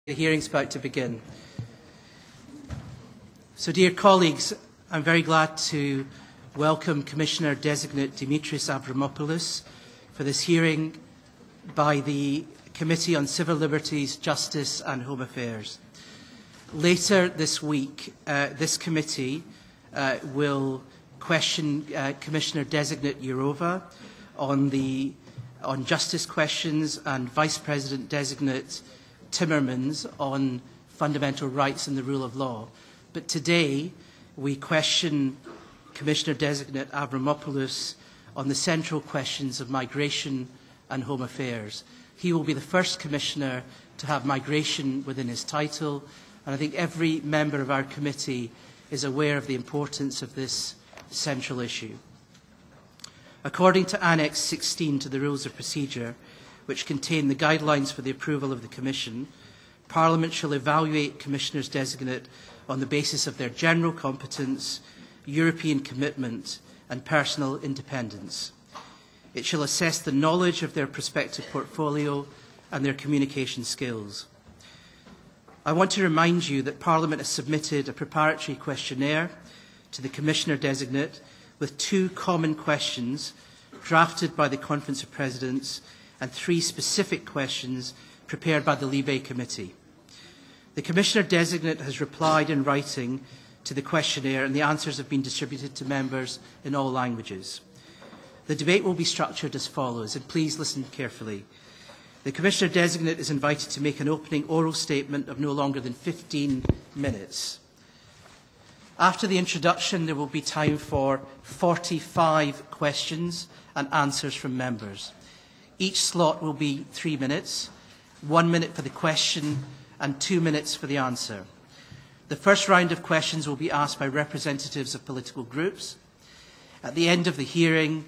The hearing's about to begin. So, dear colleagues, I'm very glad to welcome Commissioner-designate Dimitris Avramopoulos for this hearing by the Committee on Civil Liberties, Justice and Home Affairs. Later this week, this committee will question Commissioner-designate Jourova on justice questions and Vice President-designate Timmermans on fundamental rights and the rule of law. But today we question Commissioner-designate Avramopoulos on the central questions of migration and home affairs. He will be the first commissioner to have migration within his title, and I think every member of our committee is aware of the importance of this central issue. According to Annex 16 to the Rules of Procedure, which contain the guidelines for the approval of the Commission, Parliament shall evaluate Commissioners designate on the basis of their general competence, European commitment and personal independence. It shall assess the knowledge of their prospective portfolio and their communication skills. I want to remind you that Parliament has submitted a preparatory questionnaire to the Commissioner designate with 2 common questions drafted by the Conference of Presidents and 3 specific questions prepared by the Libe Committee. The Commissioner-designate has replied in writing to the questionnaire, and the answers have been distributed to members in all languages. The debate will be structured as follows, and please listen carefully. The Commissioner-designate is invited to make an opening oral statement of no longer than 15 minutes. After the introduction, there will be time for 45 questions and answers from members. Each slot will be 3 minutes, 1 minute for the question and 2 minutes for the answer. The first round of questions will be asked by representatives of political groups. At the end of the hearing,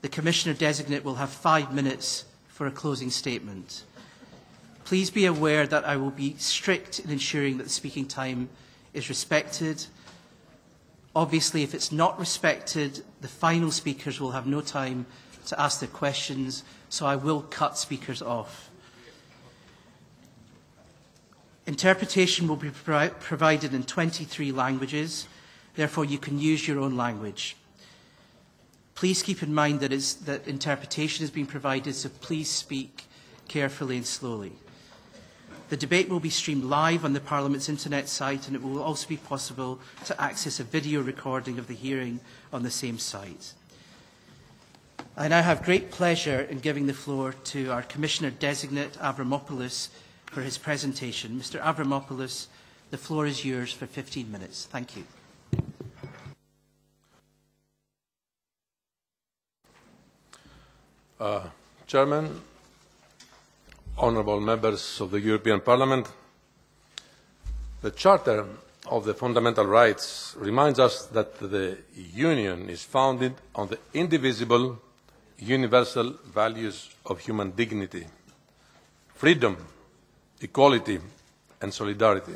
the Commissioner-designate will have 5 minutes for a closing statement. Please be aware that I will be strict in ensuring that the speaking time is respected. Obviously, if it's not respected, the final speakers will have no time to ask their questions, so I will cut speakers off. Interpretation will be provided in 23 languages, therefore you can use your own language. Please keep in mind that interpretation is being provided, so please speak carefully and slowly. The debate will be streamed live on the Parliament's internet site, and it will also be possible to access a video recording of the hearing on the same site. I now have great pleasure in giving the floor to our Commissioner-designate Avramopoulos for his presentation. Mr. Avramopoulos, the floor is yours for 15 minutes. Thank you. Chairman, honourable members of the European Parliament, the Charter of the Fundamental Rights reminds us that the Union is founded on the indivisible, universal values of human dignity, freedom, equality and solidarity.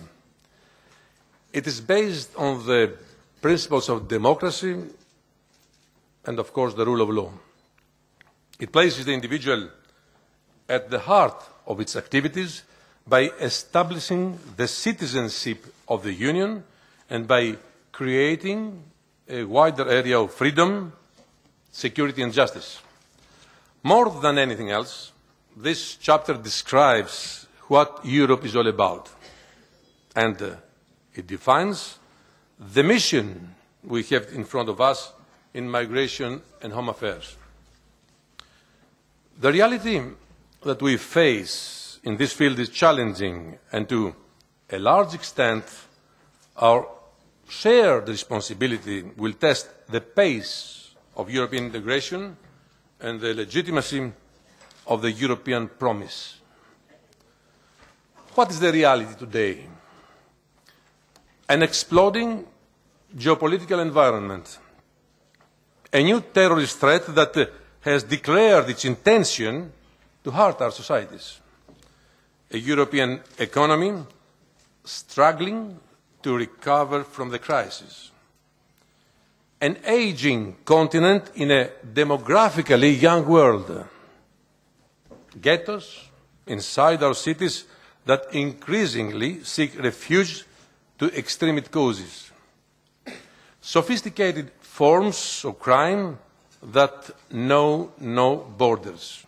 It is based on the principles of democracy and, of course, the rule of law. It places the individual at the heart of its activities by establishing the citizenship of the Union and by creating a wider area of freedom, security and justice. More than anything else, this chapter describes what Europe is all about, and it defines the mission we have in front of us in migration and home affairs. The reality that we face in this field is challenging, and to a large extent our shared responsibility will test the pace of European integration and the legitimacy of the European promise. What is the reality today? An exploding geopolitical environment, a new terrorist threat that has declared its intention to hurt our societies, a European economy struggling to recover from the crisis, an ageing continent in a demographically young world, ghettos inside our cities that increasingly seek refuge to extremist causes. Sophisticated forms of crime that know no borders.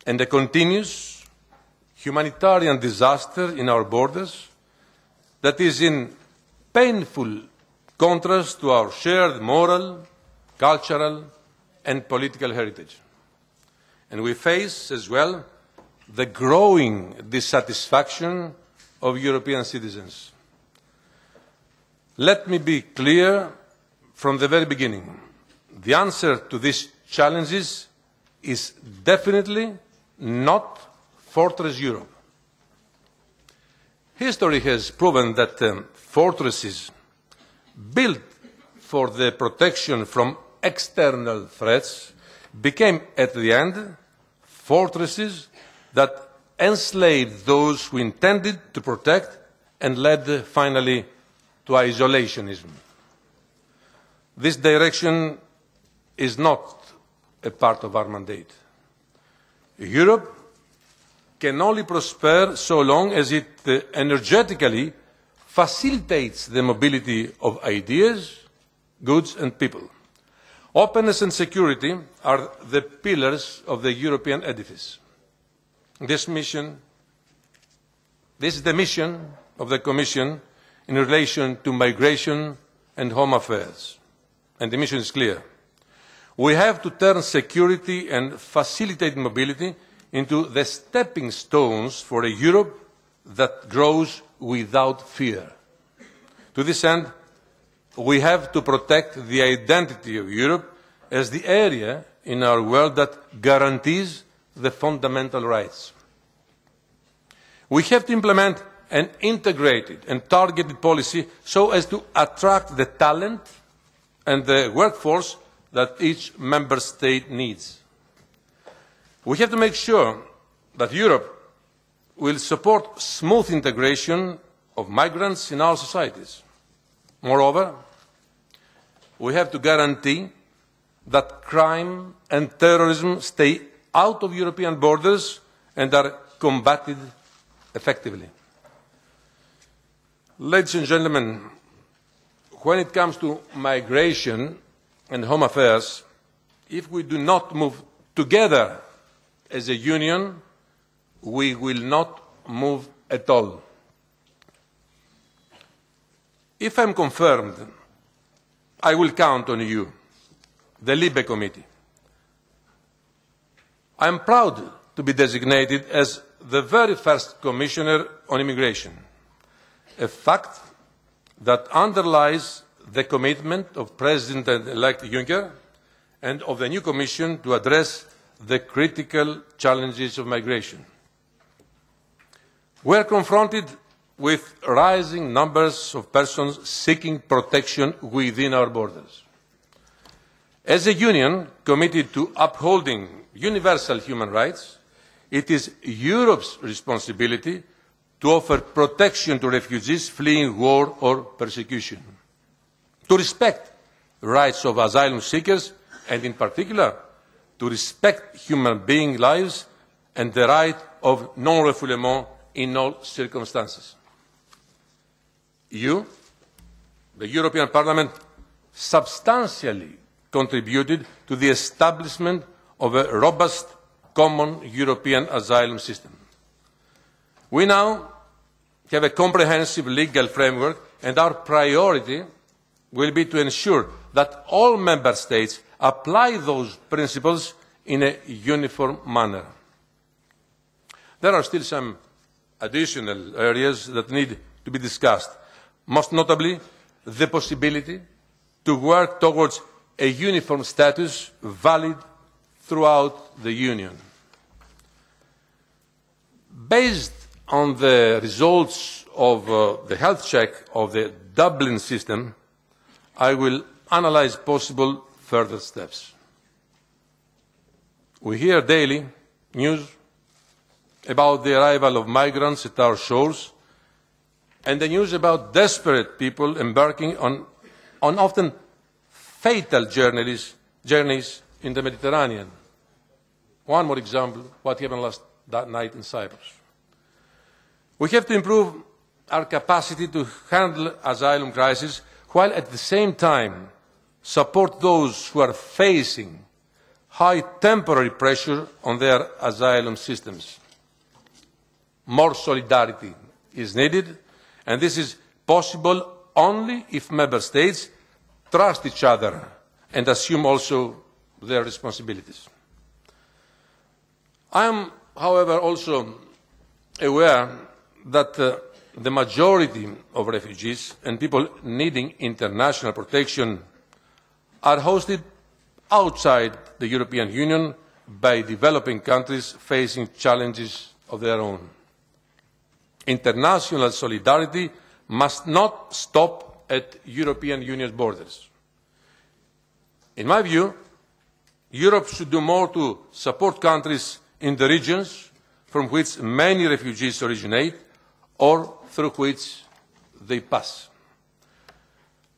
And a continuous humanitarian disaster in our borders that is in painful contrast to our shared moral, cultural and political heritage. And we face as well the growing dissatisfaction of European citizens. Let me be clear from the very beginning. The answer to these challenges is definitely not Fortress Europe. History has proven that fortresses built for the protection from external threats became at the end fortresses that enslaved those who intended to protect and led finally to isolationism. This direction is not a part of our mandate. Europe can only prosper so long as it energetically facilitates the mobility of ideas, goods and people. Openness and security are the pillars of the European edifice. This is the mission of the Commission in relation to migration and home affairs. And the mission is clear. We have to turn security and facilitate mobility into the stepping stones for a Europe that grows without fear. To this end, we have to protect the identity of Europe as the area in our world that guarantees the fundamental rights. We have to implement an integrated and targeted policy so as to attract the talent and the workforce that each member state needs. We have to make sure that Europe will support smooth integration of migrants in our societies. Moreover, we have to guarantee that crime and terrorism stay out of European borders and are combated effectively. Ladies and gentlemen, when it comes to migration and home affairs, if we do not move together as a union, we will not move at all. If I am confirmed, I will count on you, the LIBE Committee. I am proud to be designated as the very first Commissioner on Immigration, a fact that underlies the commitment of President-elect Juncker and of the new Commission to address the critical challenges of migration. We are confronted with rising numbers of persons seeking protection within our borders. As a union committed to upholding universal human rights, it is Europe's responsibility to offer protection to refugees fleeing war or persecution, to respect the rights of asylum seekers, and in particular, to respect human being lives and the right of non-refoulement in all circumstances. You, the European Parliament, substantially contributed to the establishment of a robust common European asylum system. We now have a comprehensive legal framework, and our priority will be to ensure that all Member States apply those principles in a uniform manner. There are still some additional areas that need to be discussed, most notably the possibility to work towards a uniform status valid throughout the Union. Based on the results of the health check of the Dublin system, I will analyse possible further steps. We hear daily news about the arrival of migrants at our shores and the news about desperate people embarking on often fatal journeys in the Mediterranean. One more example, what happened last night in Cyprus. We have to improve our capacity to handle asylum crisis while at the same time support those who are facing high temporary pressure on their asylum systems. More solidarity is needed, and this is possible only if Member States trust each other and assume also their responsibilities. I am, however, also aware that the majority of refugees and people needing international protection are hosted outside the European Union by developing countries facing challenges of their own. International solidarity must not stop at European Union borders. In my view, Europe should do more to support countries in the regions from which many refugees originate or through which they pass.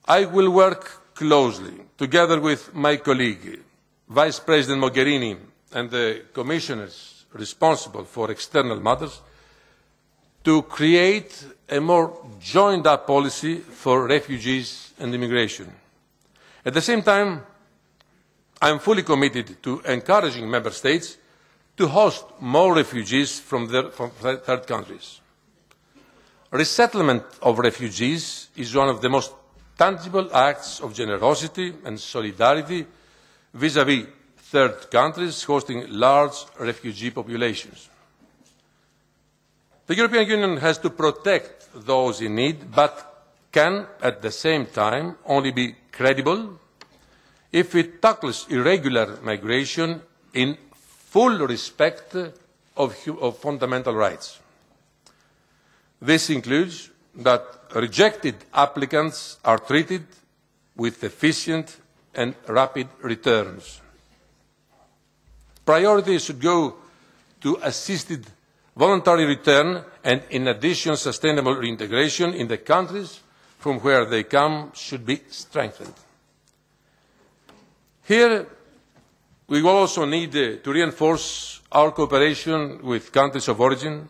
I will work closely together with my colleague, Vice President Mogherini, and the Commissioners responsible for external matters to create a more joined-up policy for refugees and immigration. At the same time, I am fully committed to encouraging Member States to host more refugees from third countries. Resettlement of refugees is one of the most tangible acts of generosity and solidarity vis-à-vis third countries hosting large refugee populations. The European Union has to protect those in need, but can at the same time only be credible if it tackles irregular migration in full respect of fundamental rights. This includes that rejected applicants are treated with efficient and rapid returns. Priority should go to assisted voluntary return and, in addition, sustainable reintegration in the countries from where they come should be strengthened. Here, we will also need to reinforce our cooperation with countries of origin,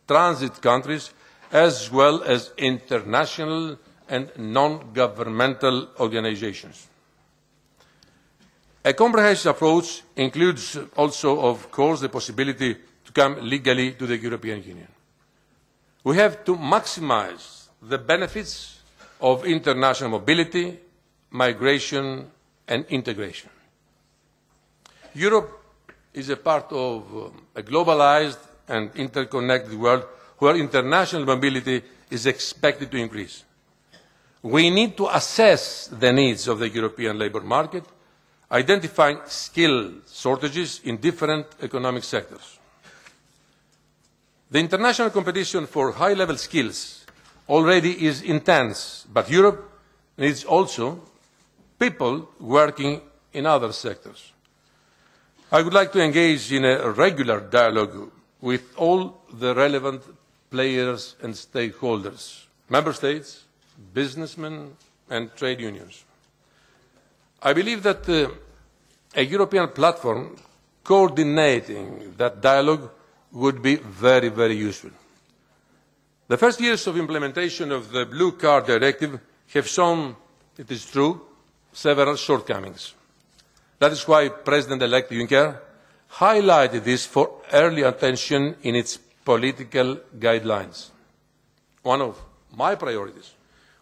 transit countries, as well as international and non-governmental organisations. A comprehensive approach includes also, of course, the possibility to come legally to the European Union. We have to maximise the benefits of international mobility, migration and integration. Europe is a part of a globalised and interconnected world where international mobility is expected to increase. We need to assess the needs of the European labour market, identifying skill shortages in different economic sectors. The international competition for high-level skills already is intense, but Europe needs also people working in other sectors. I would like to engage in a regular dialogue with all the relevant players and stakeholders, Member States, businessmen and trade unions. I believe that a European platform coordinating that dialogue would be very, very useful. The first years of implementation of the Blue Card Directive have shown, it is true, several shortcomings. That is why President-elect Juncker highlighted this for early attention in its political guidelines. One of my priorities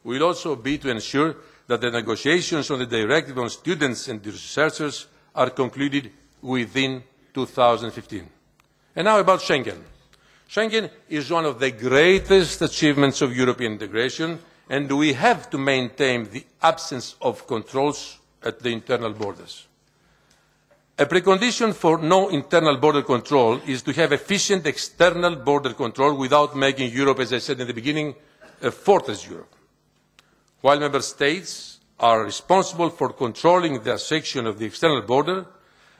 will also be to ensure that the negotiations on the directive on students and researchers are concluded within 2015. And now about Schengen. Schengen is one of the greatest achievements of European integration, and we have to maintain the absence of controls at the internal borders. A precondition for no internal border control is to have efficient external border control without making Europe, as I said in the beginning, a fortress Europe. While Member States are responsible for controlling their section of the external border,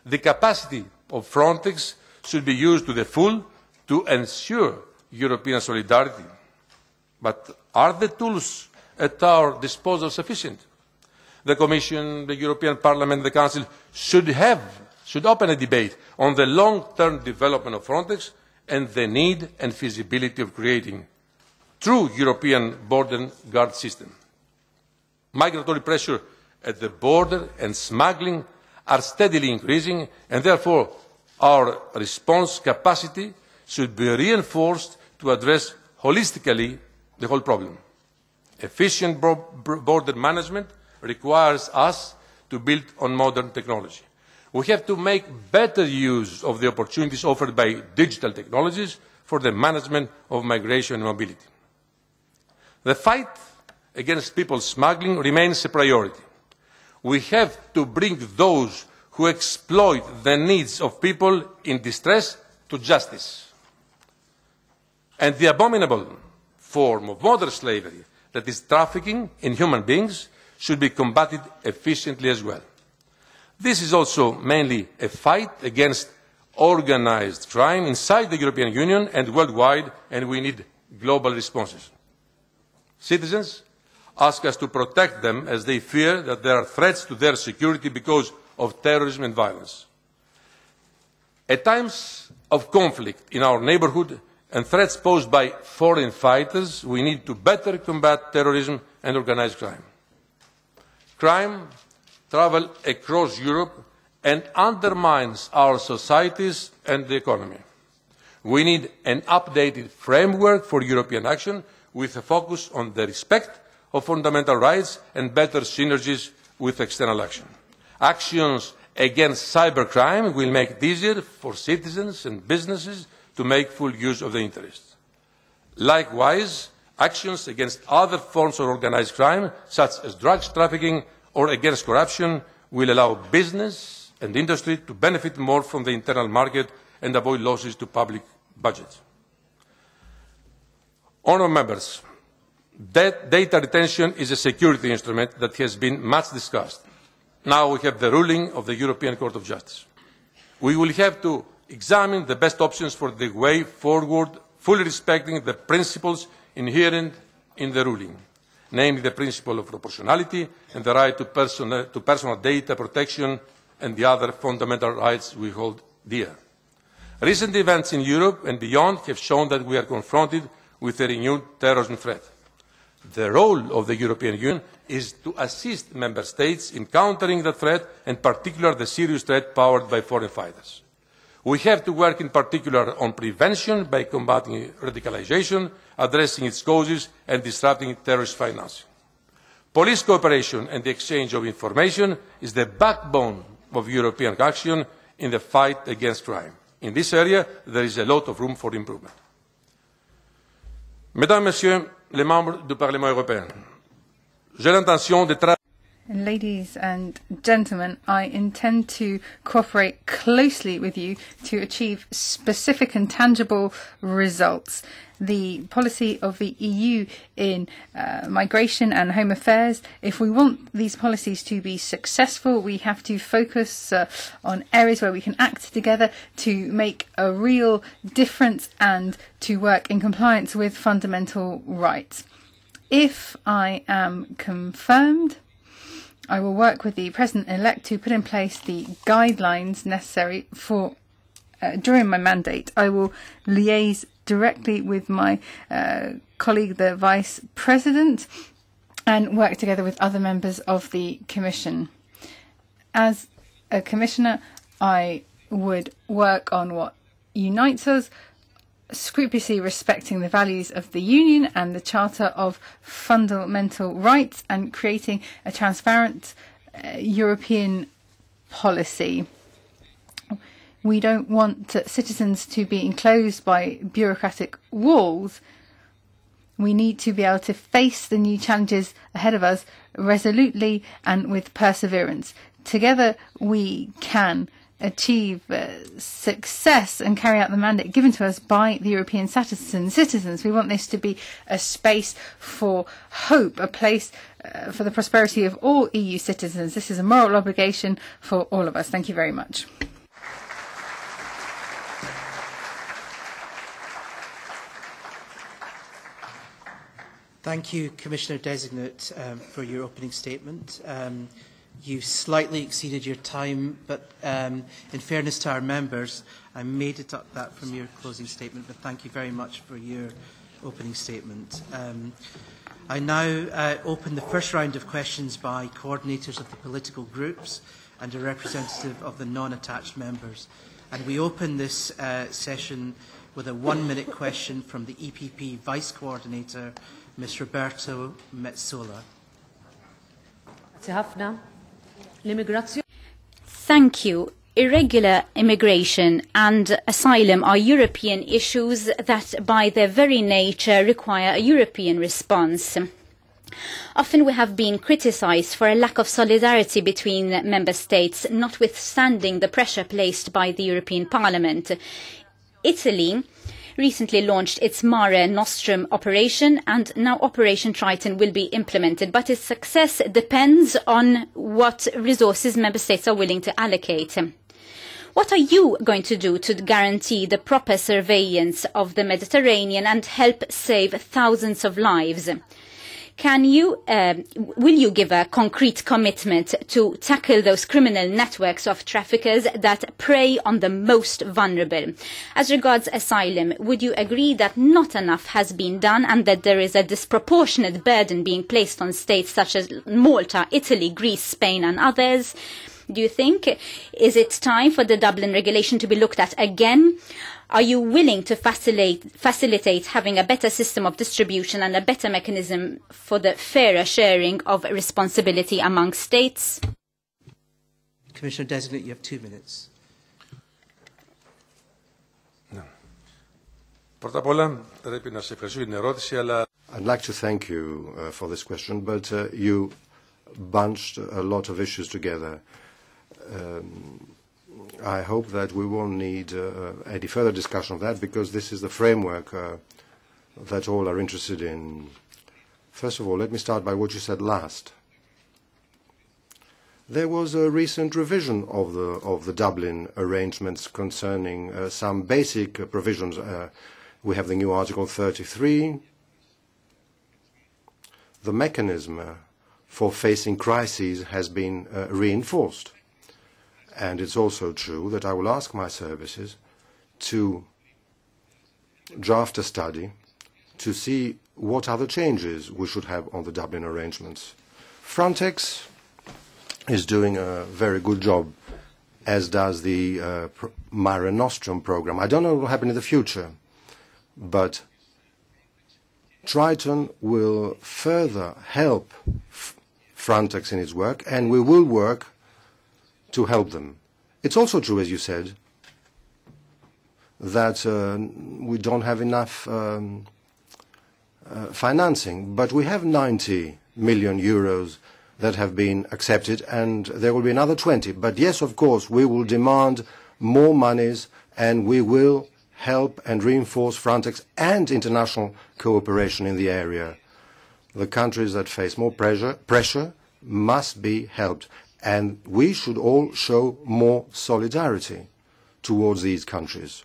the capacity of Frontex should be used to the full to ensure European solidarity. But are the tools at our disposal sufficient? The Commission, the European Parliament and the Council should open a debate on the long-term development of Frontex and the need and feasibility of creating true European border guard system. Migratory pressure at the border and smuggling are steadily increasing, and therefore our response capacity should be reinforced to address holistically the whole problem. Efficient border management requires us to build on modern technology. We have to make better use of the opportunities offered by digital technologies for the management of migration and mobility. The fight against people smuggling remains a priority. We have to bring those who exploit the needs of people in distress to justice. And the abominable form of modern slavery, that is trafficking in human beings, should be combated efficiently as well. This is also mainly a fight against organised crime inside the European Union and worldwide, and we need global responses. Citizens ask us to protect them as they fear that there are threats to their security because of terrorism and violence. At times of conflict in our neighbourhood and threats posed by foreign fighters, we need to better combat terrorism and organised crime. Crime travels across Europe and undermines our societies and the economy. We need an updated framework for European action with a focus on the respect of fundamental rights and better synergies with external action. Actions against cybercrime will make it easier for citizens and businesses to make full use of the interest. Likewise, actions against other forms of organised crime, such as drugs trafficking or against corruption, will allow business and industry to benefit more from the internal market and avoid losses to public budgets. Honourable members, data retention is a security instrument that has been much discussed. Now we have the ruling of the European Court of Justice. We will have to examine the best options for the way forward, fully respecting the principles inherent in the ruling, namely the principle of proportionality and the right to personal data protection and the other fundamental rights we hold dear. Recent events in Europe and beyond have shown that we are confronted with a renewed terrorism threat. The role of the European Union is to assist Member States in countering the threat, and particularly the serious threat powered by foreign fighters. We have to work in particular on prevention by combating radicalisation, addressing its causes and disrupting terrorist financing. Police cooperation and the exchange of information is the backbone of European action in the fight against crime. In this area, there is a lot of room for improvement. Mesdames, Messieurs les membres du Parlement européen, j'ai l'intention de travailler. Ladies and gentlemen, I intend to cooperate closely with you to achieve specific and tangible results. The policy of the EU in migration and home affairs, if we want these policies to be successful, we have to focus on areas where we can act together to make a real difference and to work in compliance with fundamental rights. If I am confirmed, I will work with the President-elect to put in place the guidelines necessary for during my mandate. I will liaise directly with my colleague, the Vice President, and work together with other members of the Commission. As a Commissioner, I would work on what unites us, scrupulously respecting the values of the Union and the Charter of Fundamental Rights, and creating a transparent European policy. We don't want citizens to be enclosed by bureaucratic walls. We need to be able to face the new challenges ahead of us resolutely and with perseverance. Together we can achieve success and carry out the mandate given to us by the European citizens. We want this to be a space for hope, a place for the prosperity of all EU citizens. This is a moral obligation for all of us. Thank you very much. Thank you, Commissioner Designate, for your opening statement. You slightly exceeded your time, but in fairness to our members, I may deduct that from your closing statement, but thank you very much for your opening statement. I now open the first round of questions by coordinators of the political groups and a representative of the non-attached members. And we open this session with a 1-minute question from the EPP Vice Coordinator, Ms. Roberto Metsola. Thank you. Irregular immigration and asylum are European issues that, by their very nature, require a European response. Often we have been criticised for a lack of solidarity between member states, notwithstanding the pressure placed by the European Parliament. Italy recently launched its Mare Nostrum operation, and now Operation Triton will be implemented, but its success depends on what resources member states are willing to allocate. What are you going to do to guarantee the proper surveillance of the Mediterranean and help save thousands of lives? Will you give a concrete commitment to tackle those criminal networks of traffickers that prey on the most vulnerable? As regards asylum, would you agree that not enough has been done and that there is a disproportionate burden being placed on states such as Malta, Italy, Greece, Spain and others? Do you think is it time for the Dublin regulation to be looked at again? Are you willing to facilitate having a better system of distribution and a better mechanism for the fairer sharing of responsibility among states? Commissioner Designate, you have 2 minutes. I'd like to thank you for this question, but you bunched a lot of issues together. I hope that we won't need any further discussion of that, because this is the framework that all are interested in. First of all, let me start by what you said last. There was a recent revision of the Dublin arrangements concerning some basic provisions. We have the new Article 33. The mechanism for facing crises has been reinforced. And it's also true that I will ask my services to draft a study to see what other changes we should have on the Dublin arrangements. Frontex is doing a very good job, as does the Mare Nostrum program. I don't know what will happen in the future, but Triton will further help Frontex in its work, and we will work to help them. It's also true, as you said, that we don't have enough financing, but we have 90 million euros that have been accepted, and there will be another 20. But yes, of course, we will demand more monies, and we will help and reinforce Frontex and international cooperation in the area. The countries that face more pressure must be helped. And we should all show more solidarity towards these countries.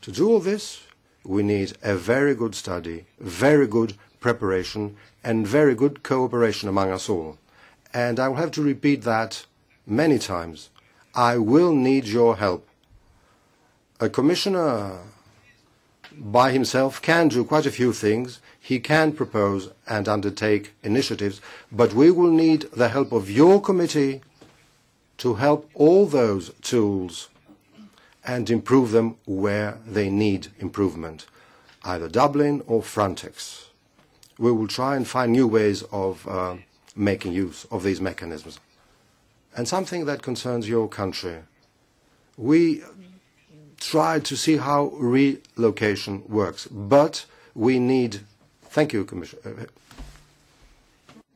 To do all this, we need a very good study, very good preparation, and very good cooperation among us all. And I will have to repeat that many times. I will need your help. A commissioner by himself can do quite a few things. He can propose and undertake initiatives, but we will need the help of your committee to help all those tools and improve them where they need improvement, either Dublin or Frontex. We will try and find new ways of making use of these mechanisms. And something that concerns your country. We tried to see how relocation works, but we need... Thank you, Commissioner.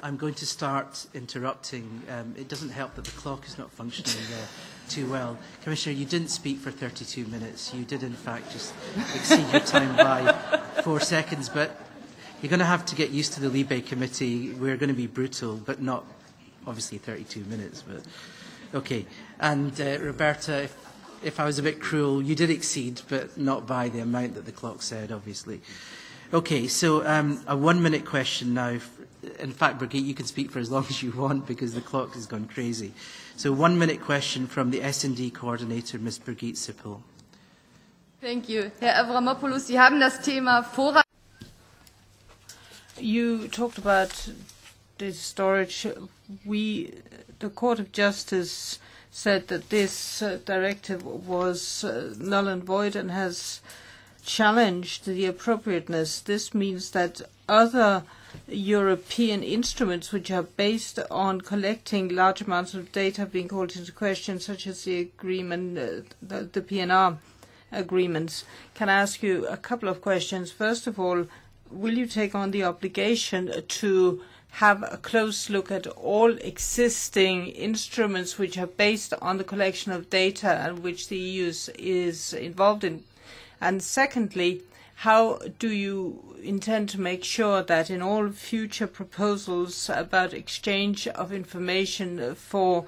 I'm going to start interrupting. It doesn't help that the clock is not functioning too well. Commissioner, you didn't speak for 32 minutes. You did, in fact, just exceed your time by 4 seconds. But you're going to have to get used to the Libe Committee. We're going to be brutal, but not obviously 32 minutes. But okay. And Roberta, if I was a bit cruel, you did exceed, but not by the amount that the clock said, obviously. Okay, so a 1 minute question now. In fact, Brigitte, you can speak for as long as you want because the clock has gone crazy. So 1 minute question from the S&D coordinator, Ms. Brigitte Sippel. Thank you. Herr Avramopoulos, Sie haben das Thema Vorrang. You talked about the storage. The Court of Justice said that this directive was null and void and has challenged the appropriateness. This means that other European instruments which are based on collecting large amounts of data being called into question, such as the agreement, the PNR agreements. Can I ask you a couple of questions? First of all, will you take on the obligation to have a close look at all existing instruments which are based on the collection of data and which the EU is involved in? And secondly, how do you intend to make sure that in all future proposals about exchange of information for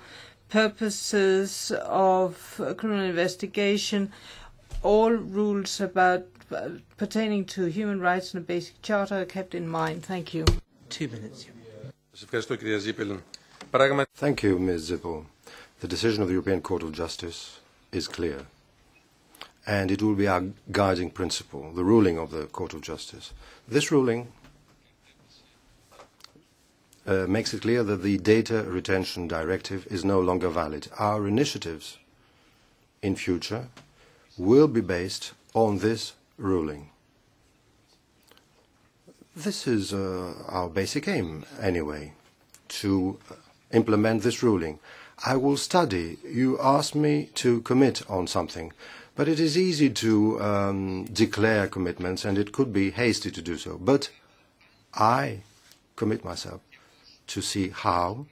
purposes of criminal investigation, all rules about pertaining to human rights and a basic charter are kept in mind? Thank you. 2 minutes. Thank you, Ms. Zippel. The decision of the European Court of Justice is clear, and it will be our guiding principle, the ruling of the Court of Justice. This ruling makes it clear that the Data Retention Directive is no longer valid. Our initiatives in future will be based on this ruling. This is our basic aim, anyway, to implement this ruling. I will study. You asked me to commit on something, but it is easy to declare commitments, and it could be hasty to do so. But I commit myself to see how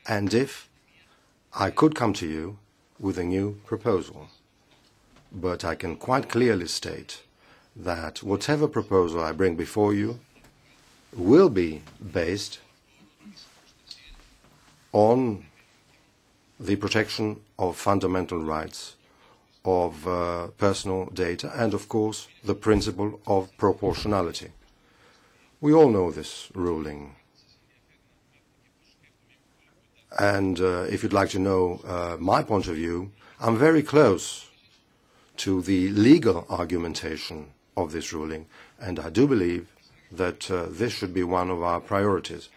and if I could come to you with a new proposal. But I can quite clearly state that whatever proposal I bring before you will be based on the protection of fundamental rights, of personal data, and, of course, the principle of proportionality. We all know this ruling. And if you'd like to know my point of view, I'm very close to the legal argumentation of this ruling, and I do believe that this should be one of our priorities.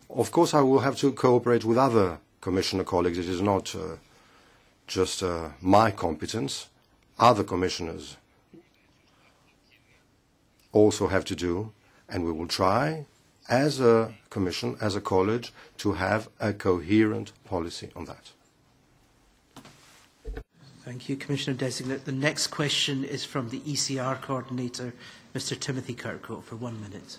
Of course, I will have to cooperate with other Commissioner colleagues. It is not just my competence. Other commissioners also have to do, and we will try, as a Commission, as a college, to have a coherent policy on that. Thank you, Commissioner Designate. The next question is from the ECR coordinator, Mr. Timothy Kirkhope, for 1 minute.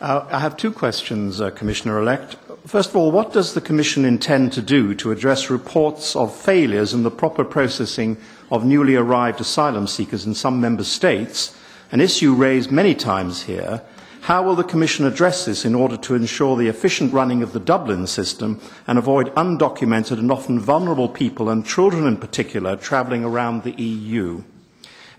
I have two questions, Commissioner-elect. First of all, what does the Commission intend to do to address reports of failures in the proper processing of newly arrived asylum seekers in some member states, an issue raised many times here? How will the Commission address this in order to ensure the efficient running of the Dublin system and avoid undocumented and often vulnerable people, and children in particular, travelling around the EU?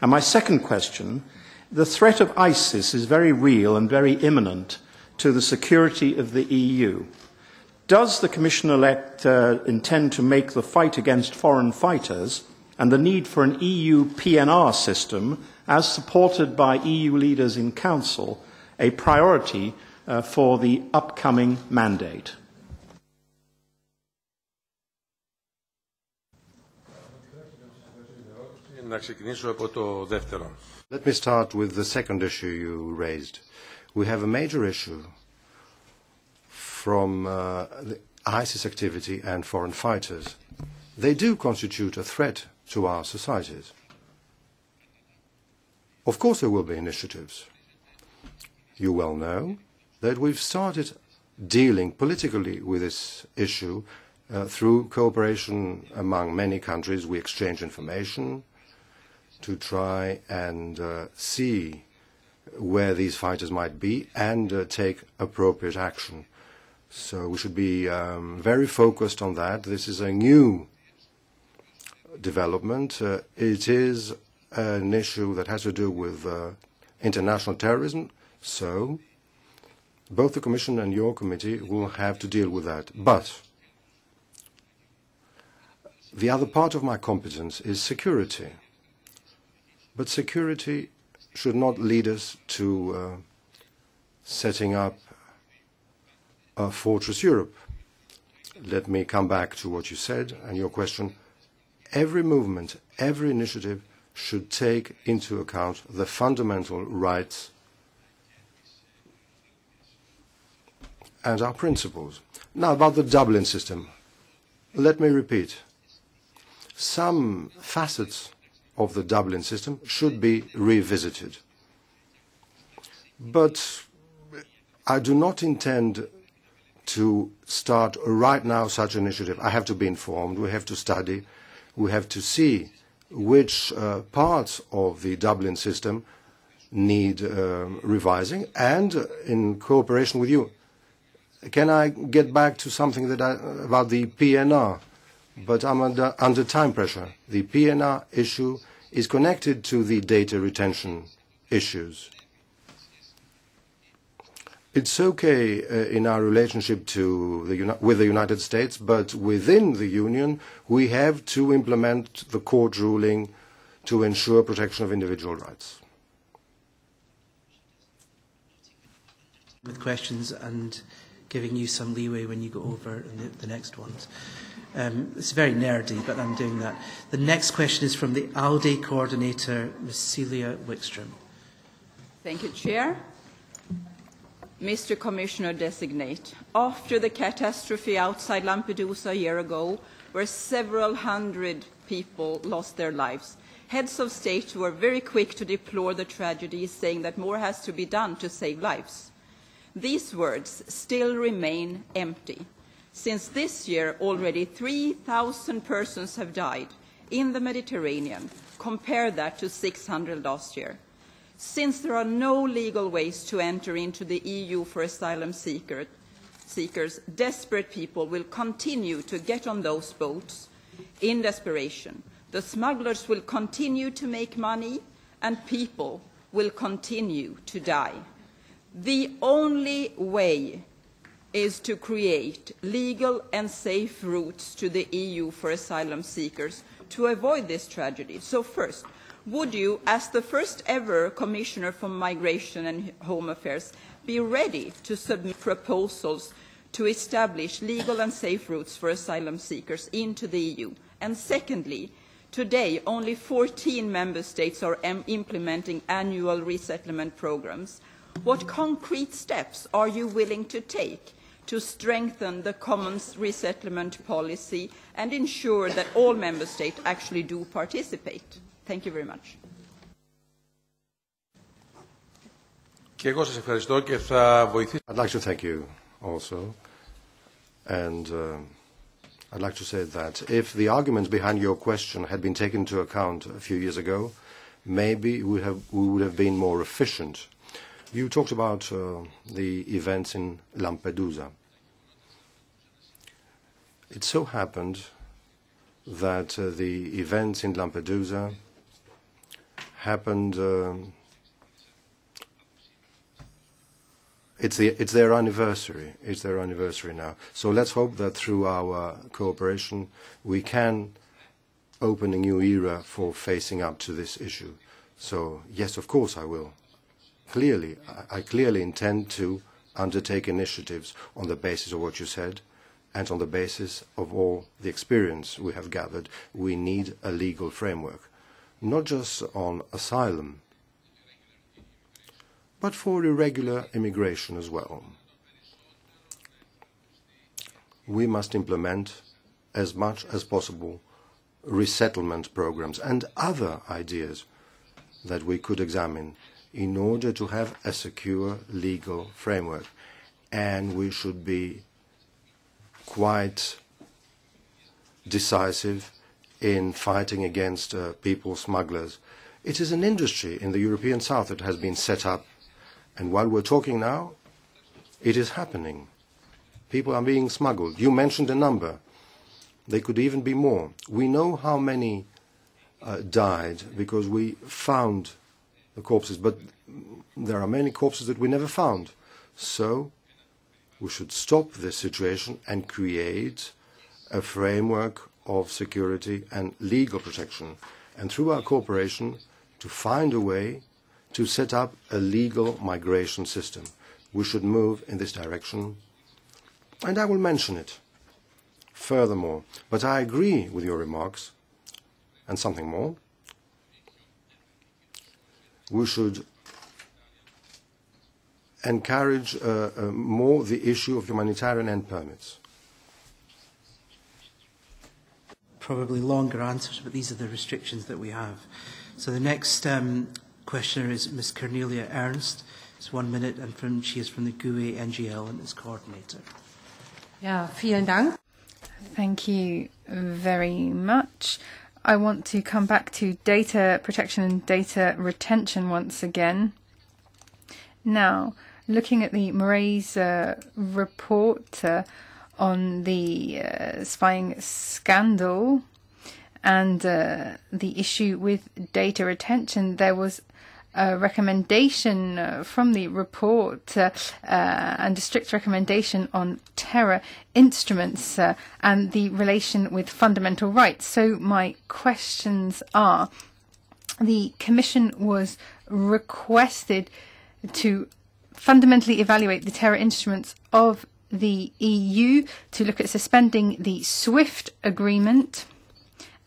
And my second question, the threat of ISIS is very real and very imminent to the security of the EU. Does the Commission-elect intend to make the fight against foreign fighters and the need for an EU PNR system, as supported by EU leaders in Council, a priority for the upcoming mandate? Let me start with the second issue you raised. We have a major issue from the ISIS activity and foreign fighters. They do constitute a threat to our societies. Of course there will be initiatives. You well know that we've started dealing politically with this issue through cooperation among many countries. We exchange information to try and see where these fighters might be and take appropriate action. So we should be very focused on that. This is a new development. It is an issue that has to do with international terrorism. So both the Commission and your committee will have to deal with that. But the other part of my competence is security. But security should not lead us to setting up a fortress Europe. Let me come back to what you said and your question. Every movement, every initiative should take into account the fundamental rights and our principles. Now, about the Dublin system, let me repeat. Some facets of the Dublin system should be revisited. But I do not intend to start right now such an initiative. I have to be informed, we have to study, we have to see which parts of the Dublin system need revising, and in cooperation with you. Can I get back to something about the PNR? But I'm under time pressure. The PNR issue is connected to the data retention issues. It's okay in our relationship with the United States, but within the Union we have to implement the court ruling to ensure protection of individual rights. With questions and giving you some leeway when you go over in the next ones. It's very nerdy, but I'm doing that. The next question is from the ALDE coordinator, Ms. Celia Wickstrom. Thank you, Chair. Mr. Commissioner Designate, after the catastrophe outside Lampedusa a year ago, where several hundred people lost their lives, heads of state were very quick to deplore the tragedy, saying that more has to be done to save lives. These words still remain empty. Since this year, already 3,000 persons have died in the Mediterranean. Compare that to 600 last year. Since there are no legal ways to enter into the EU for asylum seekers, desperate people will continue to get on those boats in desperation. The smugglers will continue to make money, and people will continue to die. The only way is to create legal and safe routes to the EU for asylum seekers to avoid this tragedy. So first, would you, as the first ever Commissioner for Migration and Home Affairs, be ready to submit proposals to establish legal and safe routes for asylum seekers into the EU? And secondly, today only 14 member states are implementing annual resettlement programs. What concrete steps are you willing to take to strengthen the common resettlement policy and ensure that all member states actually do participate? Thank you very much. I'd like to thank you also, and I'd like to say that if the arguments behind your question had been taken into account a few years ago, maybe we would have been more efficient. You talked about the events in Lampedusa. It so happened that the events in Lampedusa happened. It's their anniversary. It's their anniversary now. So let's hope that through our cooperation we can open a new era for facing up to this issue. So yes, of course I will. I clearly intend to undertake initiatives on the basis of what you said and on the basis of all the experience we have gathered. We need a legal framework, not just on asylum, but for irregular immigration as well. We must implement as much as possible resettlement programs and other ideas that we could examine in order to have a secure legal framework. And we should be quite decisive in fighting against people smugglers. It is an industry in the European South that has been set up, and while we're talking now, it is happening. People are being smuggled. You mentioned a number. They could even be more. We know how many died because we found the corpses, but there are many corpses that we never found. So we should stop this situation and create a framework of security and legal protection, and through our cooperation to find a way to set up a legal migration system. We should move in this direction, and I will mention it furthermore. But I agree with your remarks, and something more. We should encourage more the issue of humanitarian end permits. Probably longer answers, but these are the restrictions that we have. So the next questioner is Ms. Cornelia Ernst. It's 1 minute, and she is from the GUE NGL and is coordinator. Ja, vielen Dank. Thank you very much. I want to come back to data protection and data retention once again. Now, looking at the Moraes report on the spying scandal and the issue with data retention, there was a recommendation from the report and a strict recommendation on terror instruments and the relation with fundamental rights. So my questions are, the Commission was requested to fundamentally evaluate the terror instruments of the EU, to look at suspending the SWIFT agreement,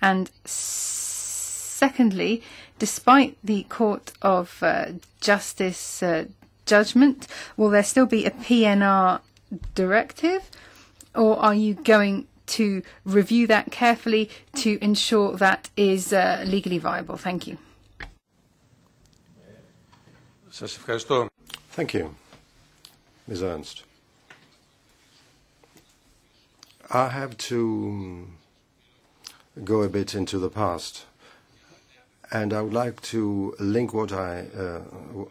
and secondly, despite the Court of Justice judgment, will there still be a PNR directive, or are you going to review that carefully to ensure that is legally viable? Thank you. Thank you, Ms. Ernst. I have to go a bit into the past, and I would like to link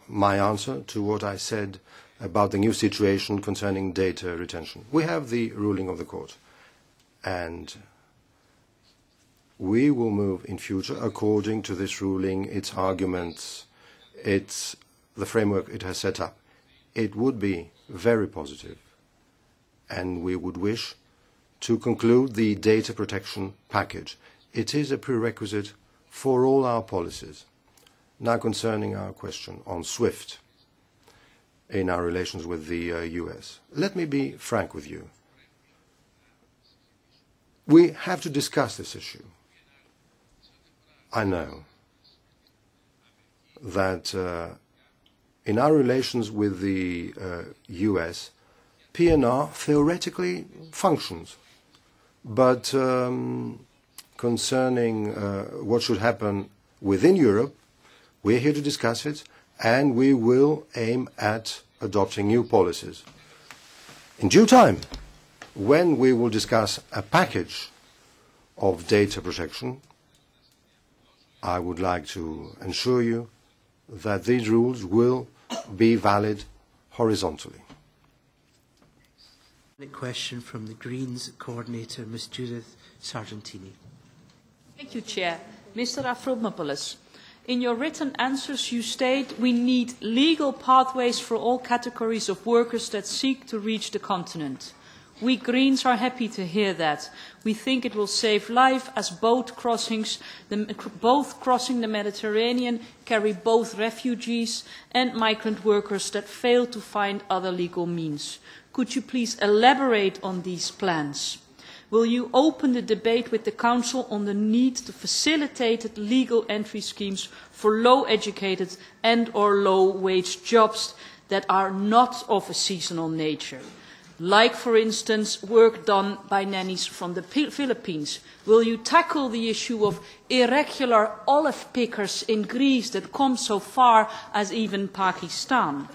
my answer to what I said about the new situation concerning data retention. We have the ruling of the court, and we will move in future according to this ruling, its arguments, the framework it has set up. It would be very positive, and we would wish to conclude the data protection package. It is a prerequisite for all our policies. Now, concerning our question on SWIFT in our relations with the US, let me be frank with you. We have to discuss this issue. I know that in our relations with the US, PNR theoretically functions. But concerning what should happen within Europe, we're here to discuss it, and we will aim at adopting new policies. In due time, when we will discuss a package of data protection, I would like to assure you that these rules will be valid horizontally. Question from the Greens coordinator, Ms. Judith Sargentini. Thank you, Chair. Mr. Avramopoulos, in your written answers you state we need legal pathways for all categories of workers that seek to reach the continent. We Greens are happy to hear that. We think it will save life as both crossing the Mediterranean carry both refugees and migrant workers that fail to find other legal means. Could you please elaborate on these plans? Will you open the debate with the Council on the need to facilitate legal entry schemes for low-educated and/or low-wage jobs that are not of a seasonal nature? Like, for instance, work done by nannies from the Philippines. Will you tackle the issue of irregular olive pickers in Greece that come so far as even Pakistan?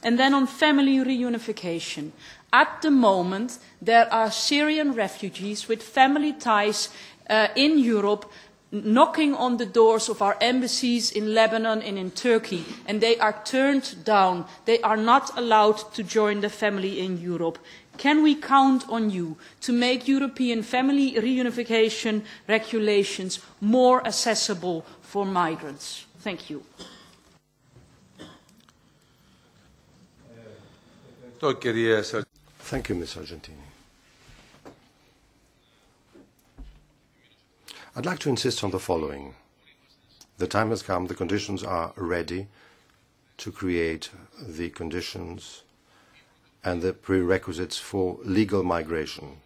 And then on family reunification. At the moment, there are Syrian refugees with family ties in Europe knocking on the doors of our embassies in Lebanon and in Turkey, and they are turned down. They are not allowed to join the family in Europe. Can we count on you to make European family reunification regulations more accessible for migrants? Thank you. Thank you, Ms. Argentini. I'd like to insist on the following. The time has come, the conditions are ready to create the conditions and the prerequisites for legal migration.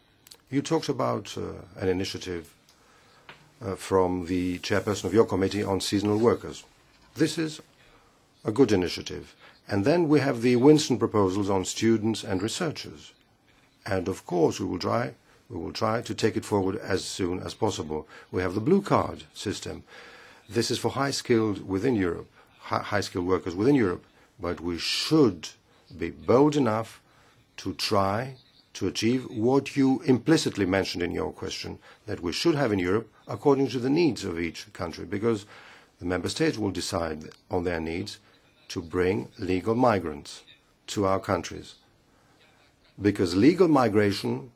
You talked about an initiative from the chairperson of your committee on seasonal workers. This is a good initiative. And then we have the Winston proposals on students and researchers. And of course we will try to take it forward as soon as possible. We have the blue card system. This is for high-skilled within Europe, high-skilled workers within Europe. But we should be bold enough to try to achieve what you implicitly mentioned in your question, that we should have in Europe according to the needs of each country, because the member states will decide on their needs to bring legal migrants to our countries. Because legal migration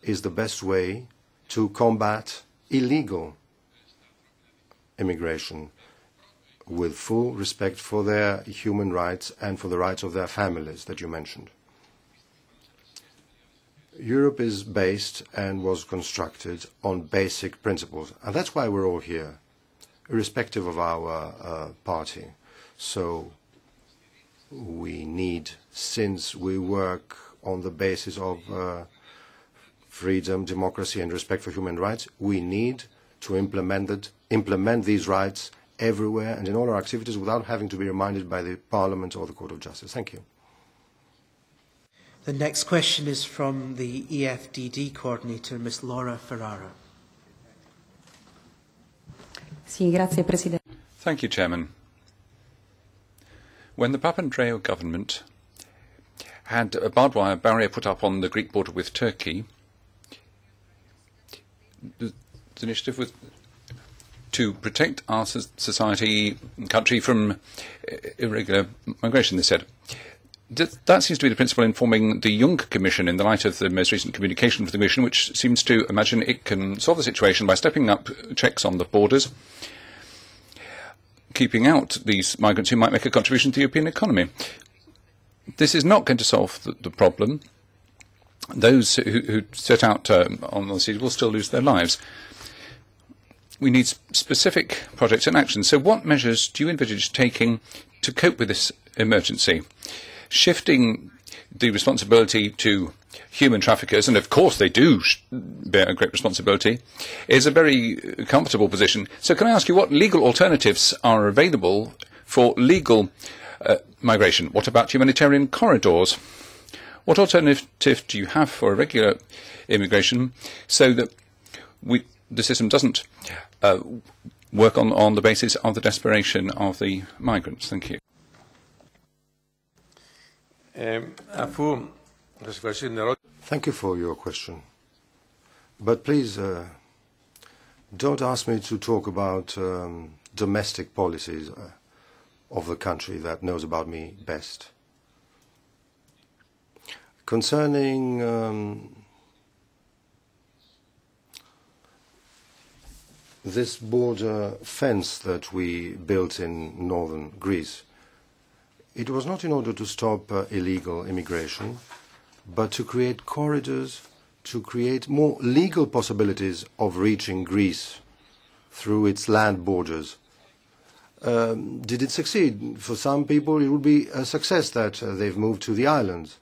is the best way to combat illegal immigration with full respect for their human rights and for the rights of their families that you mentioned. Europe is based and was constructed on basic principles, and that's why we're all here, irrespective of our party. So we need, since we work on the basis of freedom, democracy and respect for human rights, we need to implement these rights everywhere and in all our activities without having to be reminded by the Parliament or the Court of Justice. Thank you. The next question is from the EFDD coordinator, Ms. Laura Ferrara. Thank you, Chairman. When the Papandreou government had a barbed wire barrier put up on the Greek border with Turkey, the initiative was to protect our society and country from irregular migration, they said. That seems to be the principle informing the Juncker Commission in the light of the most recent communication from the Commission, which seems to imagine it can solve the situation by stepping up checks on the borders, keeping out these migrants who might make a contribution to the European economy. This is not going to solve the problem. Those who set out on the sea will still lose their lives. We need specific projects and actions. So what measures do you envisage taking to cope with this emergency? Shifting the responsibility to human traffickers, and of course they do bear a great responsibility, is a very comfortable position. So can I ask you what legal alternatives are available for legal migration? What about humanitarian corridors? What alternative do you have for irregular immigration so that the system doesn't work on the basis of the desperation of the migrants? Thank you. Thank you for your question. But please don't ask me to talk about domestic policies of the country that knows about me best. Concerning this border fence that we built in northern Greece, it was not in order to stop illegal immigration, but to create corridors, to create more legal possibilities of reaching Greece through its land borders. Did it succeed? For some people it would be a success that they've moved to the islands.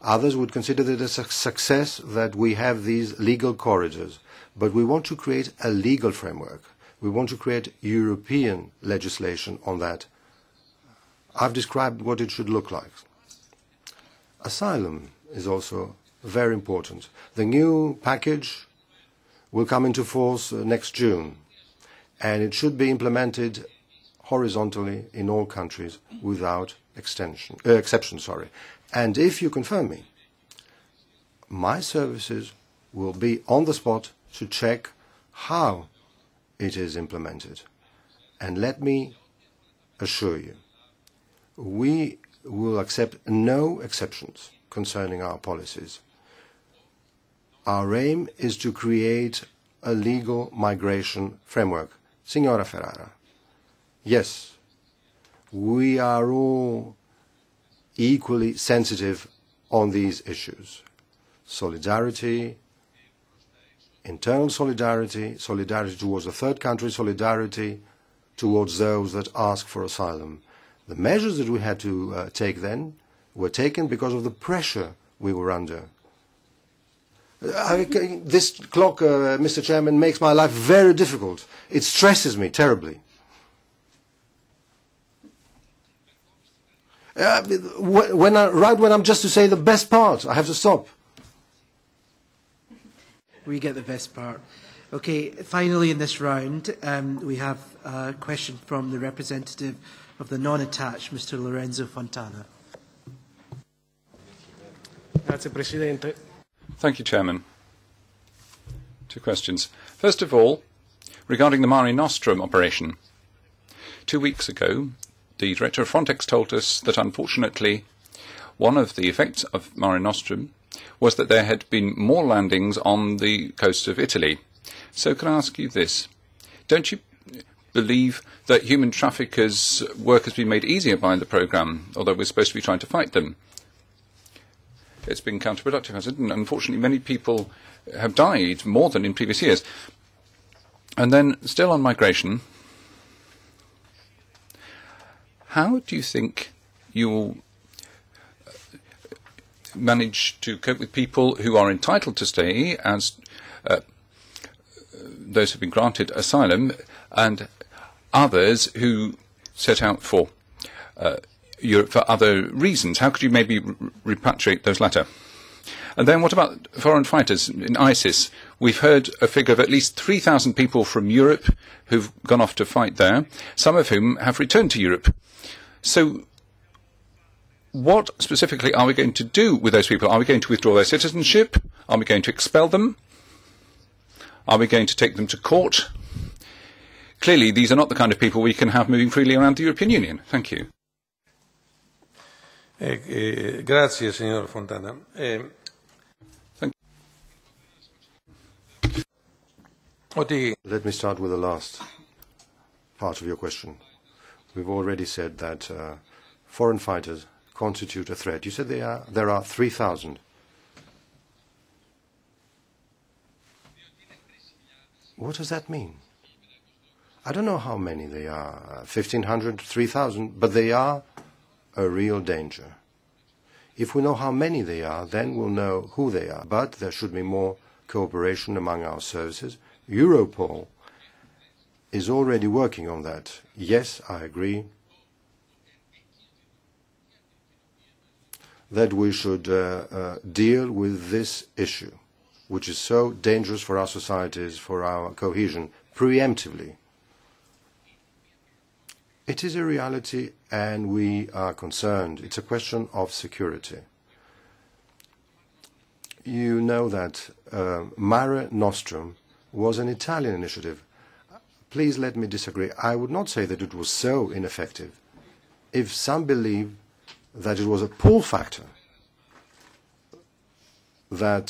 Others would consider it a success that we have these legal corridors. But we want to create a legal framework. We want to create European legislation on that. I've described what it should look like. Asylum is also very important. The new package will come into force next June, and it should be implemented horizontally in all countries without exception. And if you confirm me, my services will be on the spot to check how it is implemented. And let me assure you, we will accept no exceptions concerning our policies. Our aim is to create a legal migration framework. Signora Ferrara, yes, we are all equally sensitive on these issues. Solidarity, internal solidarity, solidarity towards the third country, solidarity towards those that ask for asylum. The measures that we had to take then were taken because of the pressure we were under. This clock, Mr. Chairman, makes my life very difficult. It stresses me terribly. When I'm just to say the best part, I have to stop. We get the best part. Okay, finally in this round, we have a question from the representative of the non-attached, Mr. Lorenzo Fontana. Grazie, Presidente. Thank you, Chairman. Two questions. First of all, regarding the Mare Nostrum operation. 2 weeks ago, the director of Frontex told us that unfortunately one of the effects of Mare Nostrum was that there had been more landings on the coast of Italy. So can I ask you this? Don't you believe that human traffickers' work has been made easier by the programme, although we're supposed to be trying to fight them? It's been counterproductive, hasn't it? And unfortunately, many people have died more than in previous years. And then, still on migration, how do you think you will manage to cope with people who are entitled to stay as those who have been granted asylum and others who set out for Europe for other reasons? How could you maybe repatriate those latter? And then what about foreign fighters in ISIS? We've heard a figure of at least 3,000 people from Europe who've gone off to fight there, some of whom have returned to Europe. So what specifically are we going to do with those people? Are we going to withdraw their citizenship? Are we going to expel them? Are we going to take them to court? Clearly, these are not the kind of people we can have moving freely around the European Union. Thank you. Grazie, signor Fontana. Let me start with the last part of your question. We've already said that foreign fighters constitute a threat. You said there are 3,000. What does that mean? I don't know how many they are, 1,500, 3,000, but they are a real danger. If we know how many they are, then we'll know who they are. But there should be more cooperation among our services. Europol is already working on that. Yes, I agree that we should deal with this issue, which is so dangerous for our societies, for our cohesion, preemptively. It is a reality and we are concerned. It's a question of security. You know that Mare Nostrum was an Italian initiative. Please let me disagree. I would not say that it was so ineffective. If some believe that it was a pull factor, that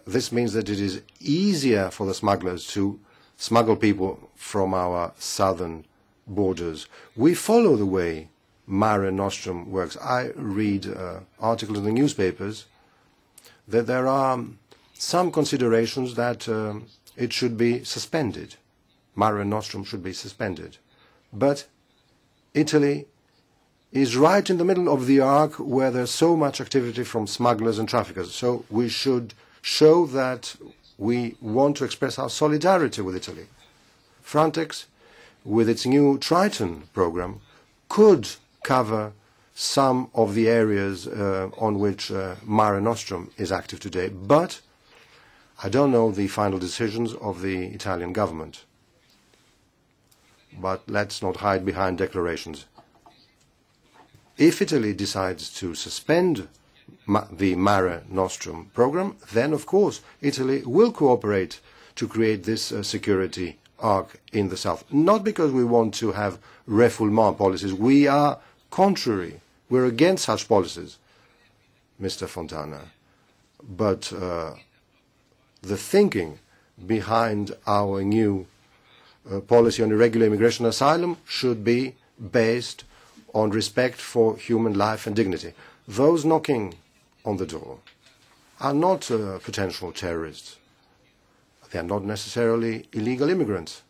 this means that it is easier for the smugglers to smuggle people from our southern borders. We follow the way Mare Nostrum works. I read articles in the newspapers that there are some considerations that it should be suspended. Mare Nostrum should be suspended. But Italy is right in the middle of the arc where there's so much activity from smugglers and traffickers. So we should show that we want to express our solidarity with Italy. Frontex, with its new Triton program, could cover some of the areas on which Mare Nostrum is active today. But I don't know the final decisions of the Italian government. But let's not hide behind declarations. If Italy decides to suspend the Mare Nostrum program, then of course Italy will cooperate to create this security arc in the south. Not because we want to have refoulement policies. We are contrary. We're against such policies, Mr. Fontana. But the thinking behind our new policy on irregular immigration and asylum should be based on respect for human life and dignity. Those knocking on the door are not potential terrorists. They are not necessarily illegal immigrants.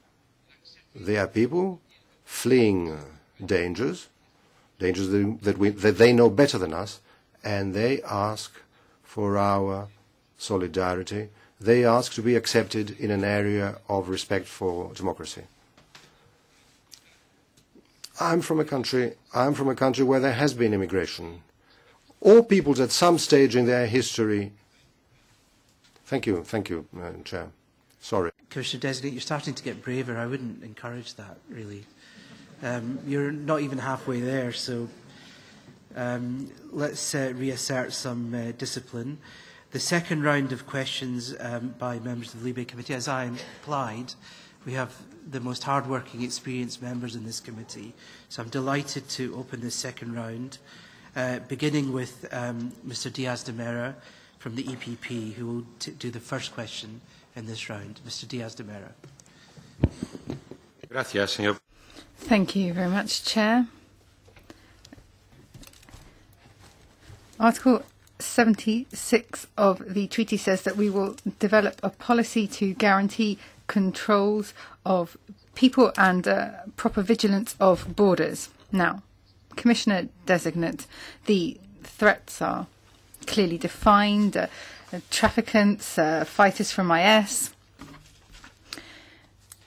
They are people fleeing dangers that they know better than us, and they ask for our solidarity. They ask to be accepted in an area of respect for democracy. I'm from a country where there has been immigration. All peoples at some stage in their history. Thank you, Chair. Sorry. Commissioner Designate, you're starting to get braver. I wouldn't encourage that, really. You're not even halfway there, so let's reassert some discipline. The second round of questions by members of the Libe Committee, as I implied, we have the most hard-working, experienced members in this committee. So I'm delighted to open this second round, beginning with Mr. Diaz de Mera from the EPP, who will do the first question in this round. Mr. Diaz de Mera. Gracias, señor. Thank you very much, Chair. Article 76 of the treaty says that we will develop a policy to guarantee controls of people and proper vigilance of borders. Now, Commissioner Designate, the threats are clearly defined, traffickants, fighters from IS,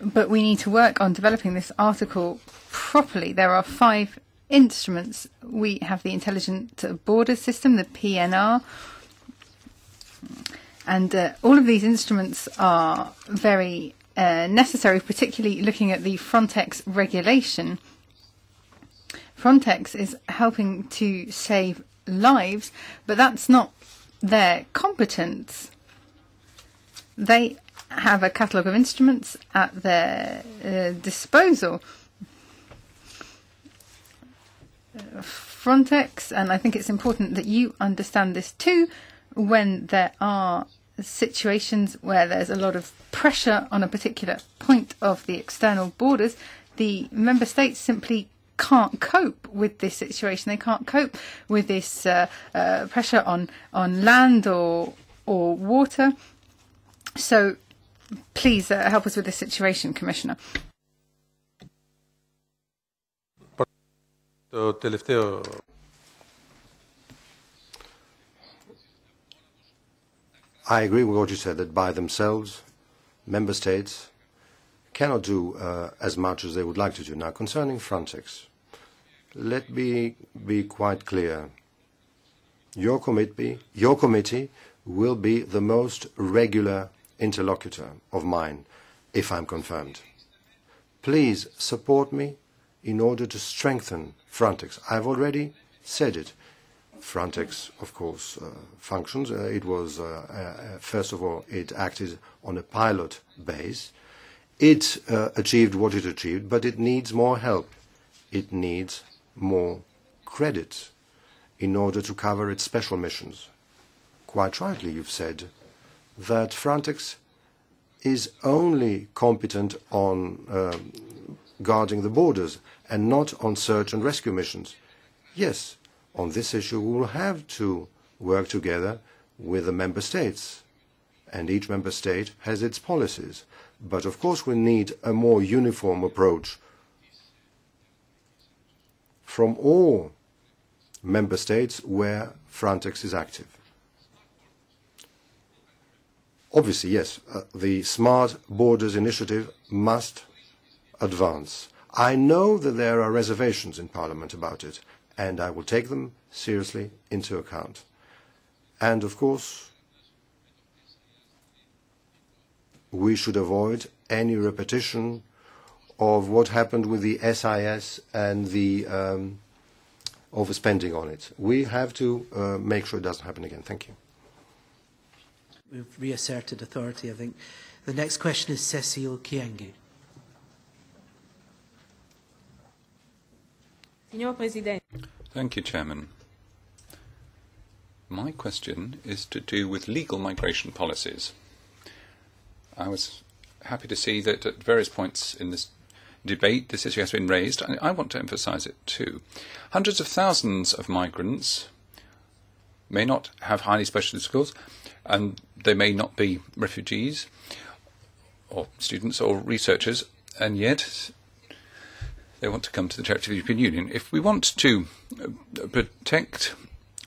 but we need to work on developing this article properly. There are 5 instruments. We have the Intelligent Border System, the PNR, and all of these instruments are very necessary, particularly looking at the Frontex regulation. Frontex is helping to save lives, but that's not their competence. They have a catalogue of instruments at their disposal. Frontex, and I think it's important that you understand this too, when there are situations where there's a lot of pressure on a particular point of the external borders, the member states simply can't cope with this situation. They can't cope with this pressure on land or water. So please help us with this situation, Commissioner. I agree with what you said, that by themselves, member states cannot do as much as they would like to do. Now, concerning Frontex, let me be quite clear. Your committee will be the most regular interlocutor of mine if I'm confirmed. Please support me in order to strengthen Frontex. I've already said it. Frontex, of course, functions. It was, first of all, it acted on a pilot base. It achieved what it achieved, but it needs more help. It needs more credit in order to cover its special missions. Quite rightly, you've said that Frontex is only competent on guarding the borders and not on search and rescue missions. Yes, on this issue we will have to work together with the member states, and each member state has its policies. But of course we need a more uniform approach from all member states where Frontex is active. Obviously, yes, the Smart Borders Initiative must advance. I know that there are reservations in Parliament about it, and I will take them seriously into account. And of course, we should avoid any repetition of what happened with the SIS and the overspending on it. We have to make sure it doesn't happen again. Thank you. We've reasserted authority, I think. The next question is Cecile Kienge. Signor Presidente. Thank you, Chairman. My question is to do with legal migration policies. I was happy to see that at various points in this debate this issue has been raised. I want to emphasise it too. Hundreds of thousands of migrants may not have highly specialist skills, and they may not be refugees or students or researchers, and yet they want to come to the territory of the European Union. If we want to protect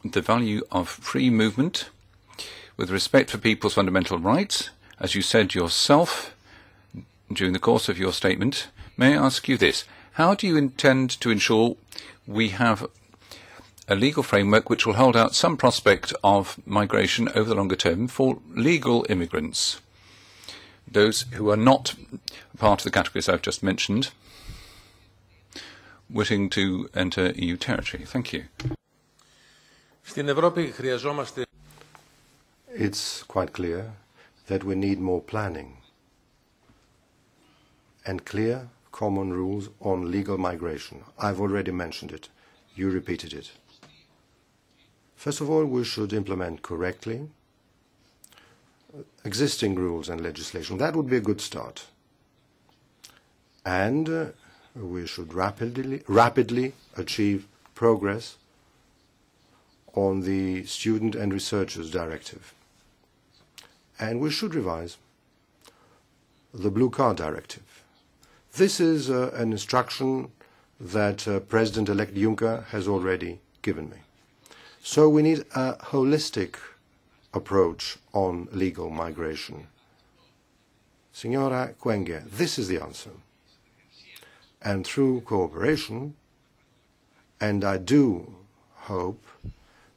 the value of free movement with respect for people's fundamental rights, as you said yourself during the course of your statement, may I ask you this? How do you intend to ensure we have a legal framework which will hold out some prospect of migration over the longer term for legal immigrants, those who are not part of the categories I've just mentioned, wishing to enter EU territory? Thank you. It's quite clear that we need more planning and clear common rules on legal migration. I've already mentioned it. You repeated it. First of all, we should implement correctly existing rules and legislation. That would be a good start. And we should rapidly achieve progress on the Student and Researchers Directive. And we should revise the Blue Card Directive. This is an instruction that President-elect Juncker has already given me. So we need a holistic approach on legal migration. Signora Kwenge, this is the answer. And through cooperation, and I do hope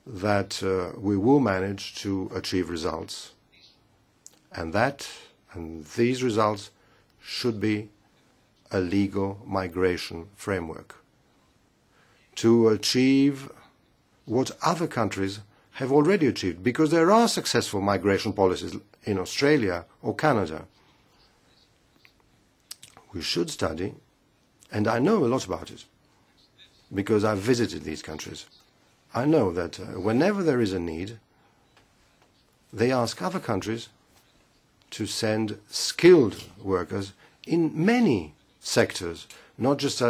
that we will manage to achieve results, and these results should be a legal migration framework to achieve what other countries have already achieved, because there are successful migration policies in Australia or Canada. We should study, and I know a lot about it, because I've visited these countries. I know that whenever there is a need, they ask other countries to send skilled workers in many sectors, not just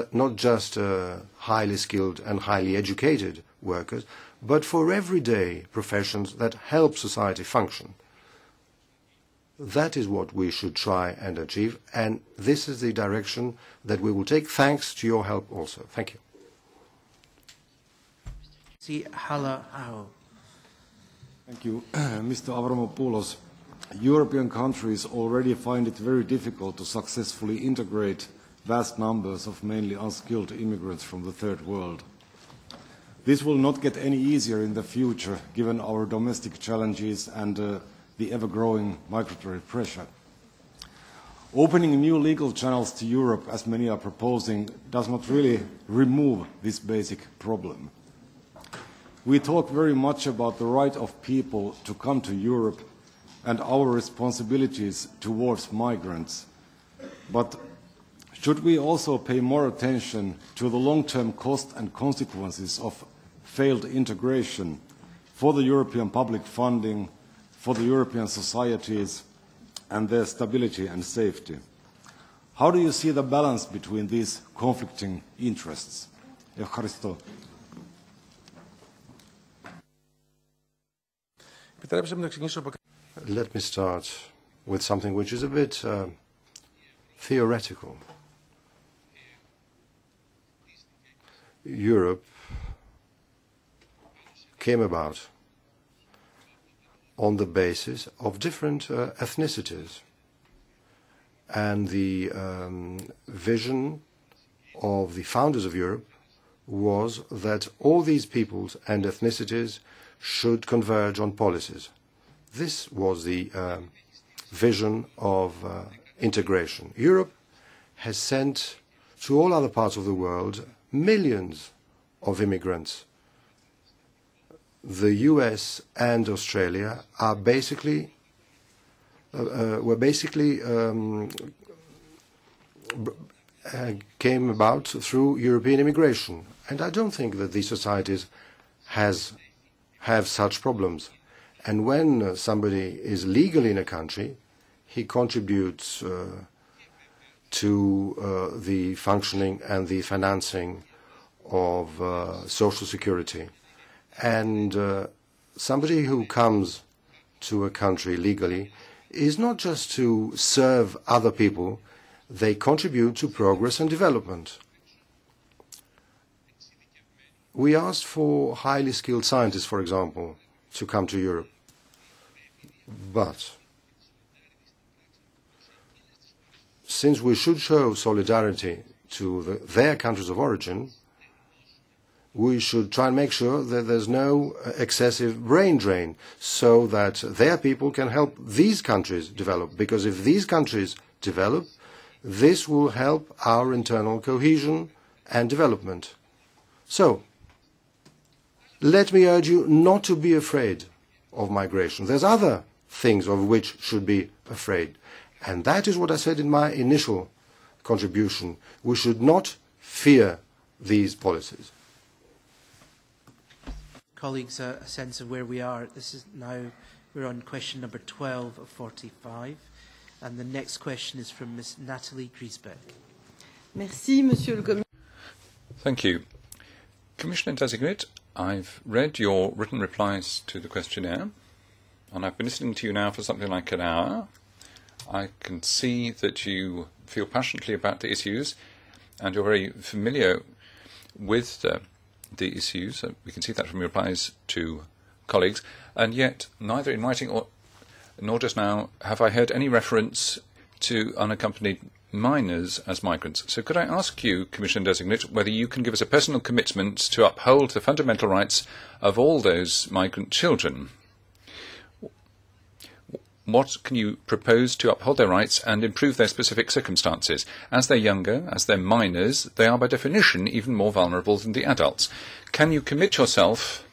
highly skilled and highly educated workers, but for everyday professions that help society function. That is what we should try and achieve, and this is the direction that we will take, thanks to your help also. Thank you. Thank you. Mr. Avramopoulos, European countries already find it very difficult to successfully integrate vast numbers of mainly unskilled immigrants from the third world. This will not get any easier in the future, given our domestic challenges and the ever-growing migratory pressure. Opening new legal channels to Europe, as many are proposing, does not really remove this basic problem. We talk very much about the right of people to come to Europe and our responsibilities towards migrants, but should we also pay more attention to the long-term cost and consequences of failed integration for the European public funding, for the European societies, and their stability and safety? How do you see the balance between these conflicting interests? Ευχαριστώ. Let me start with something which is a bit theoretical. Europe came about on the basis of different ethnicities, and the vision of the founders of Europe was that all these peoples and ethnicities should converge on policies. This was the vision of integration. Europe has sent to all other parts of the world millions of immigrants. The US and Australia are came about through European immigration, and I don't think that these societies have such problems. And when somebody is legally in a country, he contributes to the functioning and the financing of social security. And somebody who comes to a country legally is not just to serve other people, they contribute to progress and development. We asked for highly skilled scientists, for example, to come to Europe. But since we should show solidarity to their countries of origin, we should try and make sure that there's no excessive brain drain so that their people can help these countries develop. Because if these countries develop, this will help our internal cohesion and development. So, let me urge you not to be afraid of migration. There's other things of which should be afraid. And that is what I said in my initial contribution. We should not fear these policies. Colleagues, a sense of where we are. This is now, we're on question number 12 of 45. And the next question is from Ms. Nathalie Griesbeck. Merci, Monsieur le Commissaire. Thank you. Commissioner Designate, I've read your written replies to the questionnaire, and I've been listening to you now for something like an hour. I can see that you feel passionately about the issues, and you're very familiar with the issues. We can see that from your replies to colleagues, and yet neither in writing nor just now have I heard any reference to unaccompanied minors as migrants. So could I ask you, Commissioner Designate, whether you can give us a personal commitment to uphold the fundamental rights of all those migrant children? What can you propose to uphold their rights and improve their specific circumstances? As they're younger, as they're minors, they are by definition even more vulnerable than the adults. Can you commit yourself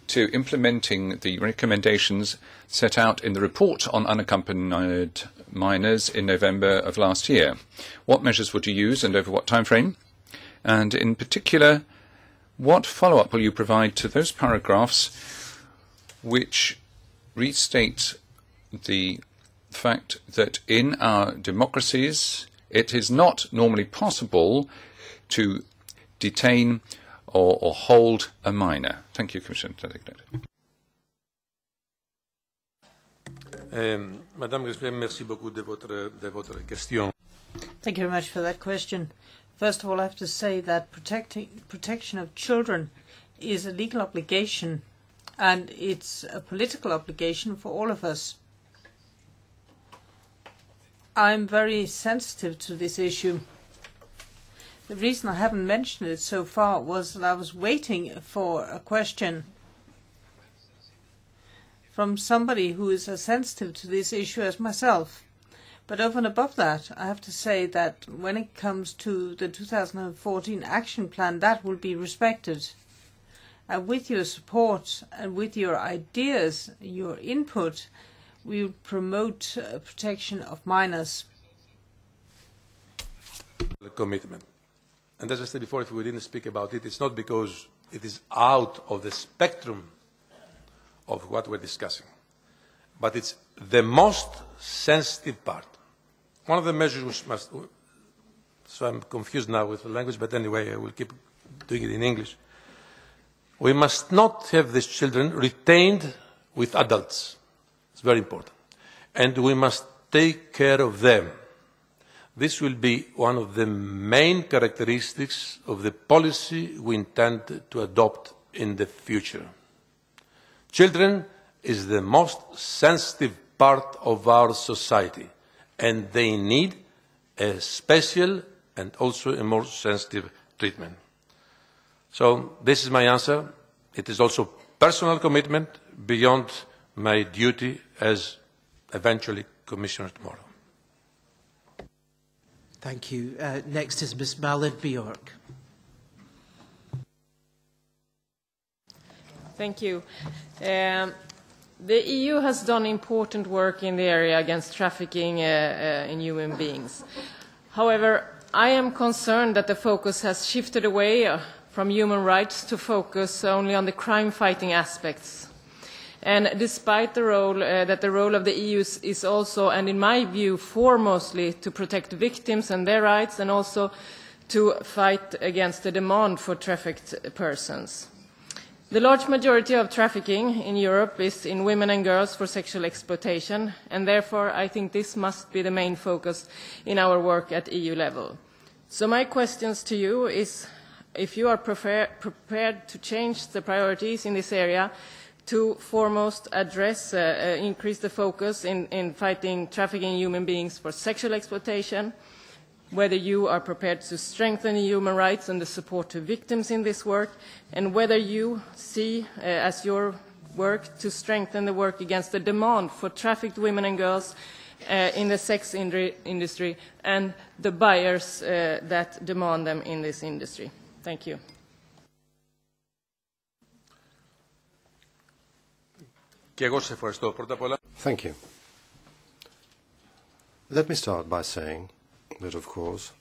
to implementing the recommendations set out in the report on unaccompanied minors in November of last year? What measures would you use and over what time frame? And in particular, what follow-up will you provide to those paragraphs which restate the fact that in our democracies it is not normally possible to detain or hold a minor? Thank you, Commissioner Designate. Madame Griesbeck, merci beaucoup de votre question. Thank you very much for that question. First of all, I have to say that protection of children is a legal obligation, and it's a political obligation for all of us. I'm very sensitive to this issue. The reason I haven't mentioned it so far was that I was waiting for a question from somebody who is as sensitive to this issue as myself. But over and above that, I have to say that when it comes to the 2014 action plan, that will be respected. And with your support and with your ideas, your input, we will promote protection of minors. The commitment. And as I said before, if we didn't speak about it, it's not because it is out of the spectrum of what we're discussing, but it's the most sensitive part. One of the measures which must, so I'm confused now with the language, but anyway, I will keep doing it in English. We must not have these children retained with adults. It's very important. And we must take care of them. This will be one of the main characteristics of the policy we intend to adopt in the future. Children is the most sensitive part of our society, and they need a special and also a more sensitive treatment. So this is my answer. It is also personal commitment beyond my duty as eventually Commissioner tomorrow. Thank you. Next is Ms. Malin Bjork. Thank you. The EU has done important work in the area against trafficking in human beings. However, I am concerned that the focus has shifted away from human rights to focus only on the crime-fighting aspects. And despite the role that the role of the EU is also, and in my view, foremostly to protect victims and their rights, and also to fight against the demand for trafficked persons. The large majority of trafficking in Europe is in women and girls for sexual exploitation, and therefore I think this must be the main focus in our work at EU level. So my questions to you is if you are prepared to change the priorities in this area to foremost address, increase the focus in fighting trafficking in human beings for sexual exploitation, whether you are prepared to strengthen human rights and the support to victims in this work, and whether you see as your work to strengthen the work against the demand for trafficked women and girls in the sex industry and the buyers that demand them in this industry. Thank you. Thank you. Let me start by saying that, of course,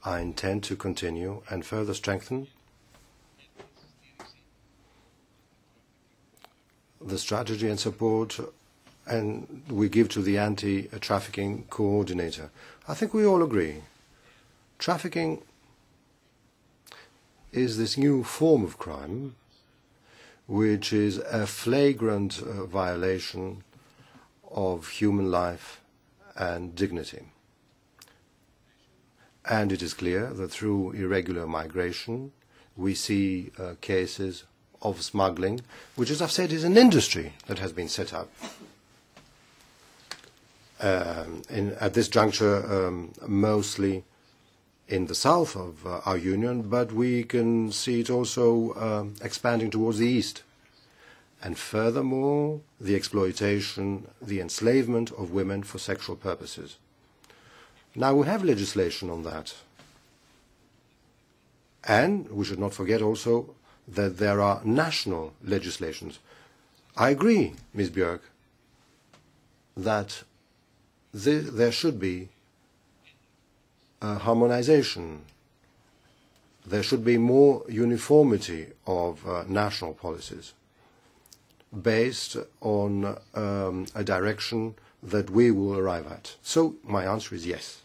I intend to continue and further strengthen the strategy and support and we give to the anti-trafficking coordinator. I think we all agree. Trafficking is this new form of crime which is a flagrant violation of human life and dignity. And it is clear that through irregular migration we see cases of smuggling, which, as I've said, is an industry that has been set up. At this juncture, mostly in the south of our union, but we can see it also expanding towards the east. And furthermore, the exploitation, the enslavement of women for sexual purposes. Now we have legislation on that. And we should not forget also that there are national legislations. I agree, Ms. Björk, that there should be harmonization. There should be more uniformity of national policies based on a direction that we will arrive at. So my answer is yes.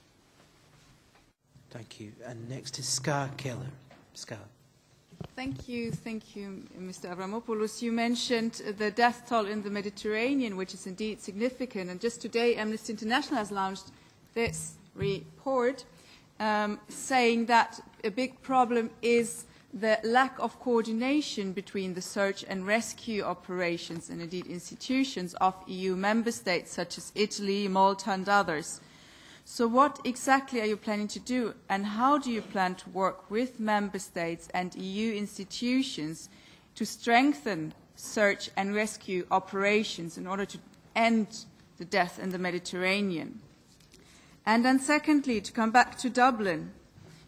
Thank you. And next is Ska Keller. Ska. Thank you, Mr. Avramopoulos. You mentioned the death toll in the Mediterranean, which is indeed significant. And just today, Amnesty International has launched this report saying that a big problem is the lack of coordination between the search and rescue operations and indeed institutions of EU member states such as Italy, Malta and others. So what exactly are you planning to do, and how do you plan to work with member states and EU institutions to strengthen search and rescue operations in order to end the death in the Mediterranean? And then secondly, to come back to Dublin,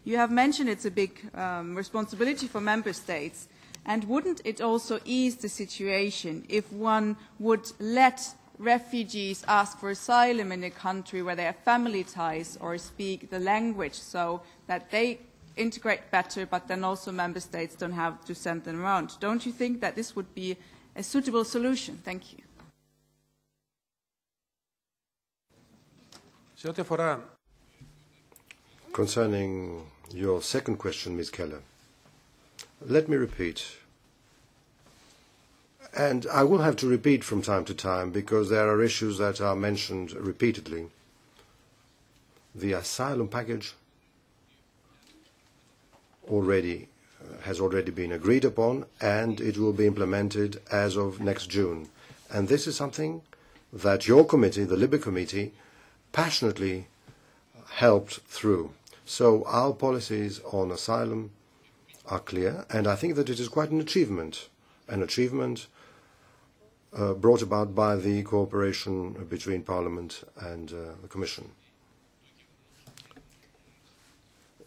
you have mentioned it's a big responsibility for member states, and wouldn't it also ease the situation if one would let refugees ask for asylum in a country where they have family ties or speak the language so that they integrate better, but then also member states don't have to send them around? Don't you think that this would be a suitable solution? Thank you. Concerning your second question, Ms. Keller, let me repeat. And I will have to repeat from time to time because there are issues that are mentioned repeatedly. The asylum package has already been agreed upon and it will be implemented as of next June. And this is something that your committee, the Libe Committee, passionately helped through. So our policies on asylum are clear, and I think that it is quite an achievement brought about by the cooperation between Parliament and the Commission.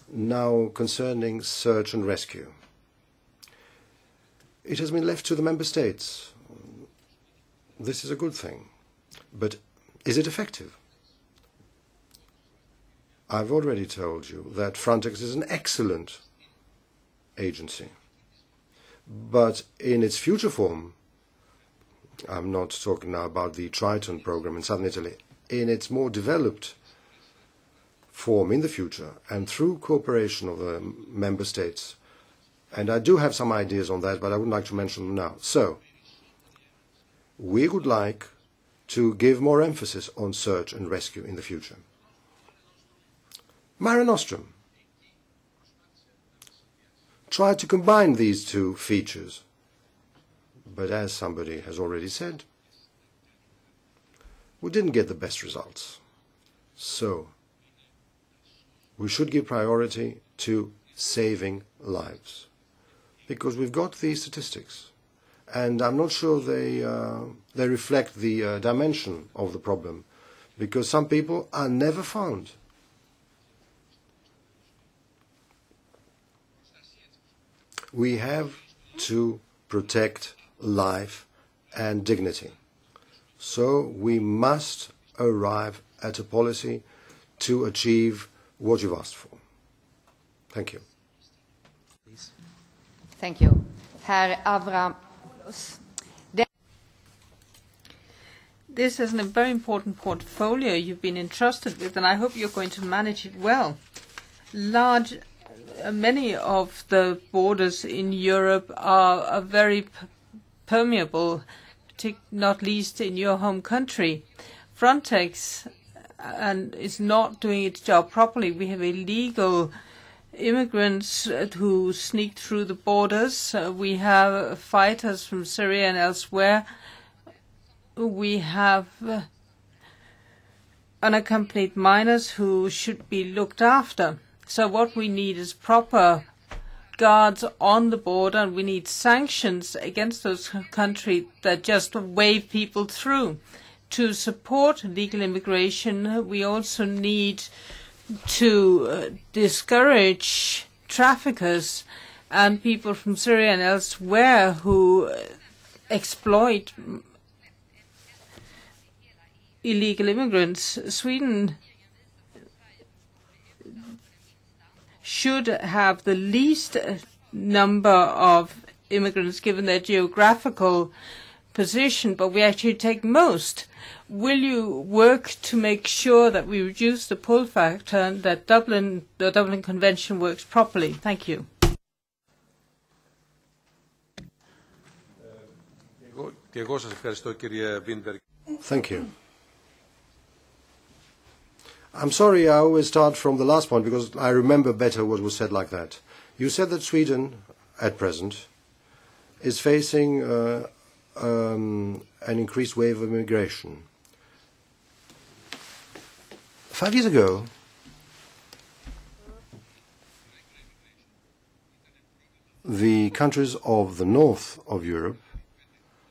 Now, concerning search and rescue, it has been left to the Member States. This is a good thing, but is it effective? I've already told you that Frontex is an excellent agency, but in its future form, I'm not talking now about the Triton program in southern Italy, in its more developed form in the future and through cooperation of the member states And I do have some ideas on that, but I wouldn't like to mention them now. So, we would like to give more emphasis on search and rescue in the future. Mare Nostrum. Try to combine these two features. But as somebody has already said, we didn't get the best results. So, we should give priority to saving lives. Because we've got these statistics. And I'm not sure they reflect the dimension of the problem. Because some people are never found. We have to protect life and dignity. So we must arrive at a policy to achieve what you've asked for. Thank you. Thank you. Herr Avramopoulos. This is a very important portfolio you've been entrusted with, and I hope you're going to manage it well. Many of the borders in Europe are very permeable, not least in your home country. Frontex is not doing its job properly. We have illegal immigrants who sneak through the borders. We have fighters from Syria and elsewhere. We have unaccompanied minors who should be looked after. So what we need is proper guards on the border, and we need sanctions against those countries that just wave people through. To support legal immigration, we also need to discourage traffickers and people from Syria and elsewhere who exploit illegal immigrants. Sweden should have the least number of immigrants given their geographical position, but we actually take most. Will you work to make sure that we reduce the pull factor and that the Dublin Convention works properly? Thank you. Thank you. I'm sorry, I always start from the last point because I remember better what was said like that. You said that Sweden, at present, is facing an increased wave of immigration. 5 years ago, the countries of the north of Europe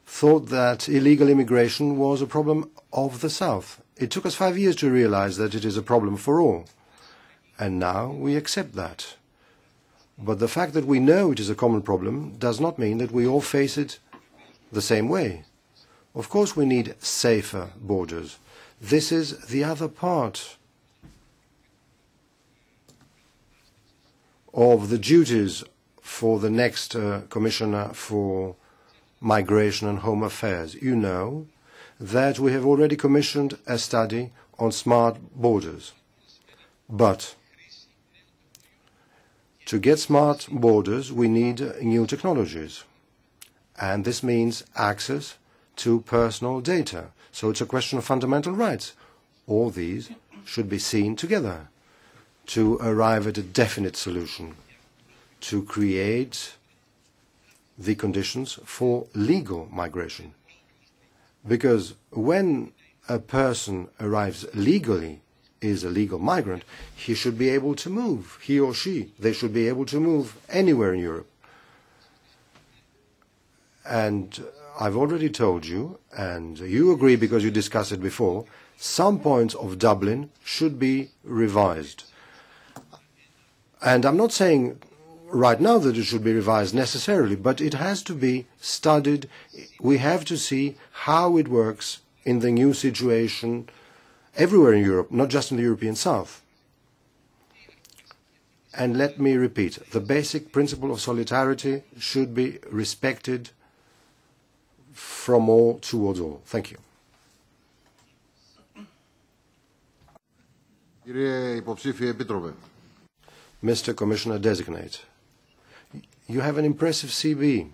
thought that illegal immigration was a problem of the south. It took us 5 years to realize that it is a problem for all. And now we accept that. But the fact that we know it is a common problem does not mean that we all face it the same way. Of course we need safer borders. This is the other part of the duties for the next Commissioner for Migration and Home Affairs. You know that we have already commissioned a study on smart borders. But to get smart borders, we need new technologies. And this means access to personal data. So it's a question of fundamental rights. All these should be seen together to arrive at a definite solution, to create the conditions for legal migration. Because when a person arrives legally, is a legal migrant, he should be able to move, he or she. They should be able to move anywhere in Europe. And I've already told you, and you agree because you discussed it before, some points of Dublin should be revised. And I'm not saying right now that it should be revised necessarily, but it has to be studied. We have to see how it works in the new situation everywhere in Europe, not just in the European South. And let me repeat, the basic principle of solidarity should be respected from all towards all. Thank you. Mr. Commissioner Designate, You have an impressive CV.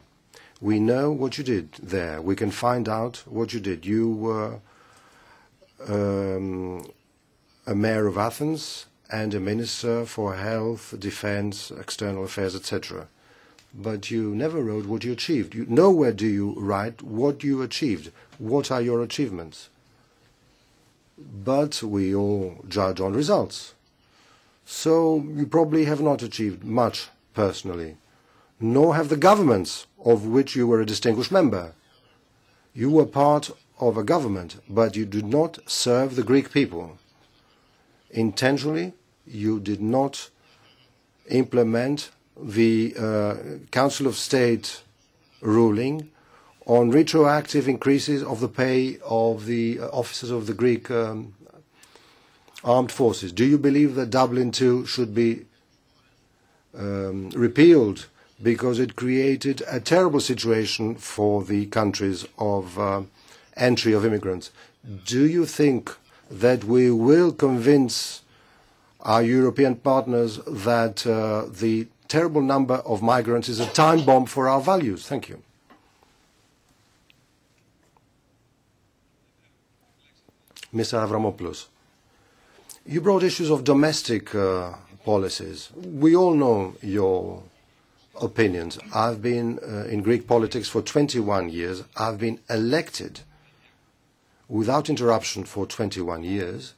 We know what you did there. We can find out what you did. You were a mayor of Athens and a minister for health, defense, external affairs, etc. But you never wrote what you achieved. Nowhere do you write what you achieved. What are your achievements? But we all judge on results. So you probably have not achieved much personally, nor have the governments of which you were a distinguished member. You were part of a government, but you did not serve the Greek people. Intentionally, you did not implement the Council of State ruling on retroactive increases of the pay of the officers of the Greek armed forces. Do you believe that Dublin II should be repealed because it created a terrible situation for the countries of entry of immigrants? Do you think that we will convince our European partners that the terrible number of migrants is a time bomb for our values? Thank you. Mr. Avramopoulos, you brought issues of domestic policies. We all know your opinions. I've been in Greek politics for 21 years. I've been elected without interruption for 21 years,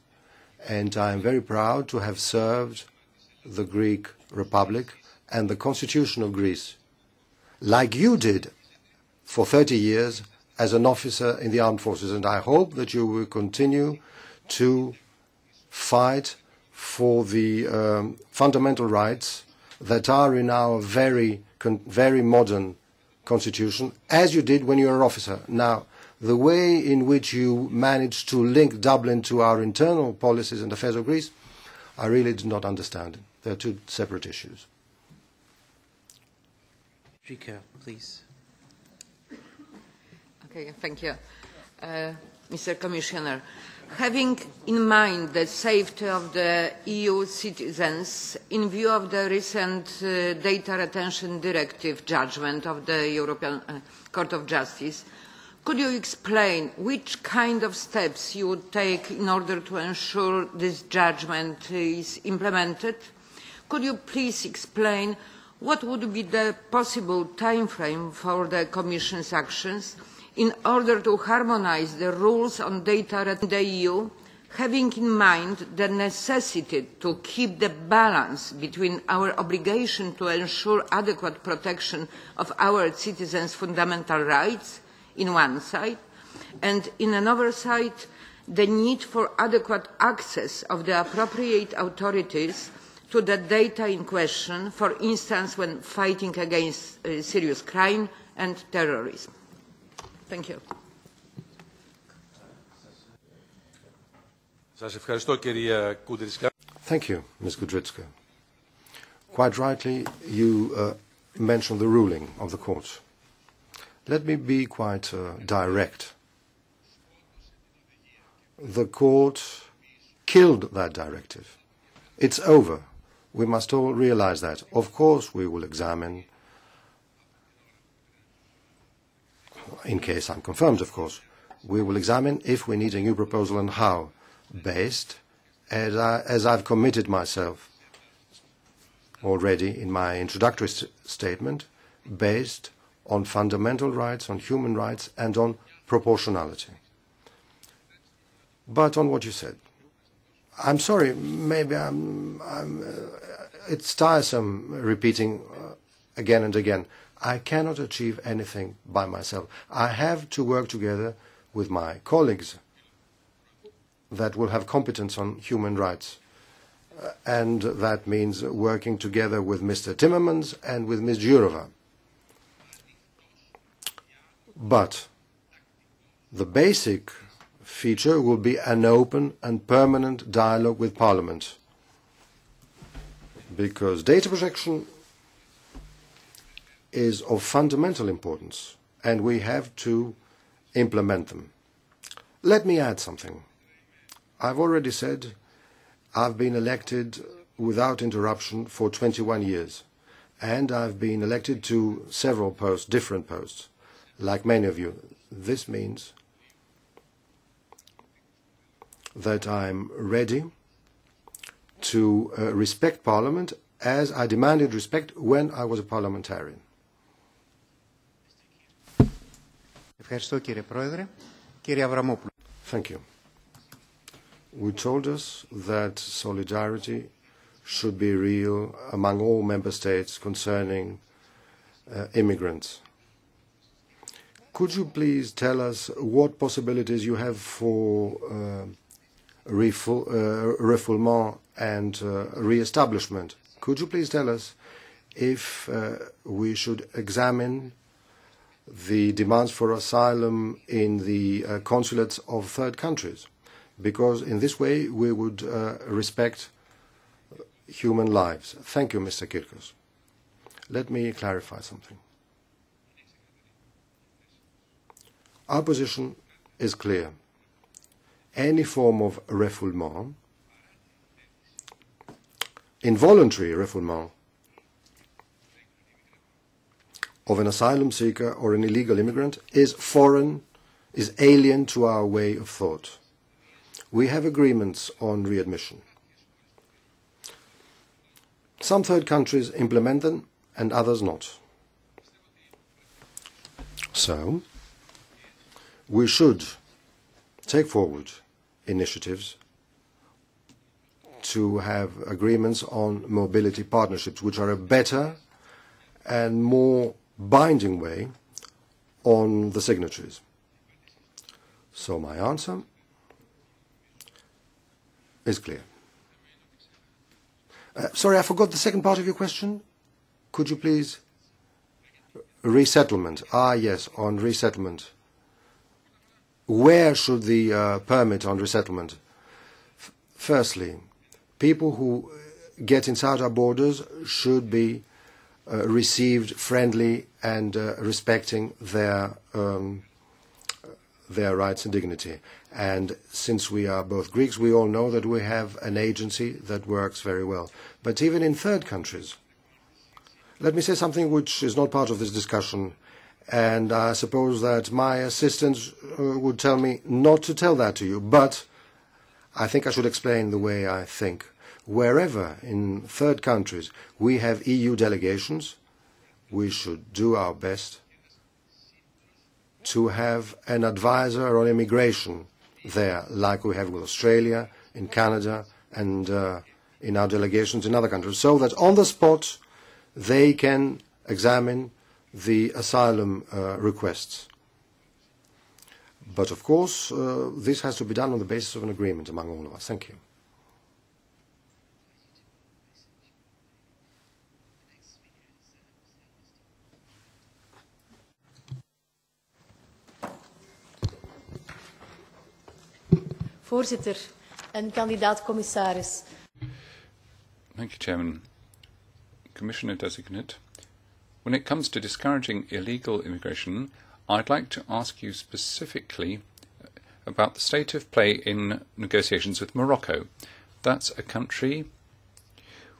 and I am very proud to have served the Greek Republic and the Constitution of Greece, like you did for 30 years as an officer in the armed forces. And I hope that you will continue to fight for the fundamental rights that are in our very modern constitution, as you did when you were an officer. Now, the way in which you managed to link Dublin to our internal policies and affairs of Greece, I really did not understand. They are two separate issues. Rika, please. Okay, thank you. Mr. Commissioner, having in mind the safety of the EU citizens in view of the recent Data Retention Directive judgment of the European Court of Justice, could you explain which kind of steps you would take in order to ensure this judgment is implemented? Could you please explain what would be the possible time frame for the Commission's actions in order to harmonise the rules on data in the EU, having in mind the necessity to keep the balance between our obligation to ensure adequate protection of our citizens' fundamental rights in one side, and in another side, the need for adequate access of the appropriate authorities to the data in question, for instance, when fighting against serious crime and terrorism? Thank you. Thank you, Ms. Kudrytska. Quite rightly, you mentioned the ruling of the court. Let me be quite direct. The court killed that directive. It's over. We must all realize that. Of course, we will examine, in case I'm confirmed, of course, we will examine if we need a new proposal and how, based, as I've committed myself already in my introductory statement, based on fundamental rights, on human rights, and on proportionality. But on what you said, I'm sorry, maybe it's tiresome repeating again and again. I cannot achieve anything by myself. I have to work together with my colleagues that will have competence on human rights. And that means working together with Mr. Timmermans and with Ms. Jourova. But the basic feature will be an open and permanent dialogue with Parliament. Because data protection is of fundamental importance, and we have to implement them. Let me add something. I've already said I've been elected without interruption for 21 years, and I've been elected to several posts, different posts, like many of you. This means that I'm ready to respect Parliament as I demanded respect when I was a parliamentarian. Thank you. We told us that solidarity should be real among all member states concerning immigrants. Could you please tell us what possibilities you have for refoulement and re-establishment? Could you please tell us if we should examine the demands for asylum in the consulates of third countries? Because in this way we would respect human lives. Thank you, Mr. Kirkos. Let me clarify something. Our position is clear. Any form of refoulement, involuntary refoulement of an asylum seeker or an illegal immigrant is foreign, is alien to our way of thought. We have agreements on readmission. Some third countries implement them and others not. So, we should take forward initiatives to have agreements on mobility partnerships, which are a better and more binding way on the signatories. So my answer is clear. Sorry, I forgot the second part of your question. Could you please? Resettlement. Ah, yes, on resettlement. Where should the permit on resettlement? Firstly, people who get inside our borders should be received friendly and respecting their rights and dignity. And since we are both Greeks, we all know that we have an agency that works very well. But even in third countries, let me say something which is not part of this discussion, and I suppose that my assistants would tell me not to tell that to you, but I think I should explain the way I think. Wherever in third countries we have EU delegations, we should do our best to have an advisor on immigration there, like we have with Australia, in Canada, and in our delegations in other countries, so that on the spot they can examine the asylum requests. But of course, this has to be done on the basis of an agreement among all of us. Thank you. Voorzitter en kandidaat-commissaris. Thank you, Chairman. Commissioner designate, when it comes to discouraging illegal immigration, I'd like to ask you specifically about the state of play in negotiations with Morocco. That's a country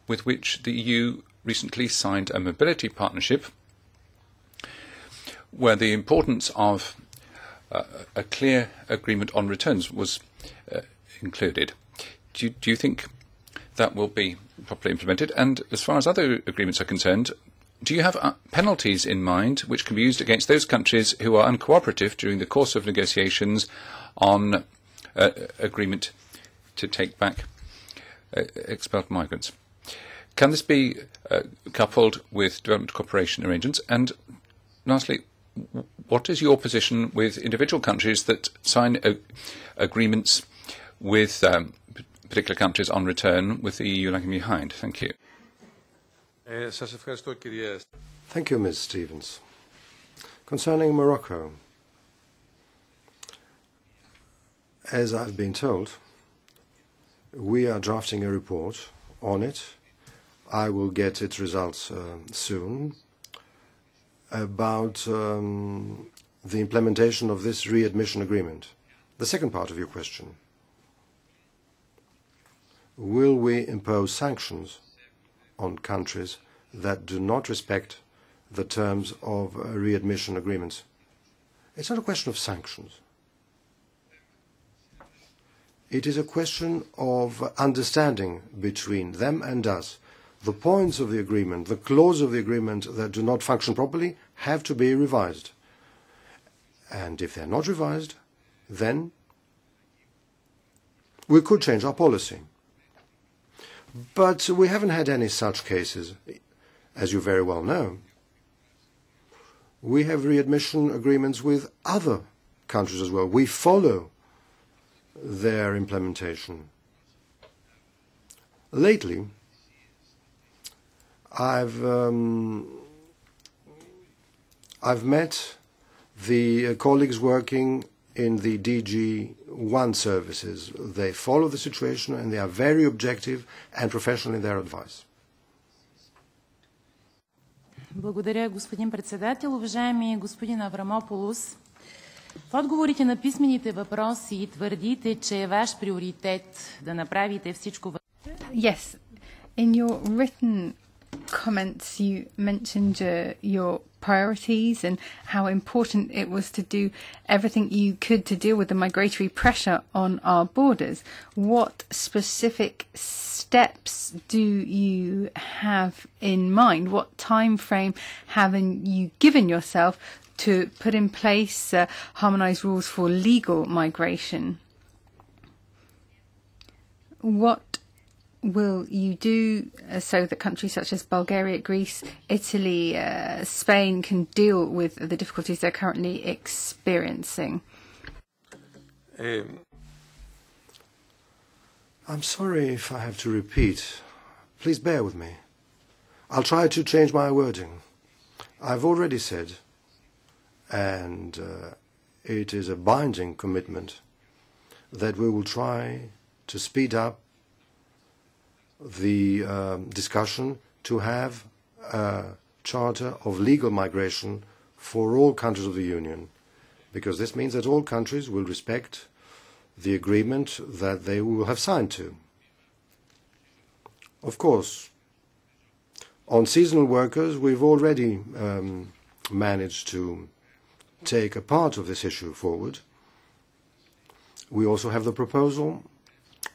with which the EU recently signed a mobility partnership where the importance of a clear agreement on returns was included. Do you think that will be properly implemented? And as far as other agreements are concerned, do you have penalties in mind which can be used against those countries who are uncooperative during the course of negotiations on agreement to take back expelled migrants? Can this be coupled with development cooperation arrangements? And lastly, what is your position with individual countries that sign agreements with particular countries on return with the EU lagging behind? Thank you. Thank you, Ms. Stevens. Concerning Morocco, as I've been told, we are drafting a report on it. I will get its results soon about the implementation of this readmission agreement. The second part of your question. Will we impose sanctions on countries that do not respect the terms of readmission agreements. It's not a question of sanctions. It is a question of understanding between them and us. The points of the agreement, the clauses of the agreement that do not function properly have to be revised. And if they're not revised, then we could change our policy. But we haven't had any such cases, as you very well know. We have readmission agreements with other countries as well. We follow their implementation. Lately, I've met the colleagues working in the DG1 services. They follow the situation and they are very objective and professional in their advice. Благодаря, господин председател. Уважаеми господин Аврамополос, в отговорите на писмените въпроси твърдите, че е ваш приоритет да направите всичко. Yes, in your written comments you mentioned your priorities and how important it was to do everything you could to deal with the migratory pressure on our borders. What specific steps do you have in mind? What time frame have you given yourself to put in place harmonised rules for legal migration? What will you do so that countries such as Bulgaria, Greece, Italy, Spain can deal with the difficulties they're currently experiencing? I'm sorry if I have to repeat. Please bear with me. I'll try to change my wording. I've already said, and it is a binding commitment, that we will try to speed up the discussion to have a charter of legal migration for all countries of the Union, because this means that all countries will respect the agreement that they will have signed to. Of course, on seasonal workers, we've already managed to take a part of this issue forward. We also have the proposal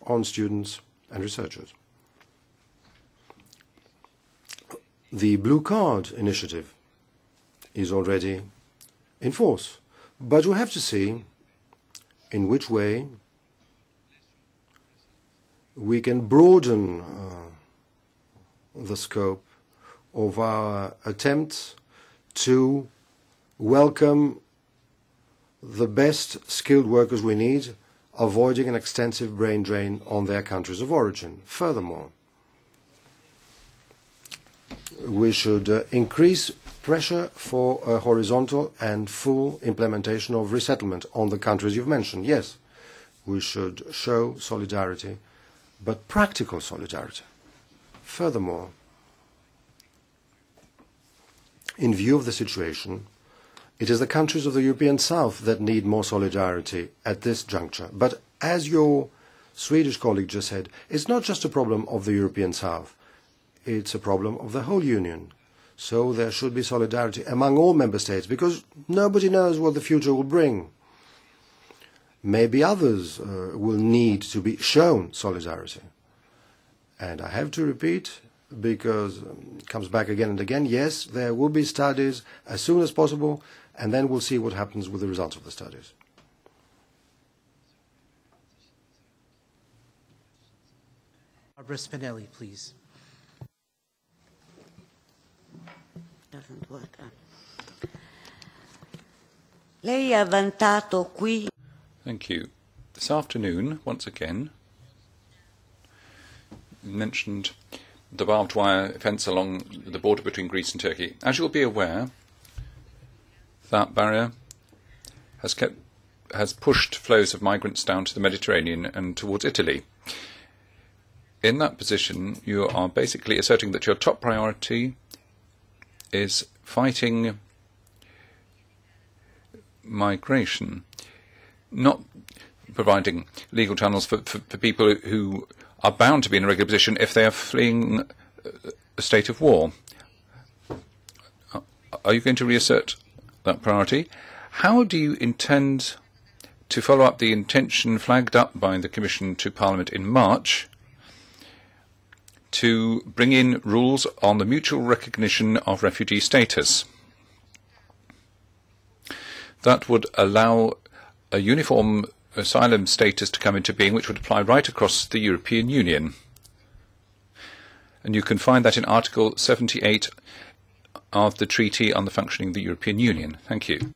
on students and researchers. The Blue Card initiative is already in force, but we have to see in which way we can broaden the scope of our attempts to welcome the best skilled workers we need, avoiding an extensive brain drain on their countries of origin. Furthermore, we should increase pressure for a horizontal and full implementation of resettlement on the countries you've mentioned. Yes, we should show solidarity, but practical solidarity. Furthermore, in view of the situation, it is the countries of the European South that need more solidarity at this juncture. But as your Swedish colleague just said, it's not just a problem of the European South. It's a problem of the whole Union. So there should be solidarity among all member states, because nobody knows what the future will bring. Maybe others will need to be shown solidarity. And I have to repeat, because it comes back again and again, yes, there will be studies as soon as possible, and then we'll see what happens with the results of the studies. Barbara Spinelli, please. Doesn't work. Lei ha vantato qui. Thank you. This afternoon, once again, you mentioned the barbed wire fence along the border between Greece and Turkey. As you'll be aware, that barrier has pushed flows of migrants down to the Mediterranean and towards Italy. In that position, you are basically asserting that your top priority is fighting migration, not providing legal channels for people who are bound to be in a regular position if they are fleeing a state of war. are you going to reassert that priority? How do you intend to follow up the intention flagged up by the Commission to Parliament in March to bring in rules on the mutual recognition of refugee status? That would allow a uniform asylum status to come into being, which would apply right across the European Union. And you can find that in Article 78 of the Treaty on the Functioning of the European Union. Thank you.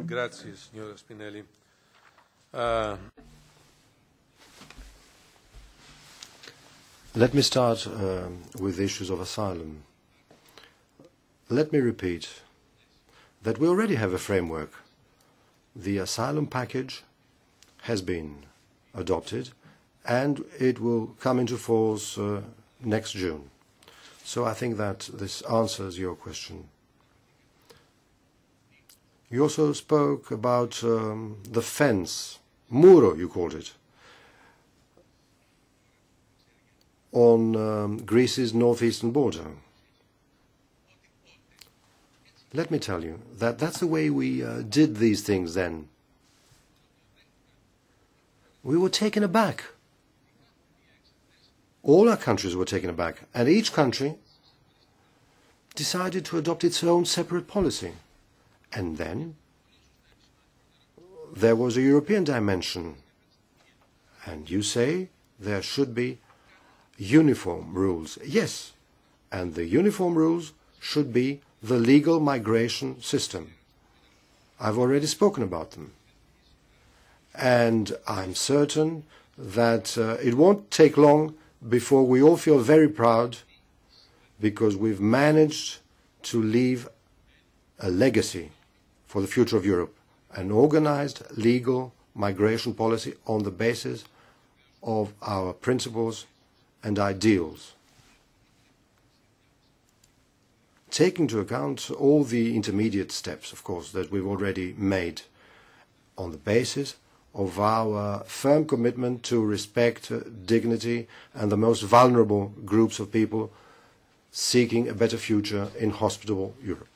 Grazie, signora Spinelli. Let me start with the issues of asylum. Let me repeat that we already have a framework. The asylum package has been adopted and it will come into force next June. So I think that this answers your question. You also spoke about the fence, muro you called it, on Greece's northeastern border. Let me tell you that that's the way we did these things then. We were taken aback. All our countries were taken aback, and each country decided to adopt its own separate policy. And then there was a European dimension. And you say there should be uniform rules. Yes, and the uniform rules should be the legal migration system. I've already spoken about them. And I'm certain that it won't take long before we all feel very proud because we've managed to leave a legacy for the future of Europe, an organized legal migration policy on the basis of our principles and ideals, taking into account all the intermediate steps, of course, that we've already made on the basis of our firm commitment to respect dignity and the most vulnerable groups of people seeking a better future in hospitable Europe.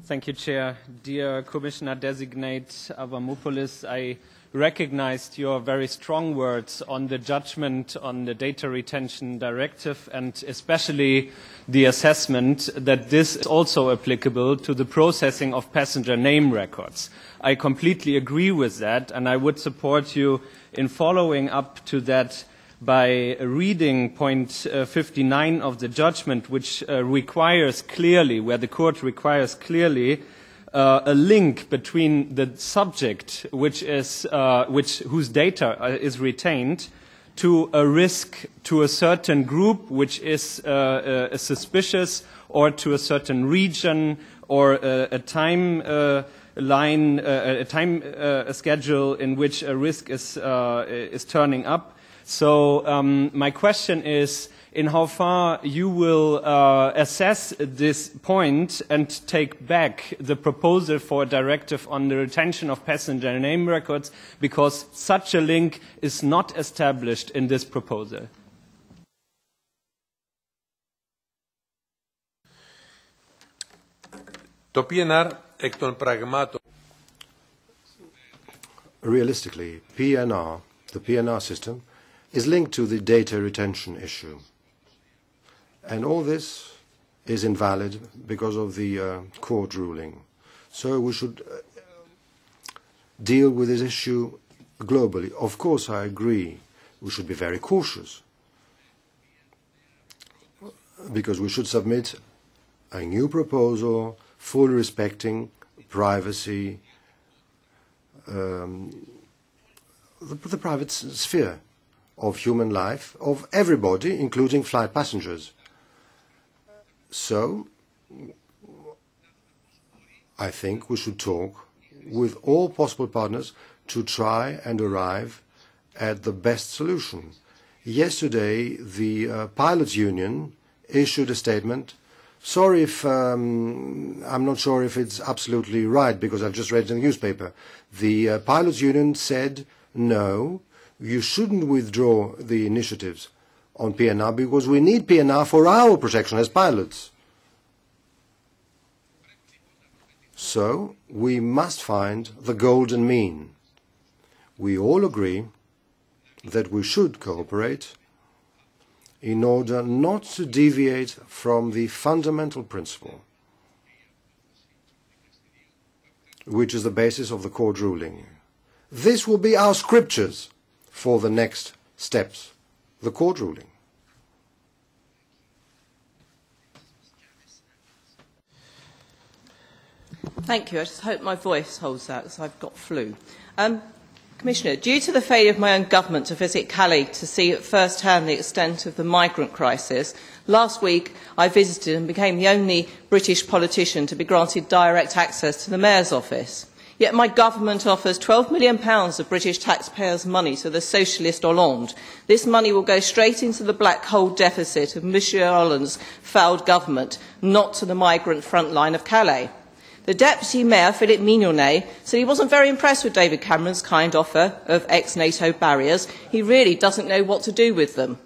Thank you, Chair. Dear Commissioner-designate Avramopoulos, I recognized your very strong words on the judgment on the Data Retention Directive and especially the assessment that this is also applicable to the processing of passenger name records. I completely agree with that, and I would support you in following up to that by reading point 59 of the judgment, which requires clearly, where the court requires clearly a link between the subject, whose data is retained, to a risk to a certain group, which is suspicious, or to a certain region, or a time line, a time schedule in which a risk is turning up. So my question is, in how far you will assess this point and take back the proposal for a directive on the retention of passenger name records, because such a link is not established in this proposal. Το PNR εκ των πραγμάτων. Realistically, the PNR system, is linked to the data retention issue. And all this is invalid because of the court ruling. So we should deal with this issue globally. Of course, I agree, we should be very cautious because we should submit a new proposal fully respecting privacy, the private sphere of human life, of everybody, including flight passengers. So, I think we should talk with all possible partners to try and arrive at the best solution. Yesterday, the pilots' union issued a statement. Sorry if I'm not sure if it's absolutely right because I've just read it in the newspaper. The pilots' union said no, You shouldn't withdraw the initiatives on PNR because we need PNR for our protection as pilots. So we must find the golden mean. We all agree that we should cooperate in order not to deviate from the fundamental principle, which is the basis of the court ruling. This will be our scriptures for the next steps, the court ruling. Thank you. I just hope my voice holds out because I've got flu. Commissioner, due to the failure of my own government to visit Calais to see at first hand the extent of the migrant crisis, last week I visited and became the only British politician to be granted direct access to the Mayor's office. Yet my government offers £12 million of British taxpayers' money to the socialist Hollande. This money will go straight into the black hole deficit of Monsieur Hollande's failed government, not to the migrant front line of Calais. The Deputy Mayor, Philippe Mignonet, said he wasn't very impressed with David Cameron's kind offer of ex-NATO barriers. He really doesn't know what to do with them.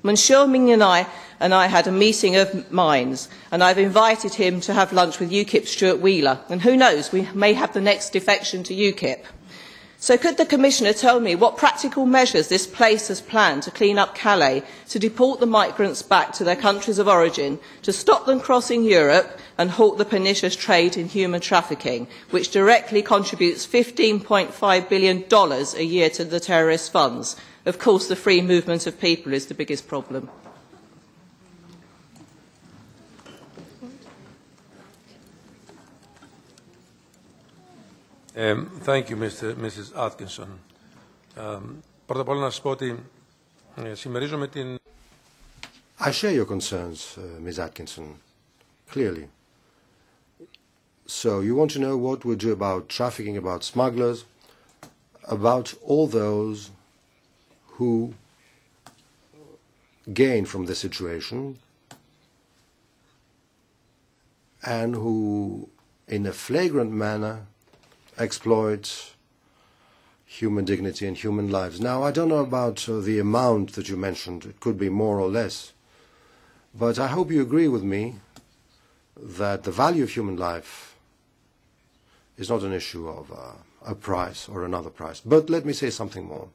Monsieur Mignonet and I had a meeting of minds, and I've invited him to have lunch with UKIP's Stuart Wheeler. And who knows, we may have the next defection to UKIP. So could the Commissioner tell me what practical measures this place has planned to clean up Calais, to deport the migrants back to their countries of origin, to stop them crossing Europe and halt the pernicious trade in human trafficking, which directly contributes $15.5 billion a year to the terrorist funds? Of course, the free movement of people is the biggest problem. Thank you, Mrs. Atkinson. Πρώτα απ' όλα να σας πω ότι συμμερίζομαι την... I share your concerns, Ms. Atkinson, clearly. So you want to know what we do about trafficking, about smugglers, about all those who gain from the situation and who, in a flagrant manner, exploit human dignity and human lives. Now, I don't know about the amount that you mentioned. It could be more or less. But I hope you agree with me that the value of human life is not an issue of a price or another price. But let me say something more.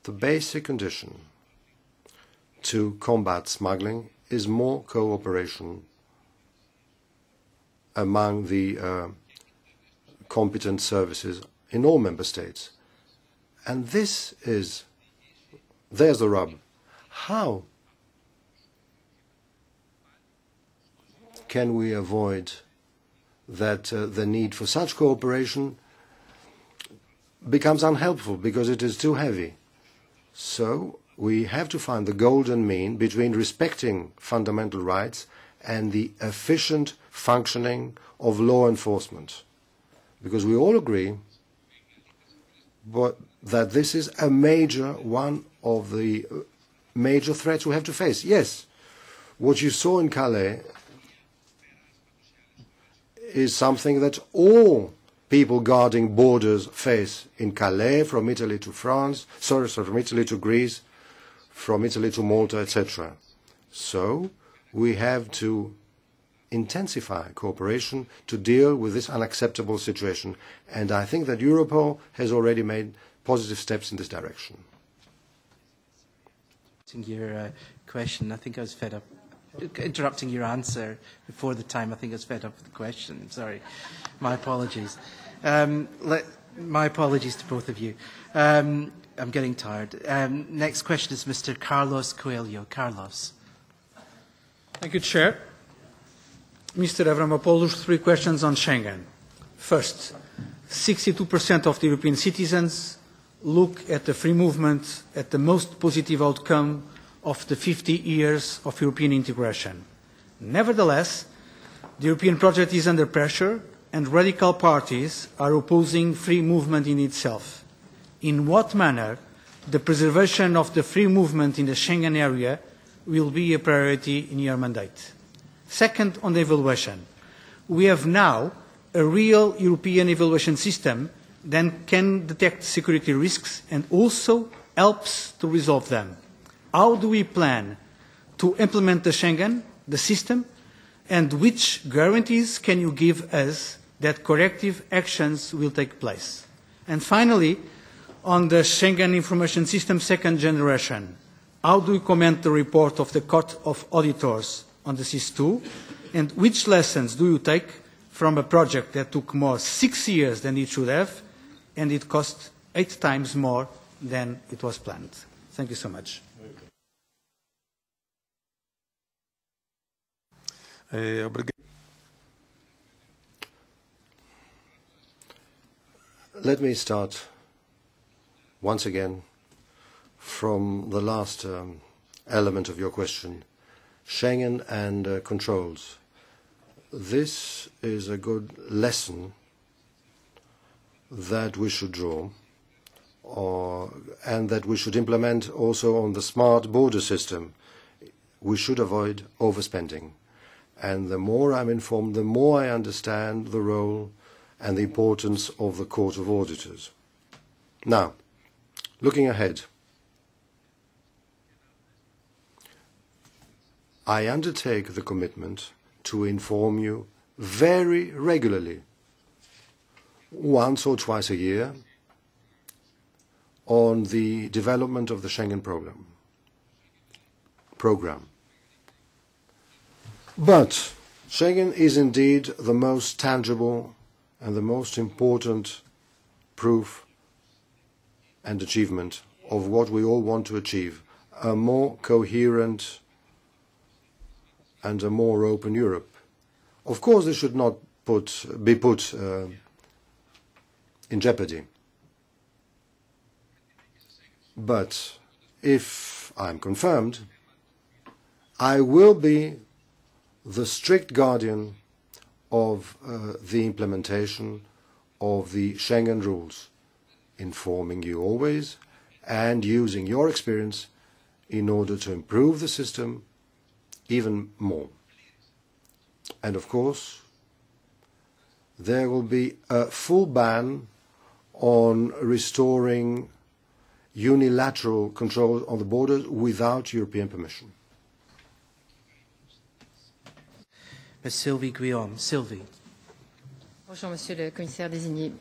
The basic condition to combat smuggling is more cooperation among the competent services in all member states. And there's the rub. How can we avoid that the need for such cooperation becomes unhelpful because it is too heavy? So we have to find the golden mean between respecting fundamental rights and the efficient functioning of law enforcement. Because we all agree that this is one of the major threats we have to face. Yes, what you saw in Calais is something that all people guarding borders face in Calais, from Italy to France, from Italy to Greece, from Italy to Malta, etc. So we have to intensify cooperation to deal with this unacceptable situation. And I think that Europol has already made positive steps in this direction. Your question, I think I was fed up. Interrupting your answer before the time, I think I was fed up with the question. Sorry. My apologies. My apologies to both of you. I'm getting tired. Next question is Mr. Carlos Coelho. Carlos. Thank you, Chair. Mr. Avramopoulos, 3 questions on Schengen. First, 62% of the European citizens look at the free movement as the most positive outcome of the 50 years of European integration. Nevertheless, the European project is under pressure and radical parties are opposing free movement in itself. In what manner the preservation of the free movement in the Schengen area will be a priority in your mandate? Second, on the evaluation. We have now a real European evaluation system then can detect security risks and also helps to resolve them. How do we plan to implement the Schengen, the system, and which guarantees can you give us that corrective actions will take place? And finally, on the Schengen Information System second generation, how do you comment the report of the Court of Auditors on the SIS2, and which lessons do you take from a project that took more 6 years than it should have, and it cost 8 times more than it was planned? Thank you so much. Let me start once again from the last element of your question, Schengen and controls. This is a good lesson that we should draw and that we should implement also on the smart border system. We should avoid overspending. And the more I'm informed, the more I understand the role and the importance of the Court of Auditors. Now, looking ahead, I undertake the commitment to inform you very regularly, once or twice a year, on the development of the Schengen program. But Schengen is indeed the most tangible and the most important proof and achievement of what we all want to achieve, a more coherent and a more open Europe. Of course, this should not be put in jeopardy. But if I'm confirmed, I will be the strict guardian of the implementation of the Schengen rules, informing you always and using your experience in order to improve the system even more. And of course, there will be a full ban on restoring unilateral control on the borders without European permission. Ms. Sylvie Guillaume. Sylvie. Bonjour, Monsieur le Commissaire désigné.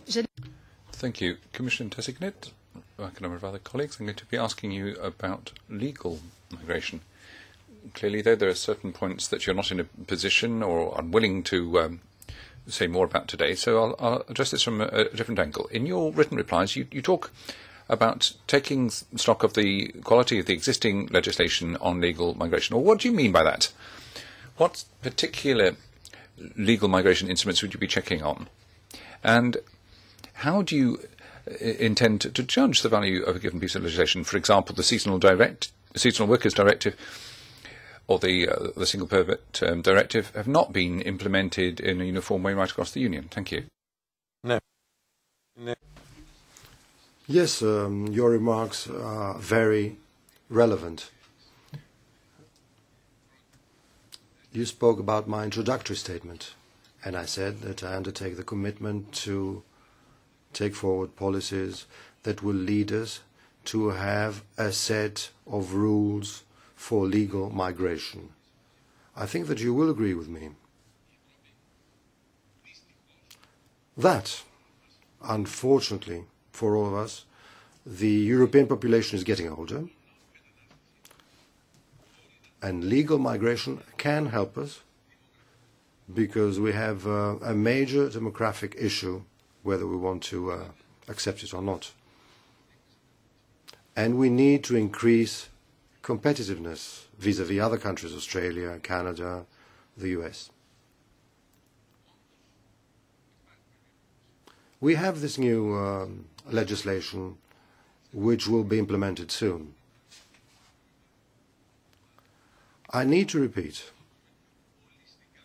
Thank you. Commission designate, like a number of other colleagues, I'm going to be asking you about legal migration. Clearly, though, there are certain points that you're not in a position or unwilling to say more about today, so I'll address this from a different angle. In your written replies, you talk about taking stock of the quality of the existing legislation on legal migration. Or what do you mean by that? What particular legal migration instruments would you be checking on? And how do you intend to judge the value of a given piece of legislation? For example, the Seasonal Workers Directive or the Single Permit Directive have not been implemented in a uniform way right across the Union. Thank you. No. Yes, your remarks are very relevant. You spoke about my introductory statement, and I said that I undertake the commitment to take forward policies that will lead us to have a set of rules for legal migration. I think that you will agree with me. That, unfortunately, for all of us, the European population is getting older, and legal migration can help us because we have a major demographic issue, whether we want to accept it or not. And we need to increase competitiveness vis-à-vis other countries, Australia, Canada, the US. We have this new legislation which will be implemented soon. I need to repeat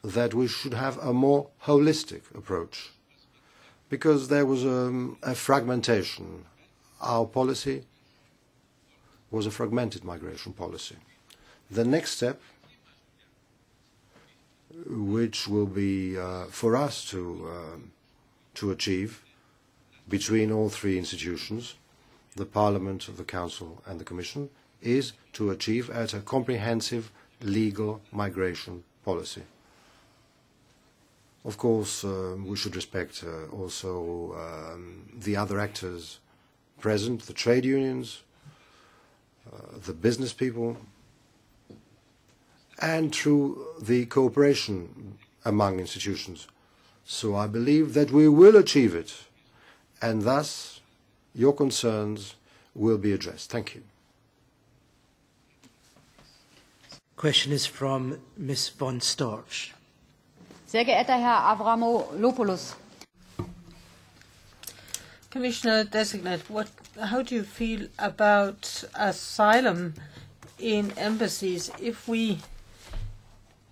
that we should have a more holistic approach because there was a fragmentation. Our policy was a fragmented migration policy. The next step, which will be for us to achieve, between all three institutions, the Parliament, the Council and the Commission, is to achieve a comprehensive legal migration policy. Of course, we should respect also the other actors present, the trade unions, the business people, and through the cooperation among institutions. So I believe that we will achieve it, and thus your concerns will be addressed. Thank you. Question is from Ms. von Storch. Sehr geehrter Herr Avramopoulos. Commissioner designate, how do you feel about asylum in embassies? If we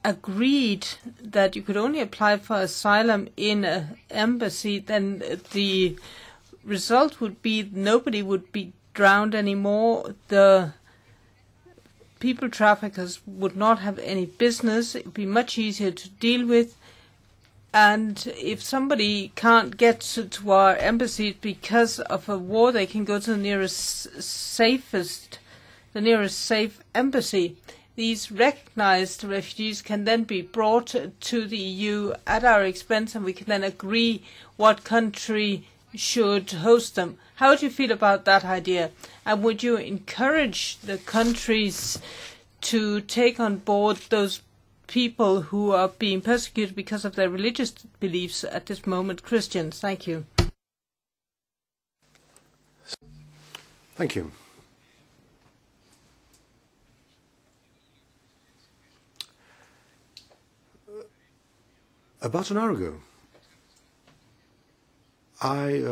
agreed that you could only apply for asylum in an embassy, then the result would be nobody would be drowned anymore. The people traffickers would not have any business. It would be much easier to deal with. And if somebody can't get to our embassy because of a war, they can go to the nearest safe embassy. These recognized refugees can then be brought to the EU at our expense, and we can then agree what country should host them. How do you feel about that idea? And would you encourage the countries to take on board those people who are being persecuted because of their religious beliefs at this moment, Christians? Thank you. Thank you. About an hour ago, I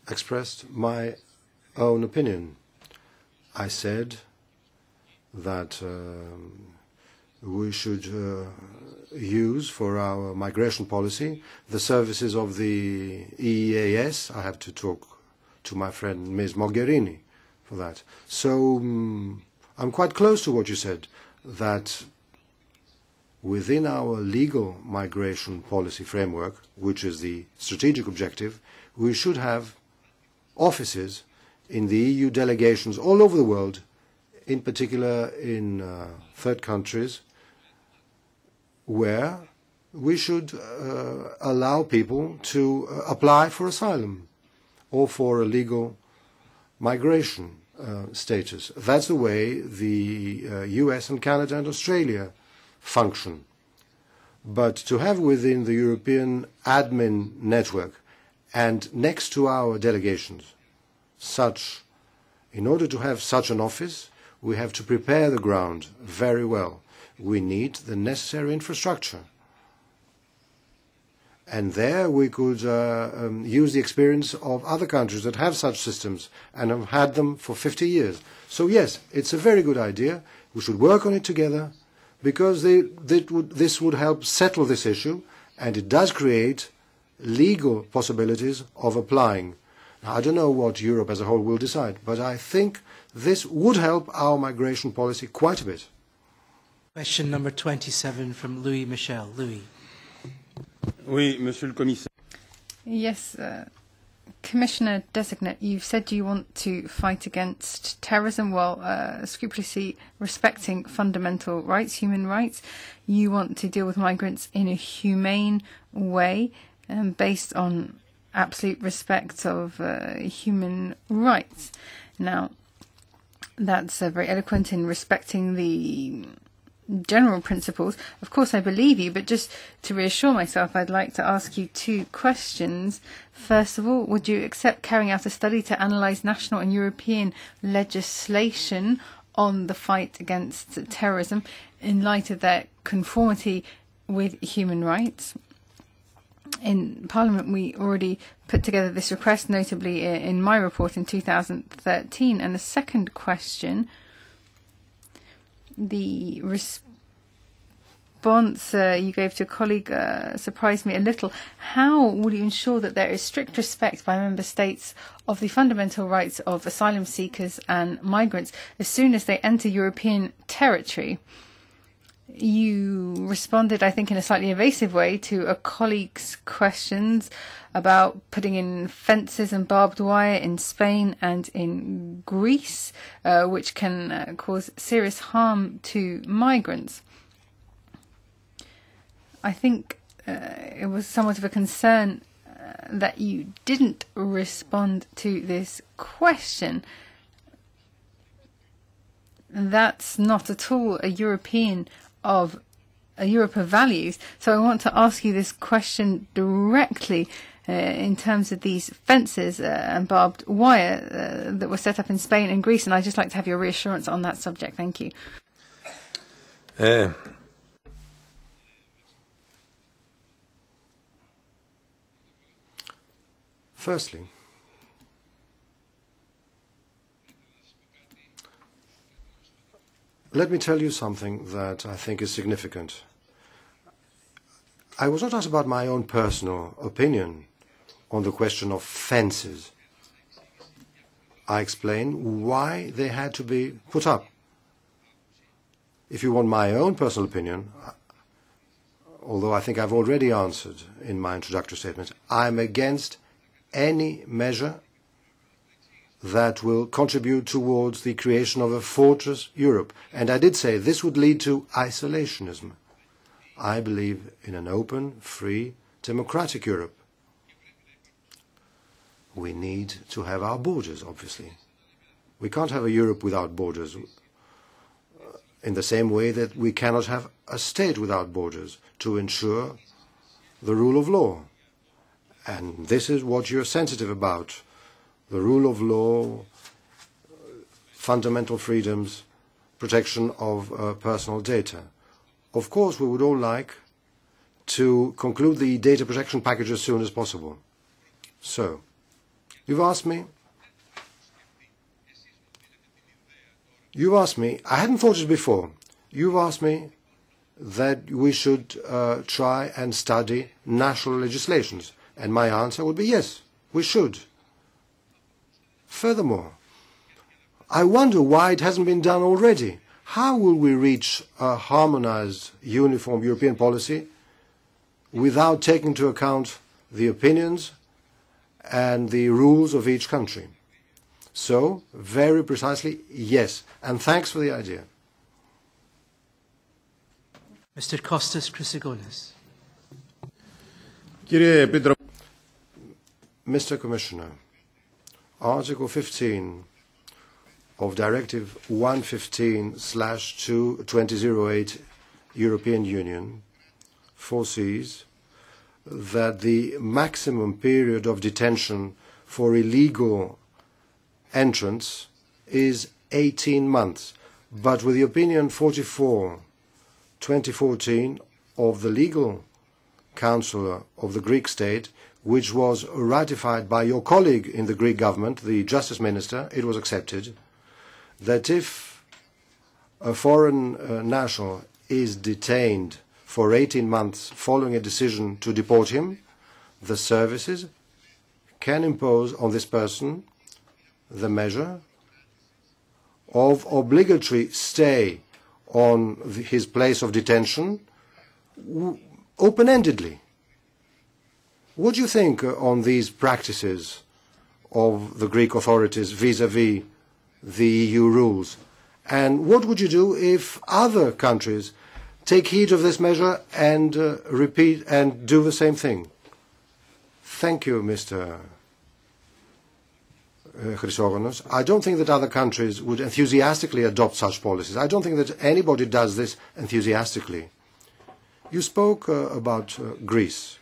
expressed my own opinion. I said that we should use for our migration policy the services of the EEAS. I have to talk to my friend Ms. Mogherini for that. So I'm quite close to what you said, that within our legal migration policy framework, which is the strategic objective, we should have offices in the EU delegations all over the world, in particular in third countries, where we should allow people to apply for asylum or for a legal migration status. That's the way the US and Canada and Australia function. But to have within the European admin network and next to our delegations in order to have such an office, we have to prepare the ground very well. We need the necessary infrastructure. And there we could use the experience of other countries that have such systems and have had them for 50 years. So yes, it's a very good idea. We should work on it together, because this would help settle this issue, and it does create legal possibilities of applying. Now, I don't know what Europe as a whole will decide, but I think this would help our migration policy quite a bit. Question number 27 from Louis Michel. Louis. Oui, Monsieur le Commissaire. Yes, Commissioner designate, you've said you want to fight against terrorism while scrupulously respecting fundamental rights, human rights. You want to deal with migrants in a humane way based on absolute respect of human rights. Now, that's very eloquent in respecting the general principles. Of course, I believe you, but just to reassure myself, I'd like to ask you two questions. First of all, would you accept carrying out a study to analyse national and European legislation on the fight against terrorism in light of their conformity with human rights? In Parliament, we already put together this request, notably in my report in 2013. And the second question, the response you gave to a colleague surprised me a little. How will you ensure that there is strict respect by member states of the fundamental rights of asylum seekers and migrants as soon as they enter European territory? You responded, I think, in a slightly evasive way to a colleague's questions about putting in fences and barbed wire in Spain and in Greece, which can cause serious harm to migrants. I think it was somewhat of a concern that you didn't respond to this question. That's not at all a Europe of values. So I want to ask you this question directly in terms of these fences and barbed wire that were set up in Spain and Greece, and I'd just like to have your reassurance on that subject. Thank you. Firstly, let me tell you something that I think is significant. I was not asked about my own personal opinion on the question of fences. I explained why they had to be put up. If you want my own personal opinion, although I think I've already answered in my introductory statement, I'm against any measure that will contribute towards the creation of a fortress Europe. And I did say this would lead to isolationism. I believe in an open, free, democratic Europe. We need to have our borders, obviously. We can't have a Europe without borders, in the same way that we cannot have a state without borders to ensure the rule of law. And this is what you're sensitive about. The rule of law, fundamental freedoms, protection of personal data. Of course, we would all like to conclude the data protection package as soon as possible. So, you've asked me, I hadn't thought it before, you've asked me that we should try and study national legislations. And my answer would be yes, we should. Furthermore, I wonder why it hasn't been done already. How will we reach a harmonized, uniform European policy without taking into account the opinions and the rules of each country? So, very precisely, yes. And thanks for the idea. Mr. Kostas Chrysogonis. Mr. Commissioner, Article 15 of Directive 115/2008 European Union foresees that the maximum period of detention for illegal entrance is 18 months. But with the opinion 44/2014 of the Legal Council of the Greek state, which was ratified by your colleague in the Greek government, the Justice Minister, it was accepted that if a foreign national is detained for 18 months following a decision to deport him, the services can impose on this person the measure of obligatory stay on his place of detention open-endedly. What do you think on these practices of the Greek authorities vis-à-vis the EU rules? And what would you do if other countries take heed of this measure and repeat and do the same thing? Thank you, Mr. Chrysogonos. I don't think that other countries would enthusiastically adopt such policies. I don't think that anybody does this enthusiastically. You spoke about Greece.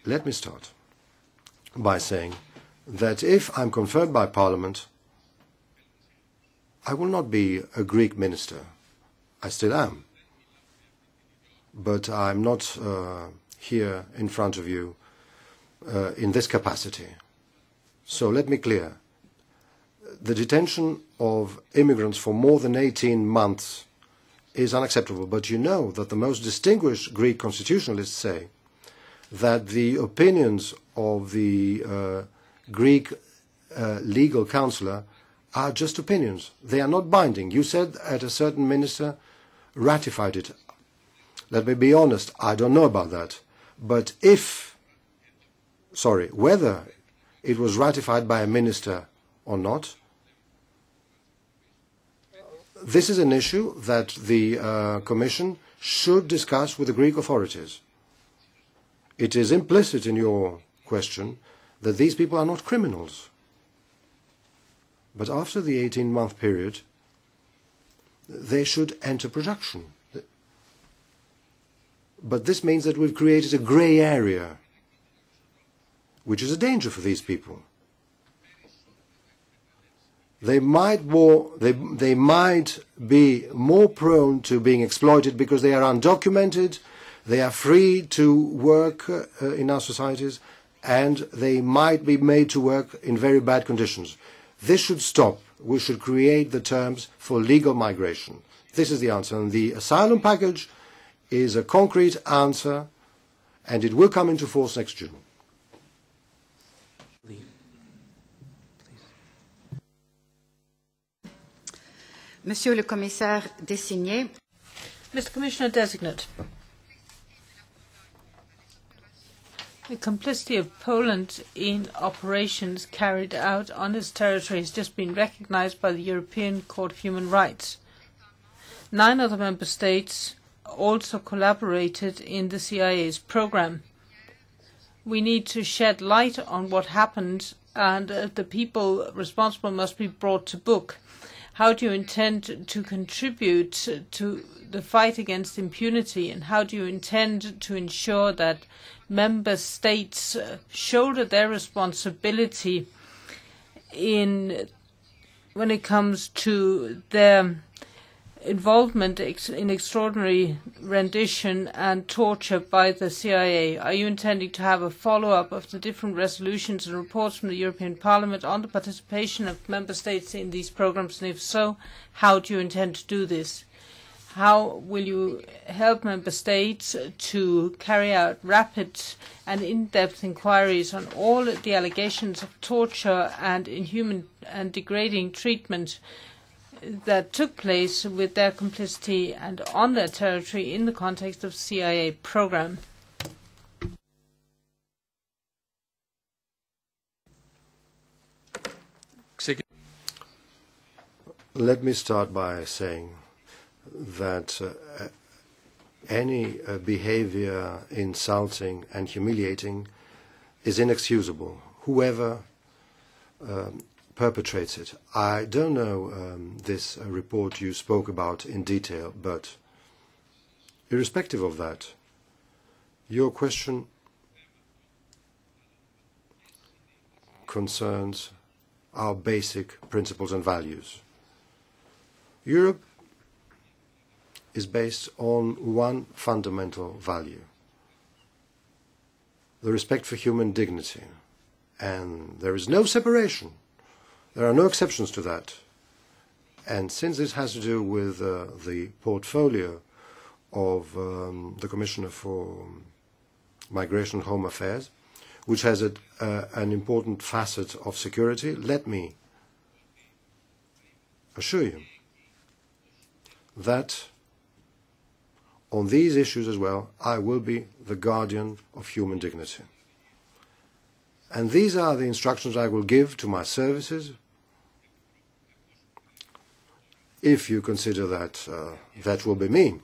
Let me start by saying that if I'm confirmed by Parliament, I will not be a Greek minister. I still am. But I'm not here in front of you in this capacity. So let me clear. The detention of immigrants for more than 18 months is unacceptable. But you know that the most distinguished Greek constitutionalists say that the opinions of the Greek legal counselor are just opinions. They are not binding. You said that a certain minister ratified it. Let me be honest, I don't know about that. But whether it was ratified by a minister or not, this is an issue that the Commission should discuss with the Greek authorities. It is implicit in your question that these people are not criminals. But after the 18-month period, they should enter production. But this means that we've created a grey area, which is a danger for these people. They might be more prone to being exploited because they are undocumented, they are free to work in our societies, and they might be made to work in very bad conditions. This should stop. We should create the terms for legal migration. This is the answer. And the asylum package is a concrete answer, and it will come into force next June. Monsieur le Commissaire désigné. Mr. Commissioner Designate, the complicity of Poland in operations carried out on its territory has just been recognized by the European Court of Human Rights. 9 other member states also collaborated in the CIA's program. We need to shed light on what happened, and the people responsible must be brought to book. How do you intend to contribute to the fight against impunity, and how do you intend to ensure that member states shoulder their responsibility when it comes to their involvement in extraordinary rendition and torture by the CIA? Are you intending to have a follow-up of the different resolutions and reports from the European Parliament on the participation of member states in these programs, and if so, how do you intend to do this? How will you help member states to carry out rapid and in-depth inquiries on all the allegations of torture and inhuman and degrading treatment that took place with their complicity and on their territory in the context of CIA program? Let me start by saying that any behavior insulting and humiliating is inexcusable, whoever perpetrates it. I don't know this report you spoke about in detail, but irrespective of that, your question concerns our basic principles and values. Europe is based on one fundamental value: the respect for human dignity. And there is no separation. There are no exceptions to that. And since this has to do with the portfolio of the Commissioner for Migration and Home Affairs, which has an important facet of security, let me assure you that on these issues as well, I will be the guardian of human dignity. And these are the instructions I will give to my services. If you consider that that will be me.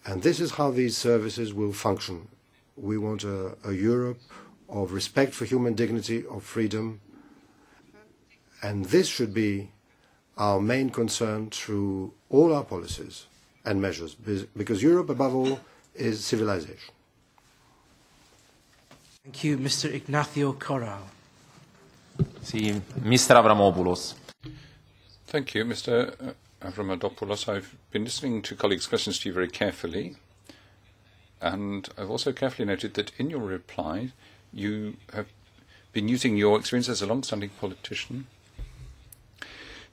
And this is how these services will function. We want a Europe of respect for human dignity, of freedom, and this should be our main concern through all our policies and measures, because Europe, above all, is civilization. Thank you, Mr. Ignacio Corral. Sì, Mr. Avramopoulos. Thank you, Mr. Avramopoulos. I've been listening to colleagues' questions to you very carefully, and I've also carefully noted that in your reply, you have been using your experience as a long-standing politician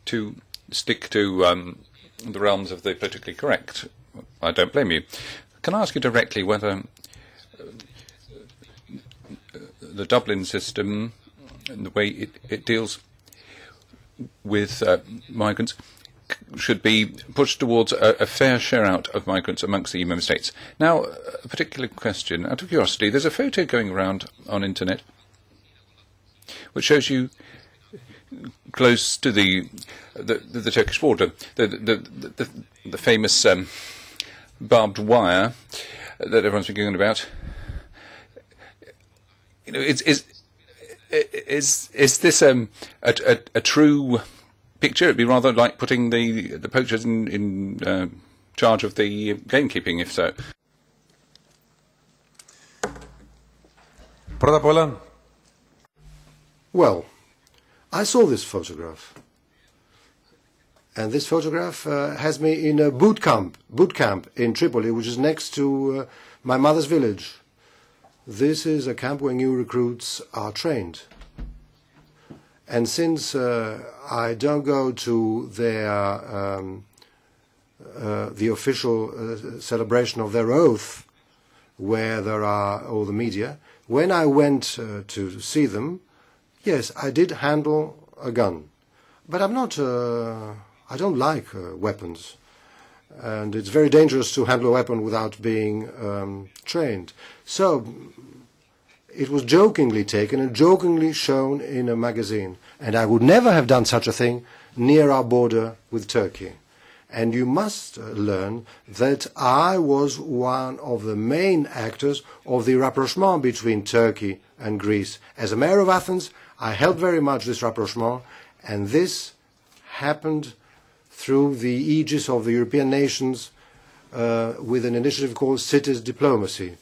to stick to the realms of the politically correct. I don't blame you. Can I ask you directly whether the Dublin system and the way it deals with migrants should be pushed towards a fair share out of migrants amongst the EU member states. Now, a particular question, out of curiosity, there's a photo going around on internet which shows you close to the Turkish border, the famous barbed wire that everyone's been going about. You know, is this a true picture? It'd be rather like putting the poachers in charge of the gamekeeping, if so. Πρώτα απ' όλα. Well, I saw this photograph, and this photograph has me in a boot camp in Tripoli, which is next to my mother's village. This is a camp where new recruits are trained. And since I don't go to their the official celebration of their oath, where there are all the media, when I went to see them, yes, I did handle a gun, but I'm not. I don't like weapons, and it's very dangerous to handle a weapon without being trained. So it was jokingly taken and jokingly shown in a magazine, and I would never have done such a thing near our border with Turkey. And you must learn that I was one of the main actors of the rapprochement between Turkey and Greece. As a mayor of Athens, I helped very much this rapprochement, and this happened through the aegis of the European nations with an initiative called Cities Diplomacy.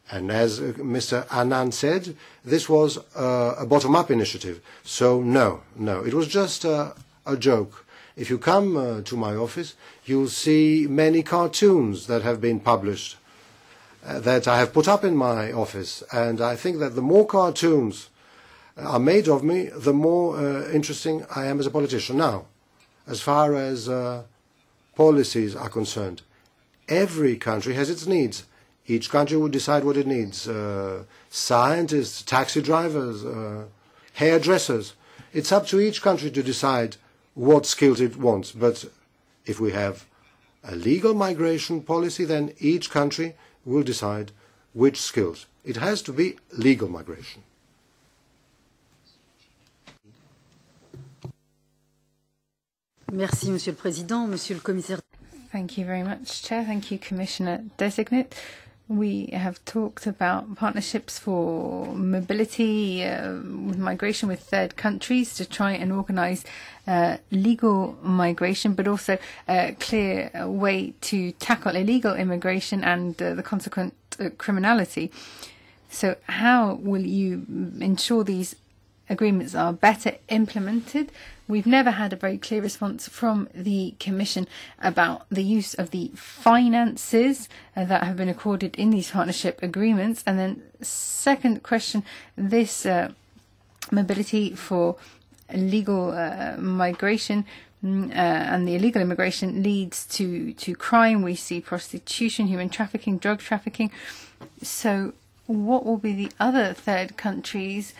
And as Mr. Annan said, this was a bottom-up initiative. So no, it was just a joke. If you come to my office, you'll see many cartoons that have been published that I have put up in my office. And I think that the more cartoons are made of me, the more interesting I am as a politician. Now, as far as policies are concerned, every country has its needs. Each country will decide what it needs. Scientists, taxi drivers, hairdressers. It's up to each country to decide what skills it wants. But if we have a legal migration policy, then each country will decide which skills. It has to be legal migration. Merci, Monsieur le Président, Monsieur le Commissaire. Thank you very much, Chair. Thank you, Commissioner Designate. We have talked about partnerships for mobility, with migration with third countries to try and organise legal migration, but also a clear way to tackle illegal immigration and the consequent criminality. So how will you ensure these agreements are better implemented? We've never had a very clear response from the Commission about the use of the finances that have been accorded in these partnership agreements. And then second question, this mobility for legal migration and the illegal immigration leads to crime. We see prostitution, human trafficking, drug trafficking. So what will be the other third countries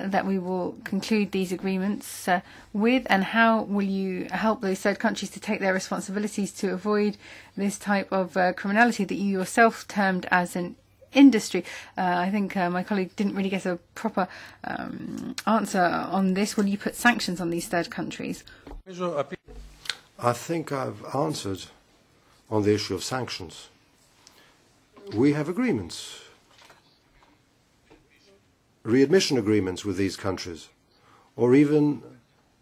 that we will conclude these agreements with, and how will you help those third countries to take their responsibilities to avoid this type of criminality that you yourself termed as an industry? I think my colleague didn't really get a proper answer on this. Will you put sanctions on these third countries? I think I've answered on the issue of sanctions. We have agreements, readmission agreements with these countries, or even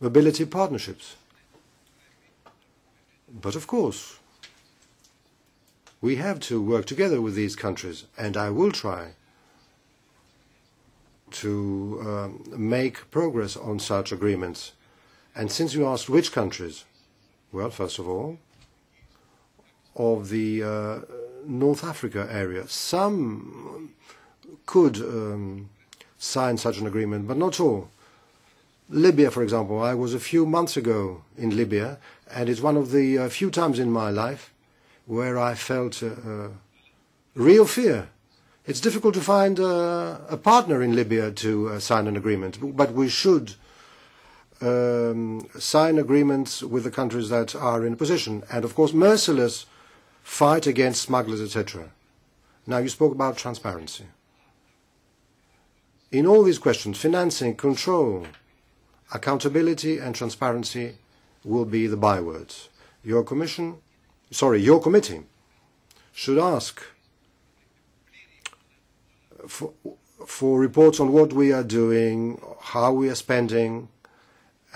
mobility partnerships. But of course, we have to work together with these countries, and I will try to make progress on such agreements. And since you asked which countries, well, first of all, of the North Africa area, some could sign such an agreement, but not all. Libya, for example, I was a few months ago in Libya, and it's one of the few times in my life where I felt real fear. It's difficult to find a partner in Libya to sign an agreement, but we should sign agreements with the countries that are in a position, and of course merciless fight against smugglers, etc. Now you spoke about transparency. In all these questions, financing, control, accountability and transparency will be the bywords. Your committee should ask for reports on what we are doing, how we are spending,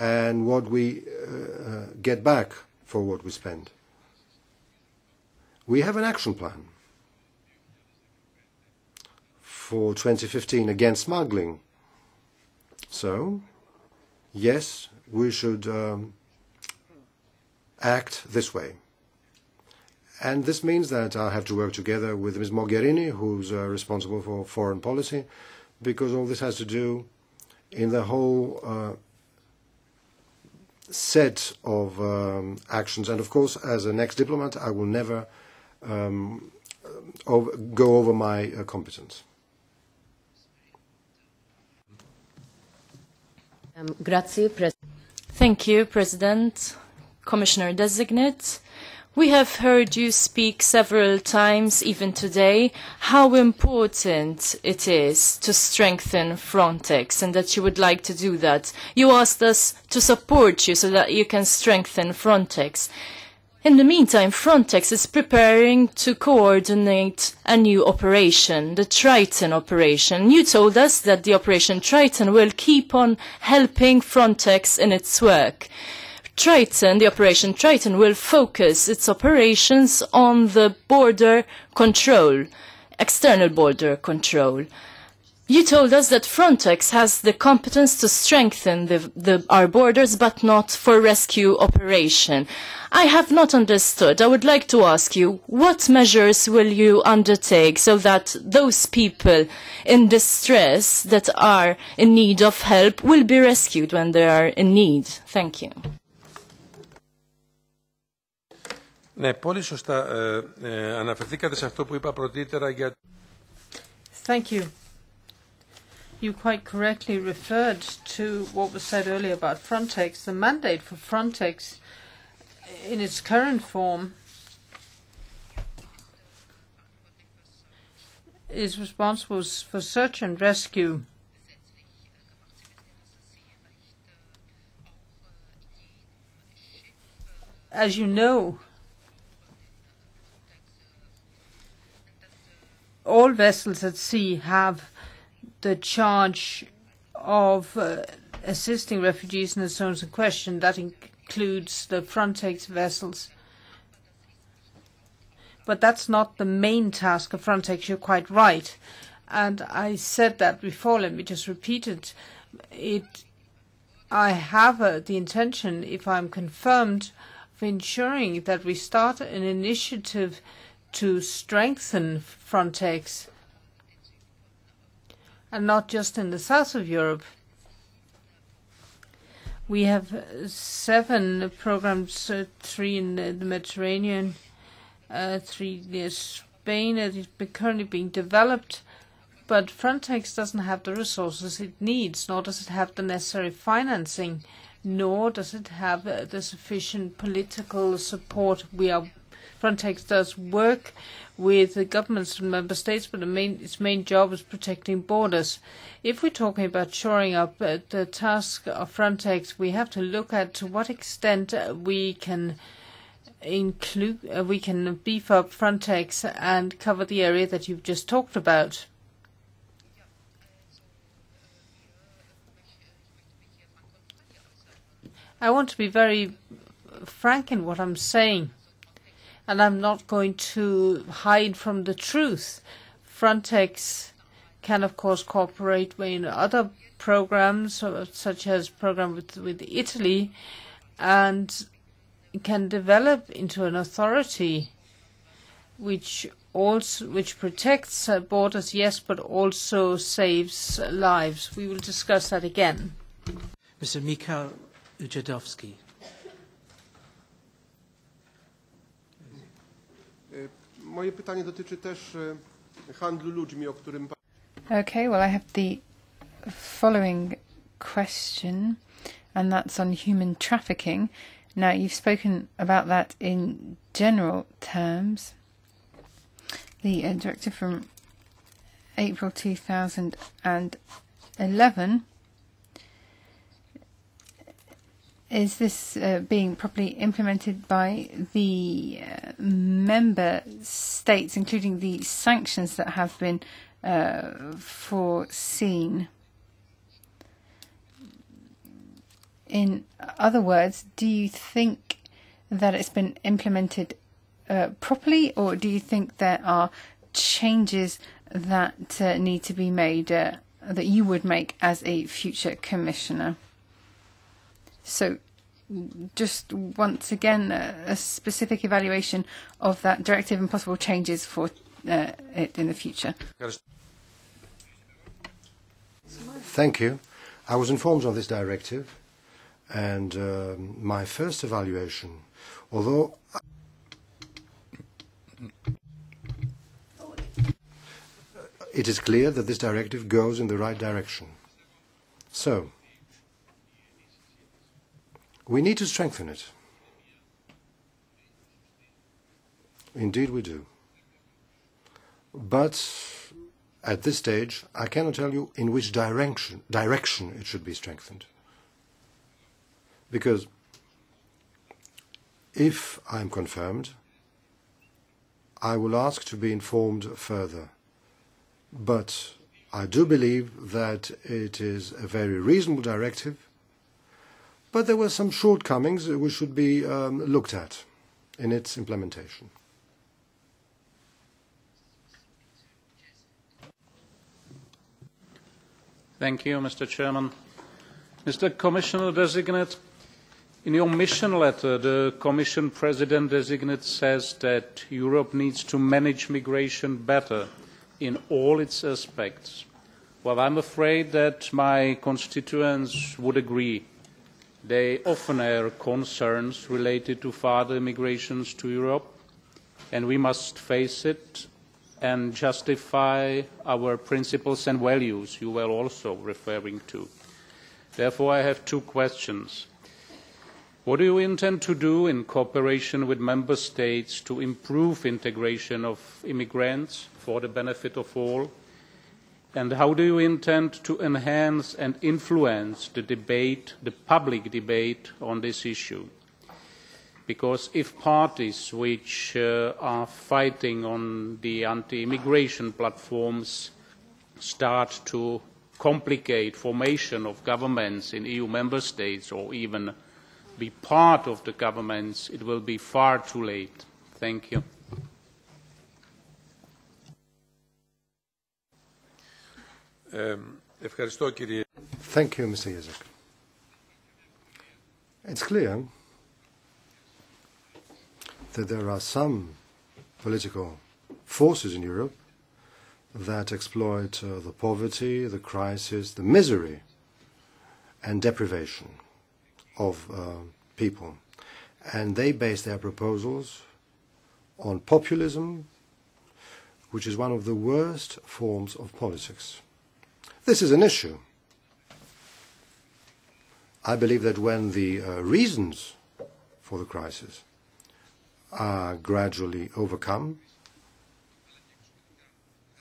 and what we get back for what we spend. We have an action plan for 2015 against smuggling. So, yes, we should act this way. And this means that I have to work together with Ms. Mogherini, who's responsible for foreign policy, because all this has to do in the whole set of actions. And of course, as an ex-diplomat, I will never go over my competence. Thank you, President. Commissioner Designate. We have heard you speak several times, even today, how important it is to strengthen Frontex and that you would like to do that. You asked us to support you so that you can strengthen Frontex. In the meantime, Frontex is preparing to coordinate a new operation, the Triton operation. You told us that the Operation Triton will keep on helping Frontex in its work. Triton, the Operation Triton, will focus its operations on the border control, external border control. You told us that Frontex has the competence to strengthen our borders, but not for rescue operation. I have not understood. I would like to ask you, what measures will you undertake so that those people in distress that are in need of help will be rescued when they are in need? Thank you. Ναι, πολύ σωστά αναφερθήκατε σε αυτό που είπα πρωτήτερα για... Thank you. You quite correctly referred to what was said earlier about Frontex. The mandate for Frontex in its current form is responsible for search and rescue. As you know, all vessels at sea have the charge of assisting refugees in the zones in question. That includes the Frontex vessels. But that's not the main task of Frontex, you're quite right. And I said that before, let me just repeat it. I have the intention, if I'm confirmed, of ensuring that we start an initiative to strengthen Frontex, and not just in the south of Europe. We have 7 programs, 3 in the Mediterranean, 3 near Spain, that is currently being developed, but Frontex doesn't have the resources it needs, nor does it have the necessary financing, nor does it have the sufficient political support. Frontex does work with the governments of member states, but its main job is protecting borders. If we're talking about shoring up the task of Frontex, we have to look at to what extent we can beef up Frontex and cover the area that you've just talked about. I want to be very frank in what I'm saying, and I'm not going to hide from the truth. Frontex can, of course, cooperate in other programs, such as program with Italy, and can develop into an authority which protects borders, yes, but also saves lives. We will discuss that again. Mr. Mikhail Ujadowski. Moje pytanie dotyczy też handlu ludźmi, o którym... Okay, well, I have the following question and that's on human trafficking. Now, you've spoken about that in general terms. The directive from April 2011, is this being properly implemented by the member states, including the sanctions that have been foreseen? In other words, do you think that it's been implemented properly, or do you think there are changes that need to be made, that you would make as a future commissioner? So, just once again, a specific evaluation of that directive and possible changes for it in the future. Thank you. I was informed on this directive, and my first evaluation, although it is clear that this directive goes in the right direction. So, we need to strengthen it. Indeed we do. But at this stage, I cannot tell you in which direction it should be strengthened. Because if I am confirmed, I will ask to be informed further. But I do believe that it is a very reasonable directive, but there were some shortcomings which should be looked at in its implementation. Thank you, Mr. Chairman. Mr. Commissioner-designate, in your mission letter, the Commission President-designate says that Europe needs to manage migration better in all its aspects. Well, I'm afraid that my constituents would agree. They often air concerns related to further migrations to Europe, and we must face it and justify our principles and values you were also referring to. Therefore, I have two questions. What do you intend to do in cooperation with Member States to improve integration of immigrants for the benefit of all? And how do you intend to enhance and influence the debate, the public debate on this issue? Because if parties which are fighting on the anti-immigration platforms start to complicate formation of governments in EU member states or even be part of the governments, it will be far too late. Thank you. Thank you, Mr. Jezek. It's clear that there are some political forces in Europe that exploit the poverty, the crisis, the misery and deprivation of people. And they base their proposals on populism, which is one of the worst forms of politics. This is an issue. I believe that when the reasons for the crisis are gradually overcome,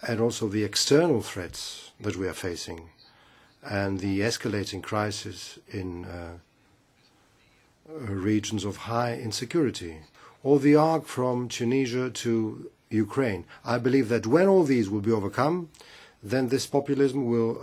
and also the external threats that we are facing, and the escalating crisis in regions of high insecurity, or the arc from Tunisia to Ukraine, I believe that when all these will be overcome, then this populism will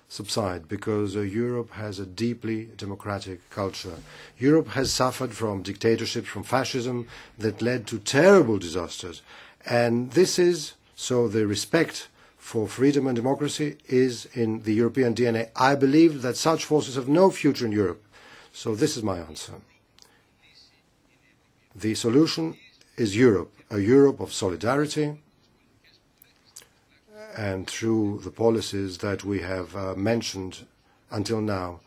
subside, because Europe has a deeply democratic culture. Europe has suffered from dictatorships, from fascism that led to terrible disasters. And this is, so the respect for freedom and democracy is in the European DNA. I believe that such forces have no future in Europe. So this is my answer. The solution is Europe, a Europe of solidarity, and through the policies that we have mentioned until now,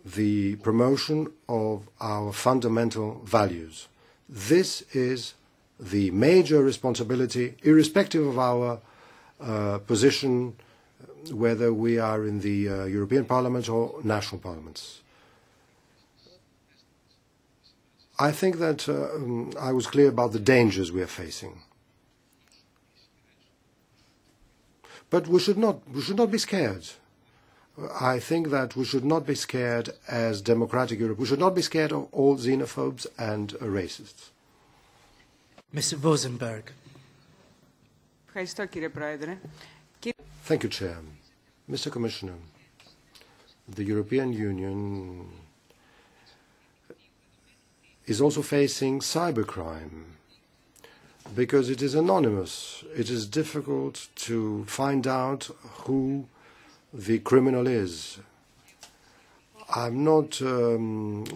the promotion of our fundamental values. This is the major responsibility, irrespective of our position whether we are in the European Parliament or national parliaments. I think that I was clear about the dangers we are facing. But we should not be scared. I think that we should not be scared as democratic Europe. We should not be scared of all xenophobes and racists. Mr. Vosenberg. Thank you, Chair. Mr. Commissioner, the European Union is also facing cybercrime because it is anonymous. It is difficult to find out who the criminal is. I'm not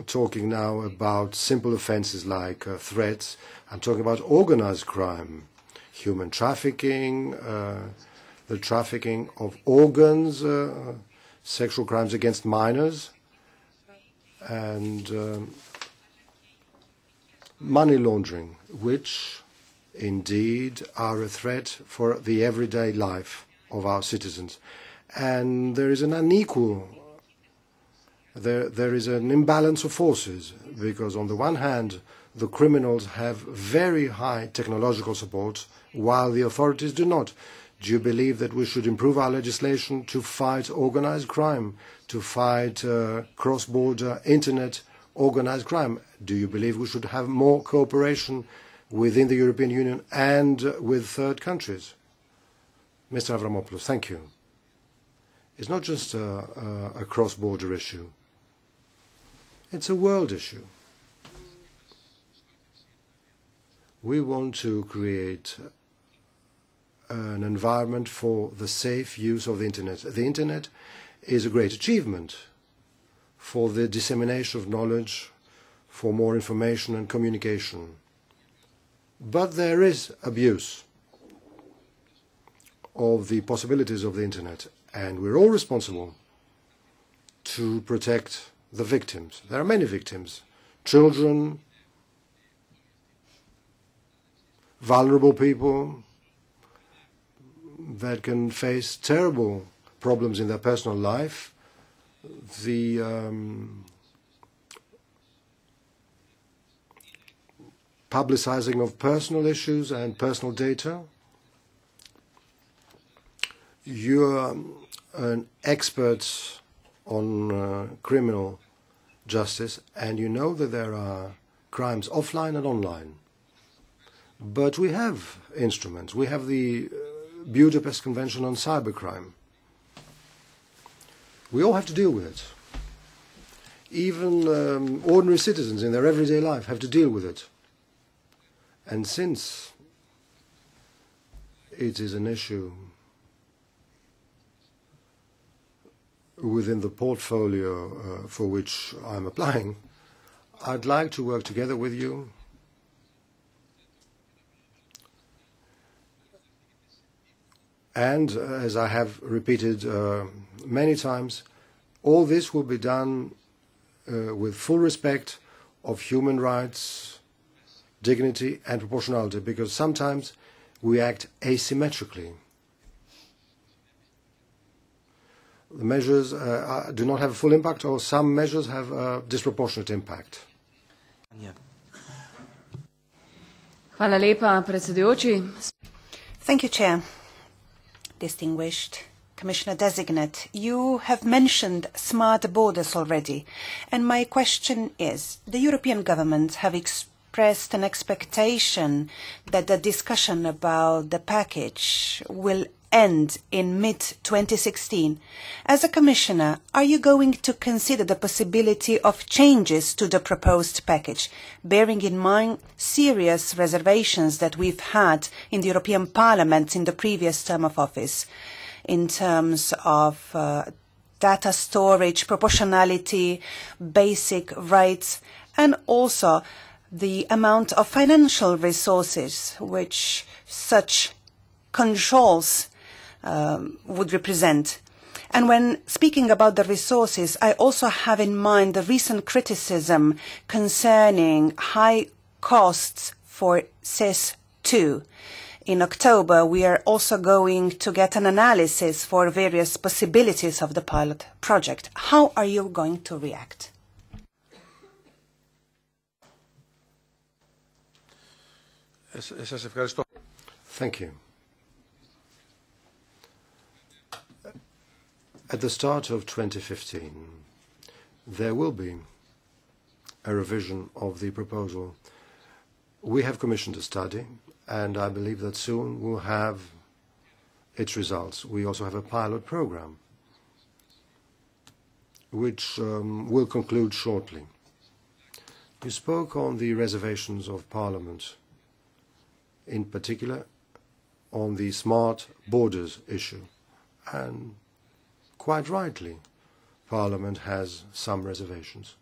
talking now about simple offences like threats. I'm talking about organised crime, human trafficking, the trafficking of organs, sexual crimes against minors, and money laundering, which indeed are a threat for the everyday life of our citizens. And there is an unequal, there is an imbalance of forces, because on the one hand, the criminals have very high technological support, while the authorities do not. Do you believe that we should improve our legislation to fight organised crime, to fight cross-border internet organised crime? Do you believe we should have more cooperation within the European Union and with third countries? Mr. Avramopoulos, thank you. It's not just a cross-border issue. It's a world issue. We want to create an environment for the safe use of the Internet. The Internet is a great achievement for the dissemination of knowledge, for more information and communication. But there is abuse of the possibilities of the Internet, and we're all responsible to protect the victims. There are many victims, children, vulnerable people that can face terrible problems in their personal life. The publicizing of personal issues and personal data. You're an expert on criminal justice, and you know that there are crimes offline and online. But we have instruments. We have the Budapest Convention on Cybercrime. We all have to deal with it. Even ordinary citizens in their everyday life have to deal with it. And since it is an issue within the portfolio for which I'm applying, I'd like to work together with you and, as I have repeated many times, all this will be done with full respect of human rights, dignity and proportionality, because sometimes we act asymmetrically. The measures do not have a full impact, or some measures have a disproportionate impact. Hvala lepa, predsedujoči. Thank you, Chair. Distinguished Commissioner Designate, you have mentioned smart borders already, and my question is, the European governments have expressed an expectation that the discussion about the package will end in mid-2016. As a Commissioner, are you going to consider the possibility of changes to the proposed package, bearing in mind serious reservations that we've had in the European Parliament in the previous term of office, in terms of data storage, proportionality, basic rights, and also the amount of financial resources which such controls would represent. And when speaking about the resources, I also have in mind the recent criticism concerning high costs for SIS II. in October, we are also going to get an analysis for various possibilities of the pilot project. How are you going to react? Thank you. At the start of 2015, there will be a revision of the proposal. We have commissioned a study, and I believe that soon we'll have its results. We also have a pilot program, which will conclude shortly. You spoke on the reservations of Parliament, in particular on the smart borders issue, and quite rightly, Parliament has some reservations.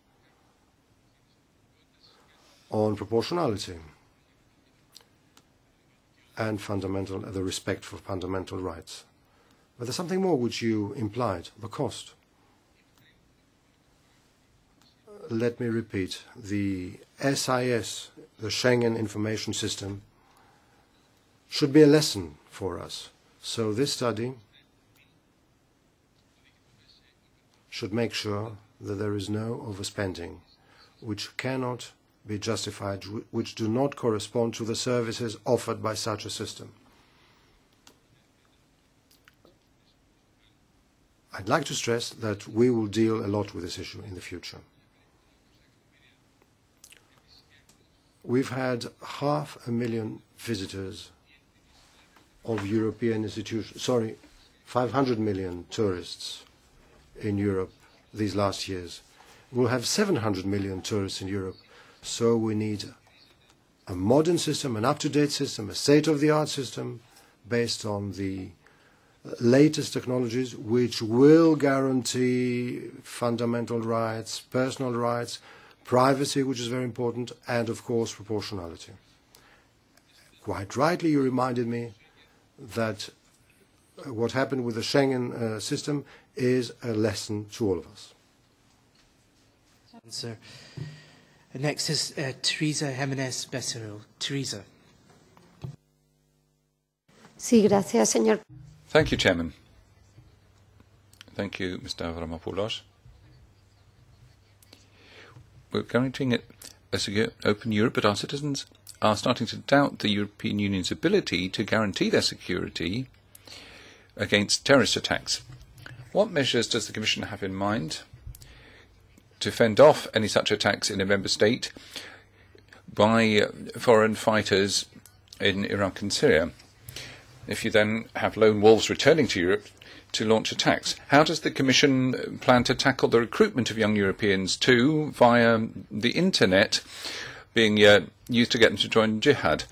On proportionality and the respect for fundamental rights. But there's something more which you implied, the cost. Let me repeat, the SIS, the Schengen Information System, should be a lesson for us. So this study should make sure that there is no overspending, which cannot be justified, which do not correspond to the services offered by such a system. I'd like to stress that we will deal a lot with this issue in the future. We've had 500,000 visitors of European institutions, 500 million tourists in Europe these last years. We'll have 700 million tourists in Europe. So we need a modern system, an up-to-date system, a state-of-the-art system based on the latest technologies which will guarantee fundamental rights, personal rights, privacy, which is very important, and of course proportionality. Quite rightly you reminded me that what happened with the Schengen system is a lesson to all of us. Answer. Next is Teresa Jimenez Becerril. Teresa. Sí, gracias, señor. Thank you, Chairman. Thank you, Mr. Avramopoulos. We're guaranteeing it as an open Europe, but our citizens are starting to doubt the European Union's ability to guarantee their security against terrorist attacks. What measures does the Commission have in mind to fend off any such attacks in a member state by foreign fighters in Iraq and Syria? If you then have lone wolves returning to Europe to launch attacks, how does the Commission plan to tackle the recruitment of young Europeans too via the internet being used to get them to join jihad?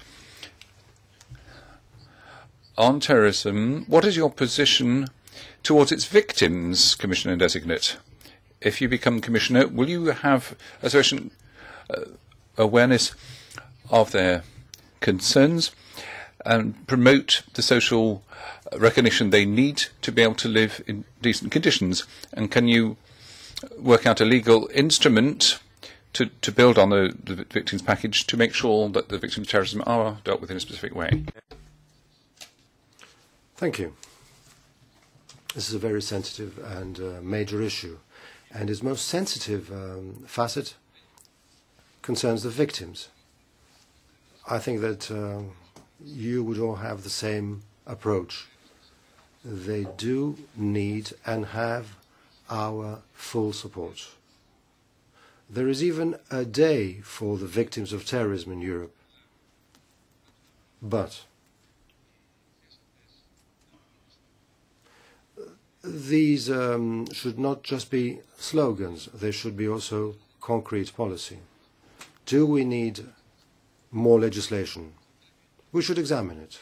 On terrorism, what is your position towards its victims, Commissioner-designate? If you become Commissioner, will you have a sufficient awareness of their concerns and promote the social recognition they need to be able to live in decent conditions? And can you work out a legal instrument to build on the victims package to make sure that the victims of terrorism are dealt with in a specific way? Thank you. This is a very sensitive and major issue. And its most sensitive facet concerns the victims. I think that you would all have the same approach. They do need and have our full support. There is even a day for the victims of terrorism in Europe. But these should not just be slogans, they should be also concrete policy. Do we need more legislation? We should examine it,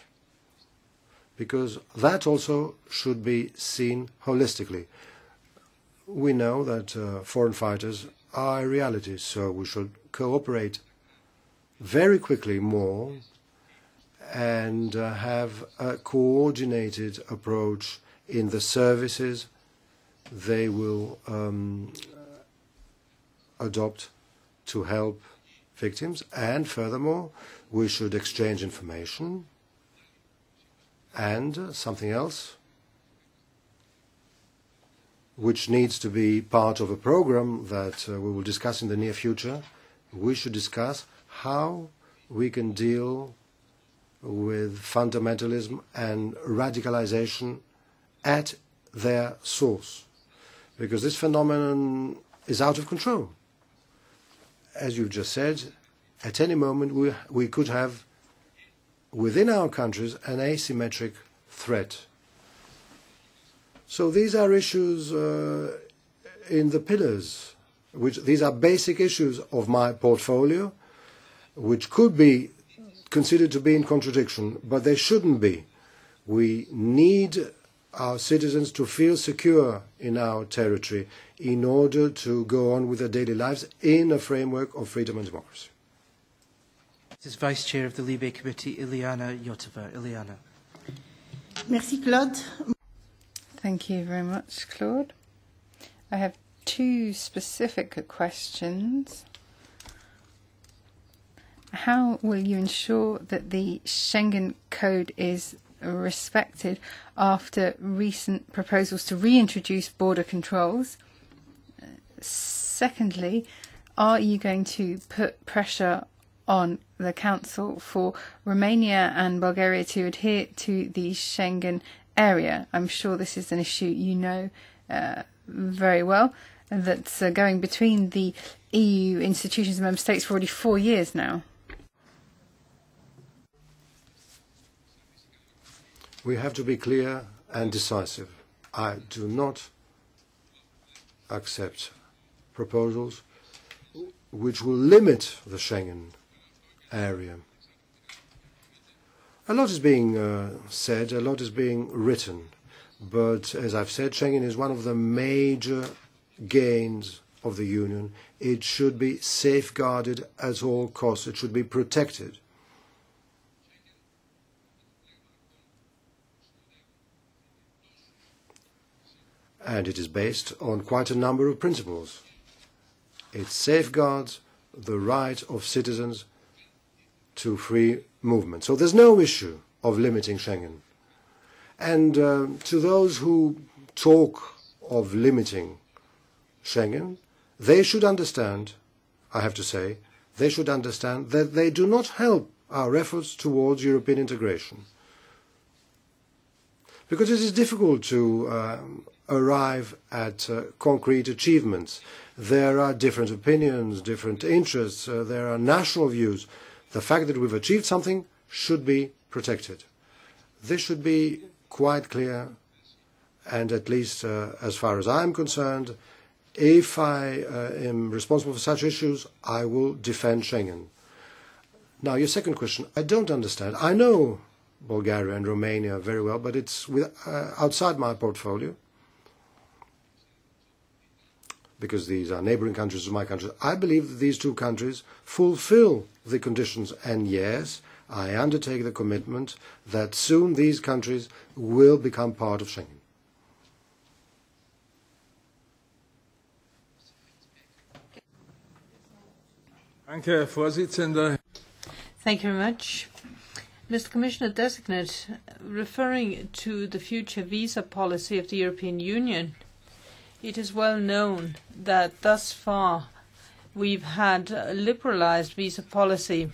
because that also should be seen holistically. We know that foreign fighters are a reality, so we should cooperate very quickly more and have a coordinated approach in the services they will adopt to help victims. And furthermore, we should exchange information And something else, which needs to be part of a program that we will discuss in the near future, we should discuss how we can deal with fundamentalism and radicalization at their source, because this phenomenon is out of control. As you've just said, at any moment we could have within our countries an asymmetric threat. So these are issues in the pillars, these are basic issues of my portfolio, which could be considered to be in contradiction, but they shouldn't be. We need our citizens to feel secure in our territory in order to go on with their daily lives in a framework of freedom and democracy. This is Vice Chair of the Libe Committee, Iliana Iotova. Iliana. Merci, Claude. Thank you very much, Claude. I have two specific questions. How will you ensure that the Schengen Code is respected after recent proposals to reintroduce border controls? Secondly, are you going to put pressure on the Council for Romania and Bulgaria to adhere to the Schengen area? I'm sure this is an issue you know very well, that's going between the EU institutions and member states for already 4 years now. We have to be clear and decisive. I do not accept proposals which will limit the Schengen area. A lot is being said, a lot is being written, but as I've said, Schengen is one of the major gains of the Union. It should be safeguarded at all costs. It should be protected. And it is based on quite a number of principles. It safeguards the right of citizens to free movement. So there's no issue of limiting Schengen. And to those who talk of limiting Schengen, they should understand, I have to say, they should understand that they do not help our efforts towards European integration. Because it is difficult to arrive at concrete achievements. There are different opinions, different interests, there are national views. The fact that we've achieved something should be protected. This should be quite clear, and at least as far as I'm concerned, if I am responsible for such issues, I will defend Schengen. Now, your second question, I don't understand. I know Bulgaria and Romania very well, but it's outside my portfolio, because these are neighbouring countries of my country. I believe that these two countries fulfil the conditions, and yes, I undertake the commitment that soon these countries will become part of Schengen. Thank you very much. Mr. Commissioner Designate, referring to the future visa policy of the European Union, it is well known that thus far we've had a liberalized visa policy,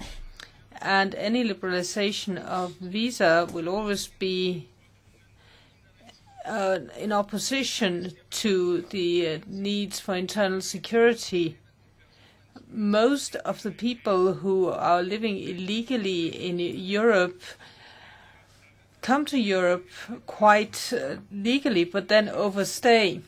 and any liberalization of visa will always be in opposition to the needs for internal security. Most of the people who are living illegally in Europe come to Europe quite legally, but then overstay,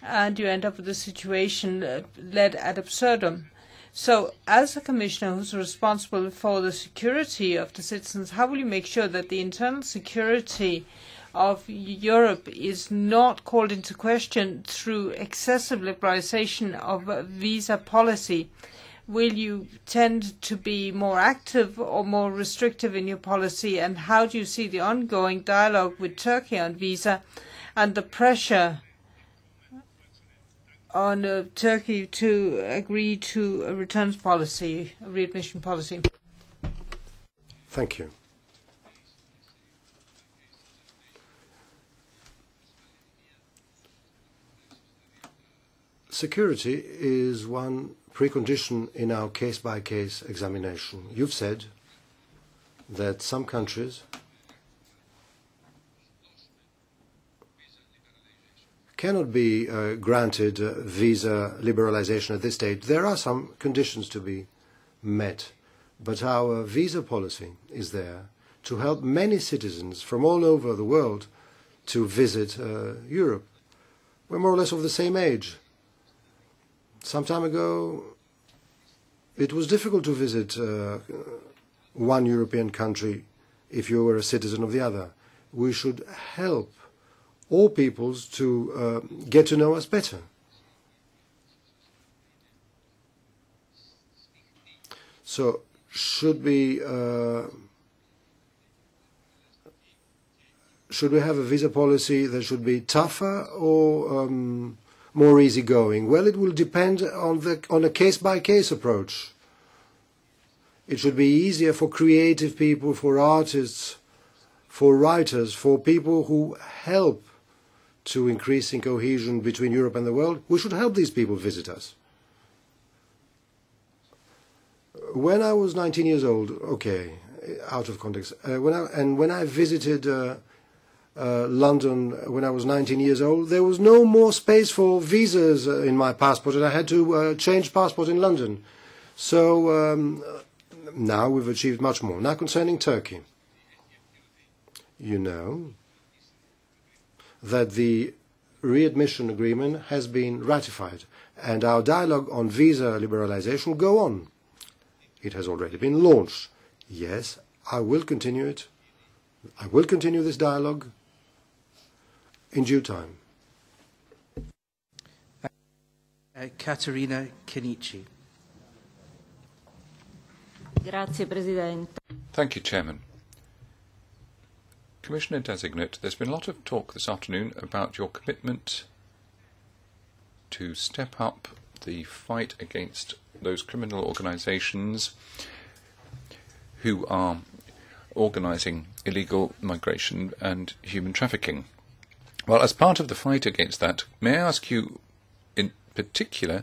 and you end up with a situation led ad absurdum. So, as a commissioner who's responsible for the security of the citizens, how will you make sure that the internal security of Europe is not called into question through excessive liberalization of visa policy? Will you tend to be more active or more restrictive in your policy? And how do you see the ongoing dialogue with Turkey on visa and the pressure on Turkey to agree to a returns policy, a readmission policy? Thank you. security is one precondition in our case-by-case examination. You've said that some countries cannot be granted visa liberalization at this stage. There are some conditions to be met, but our visa policy is there to help many citizens from all over the world to visit Europe. We're more or less of the same age. Some time ago, it was difficult to visit one European country if you were a citizen of the other. We should help all peoples to get to know us better. So should we have a visa policy that should be tougher or more easygoing? Well, it will depend on a case-by-case approach. It should be easier for creative people, for artists, for writers, for people who help to increasing cohesion between Europe and the world. We should help these people visit us. When I was 19 years old, okay, out of context, when I visited London when I was 19 years old, there was no more space for visas in my passport, and I had to change passport in London. So now we've achieved much more. Now concerning Turkey, you know that the readmission agreement has been ratified, and our dialogue on visa liberalization will go on. It has already been launched. Yes, I will continue it. I will continue this dialogue in due time. Caterina Kenichi. Grazie, Presidente. Thank you, Chairman. Commissioner Designate, there's been a lot of talk this afternoon about your commitment to step up the fight against those criminal organisations who are organising illegal migration and human trafficking. Well, as part of the fight against that, may I ask you in particular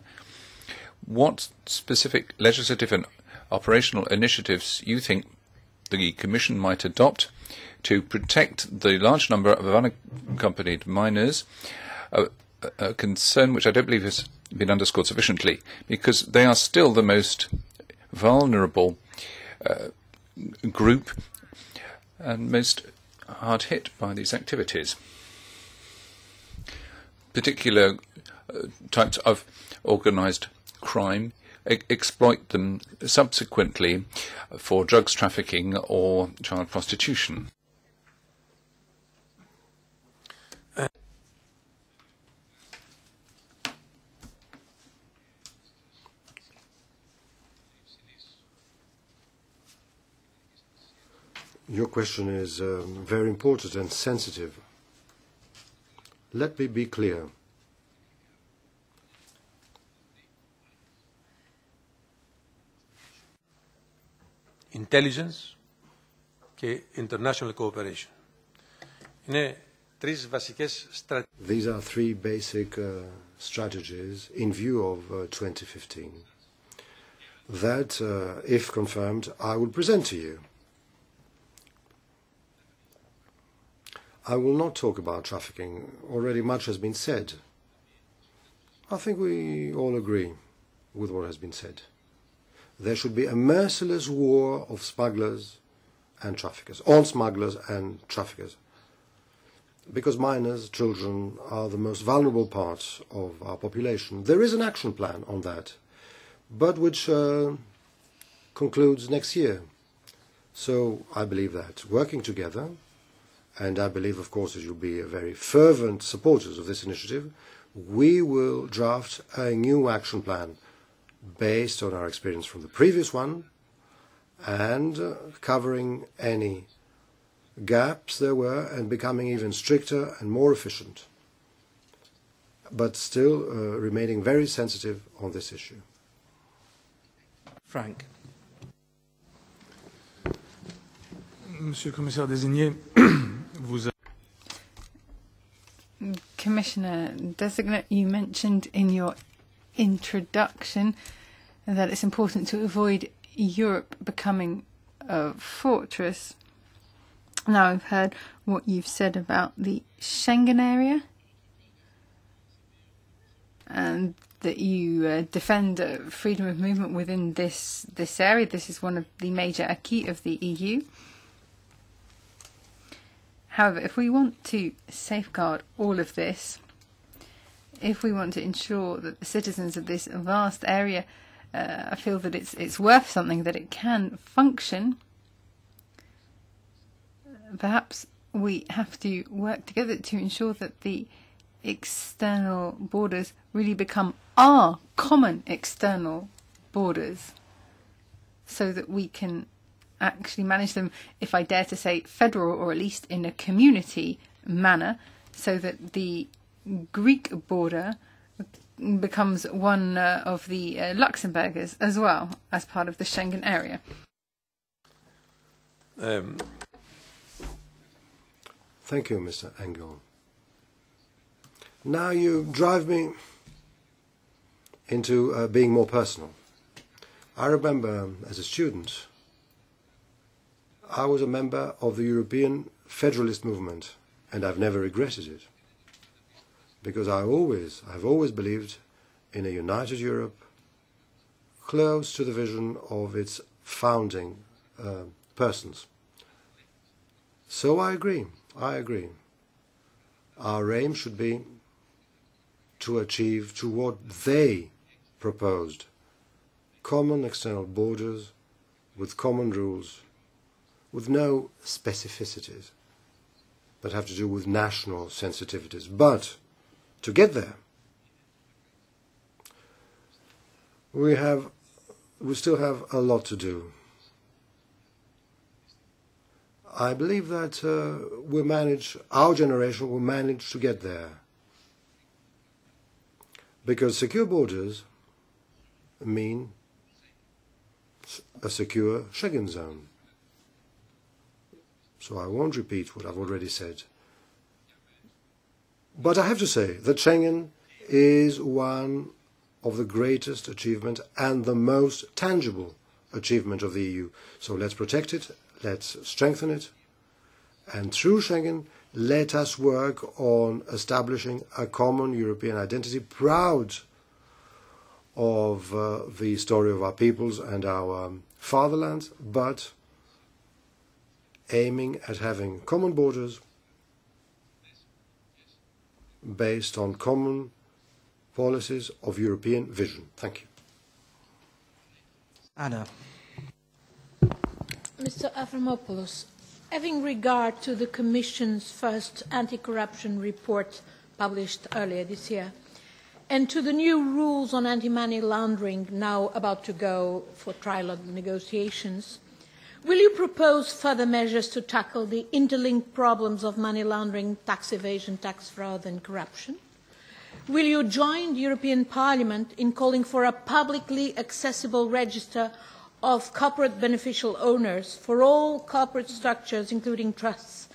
what specific legislative and operational initiatives you think the Commission might adopt to protect the large number of unaccompanied minors, a concern which I don't believe has been underscored sufficiently, because they are still the most vulnerable group and most hard hit by these activities. Particular types of organised crime exploit them subsequently for drugs trafficking or child prostitution. Your question is very important and sensitive. Let me be clear. Intelligence και international cooperation. Είναι τρεις βασικές στρατηγικές. These are three basic strategies in view of 2015 that, if confirmed, I will present to you. I will not talk about trafficking. Already much has been said. I think we all agree with what has been said. There should be a merciless war of smugglers and traffickers, on smugglers and traffickers, because minors, children, are the most vulnerable parts of our population. There is an action plan on that, but which concludes next year. So I believe that working together, and I believe, of course, that you'll be very fervent supporters of this initiative, we will draft a new action plan based on our experience from the previous one and covering any gaps there were and becoming even stricter and more efficient, but still remaining very sensitive on this issue. Frank. Monsieur le Commissaire désigné, vous Commissioner Designate, you mentioned in your introduction that it's important to avoid Europe becoming a fortress. Now I've heard what you've said about the Schengen area and that you defend freedom of movement within this area. This is one of the major acquis of the EU. However, if we want to safeguard all of this, if we want to ensure that the citizens of this vast area feel that it's worth something, that it can function, perhaps we have to work together to ensure that the external borders really become our common external borders, so that we can actually manage them, if I dare to say, federal, or at least in a community manner, so that the Greek border becomes one of the Luxembourgers as well, as part of the Schengen area. Thank you, Mr. Engel. Now you drive me into being more personal. I remember as a student, I was a member of the European Federalist movement, and I've never regretted it, because I've always believed in a united Europe, close to the vision of its founding persons. So I agree. Our aim should be to achieve to what they proposed: common external borders with common rules, with no specificities that have to do with national sensitivities. But to get there, we still have a lot to do. I believe that our generation will manage to get there, because secure borders mean a secure Schengen zone. So I won't repeat what I've already said. But I have to say that Schengen is one of the greatest achievements and the most tangible achievement of the EU. So let's protect it, let's strengthen it, and through Schengen, let us work on establishing a common European identity, proud of the story of our peoples and our fatherlands, but aiming at having common borders based on common policies of European vision. Thank you. Anna. Mr. Avramopoulos, having regard to the Commission's first anti-corruption report published earlier this year, and to the new rules on anti-money laundering now about to go for trilogue negotiations, will you propose further measures to tackle the interlinked problems of money laundering, tax evasion, tax fraud and corruption? Will you join the European Parliament in calling for a publicly accessible register of corporate beneficial owners for all corporate structures, including trusts,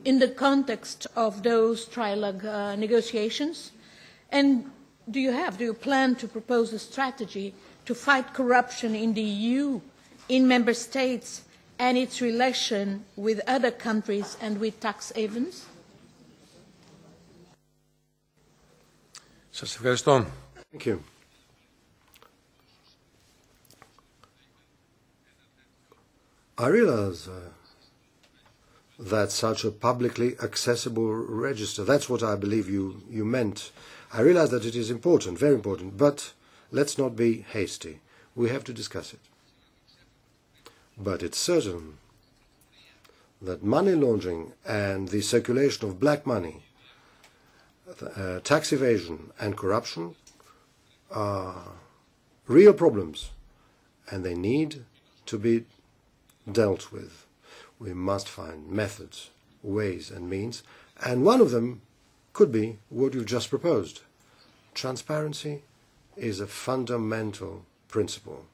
in the context of those trilogue negotiations? And do you plan to propose a strategy to fight corruption in the EU, in member states, and its relation with other countries and with tax havens? Σας ευχαριστώ. Thank you. I realize that such a publicly accessible register, that's what I believe you meant. I realize that it is important, very important, but let's not be hasty. We have to discuss it. But it's certain that money laundering and the circulation of black money, tax evasion and corruption are real problems, and they need to be dealt with. We must find methods, ways and means, and one of them could be what you've just proposed. Transparency is a fundamental principle.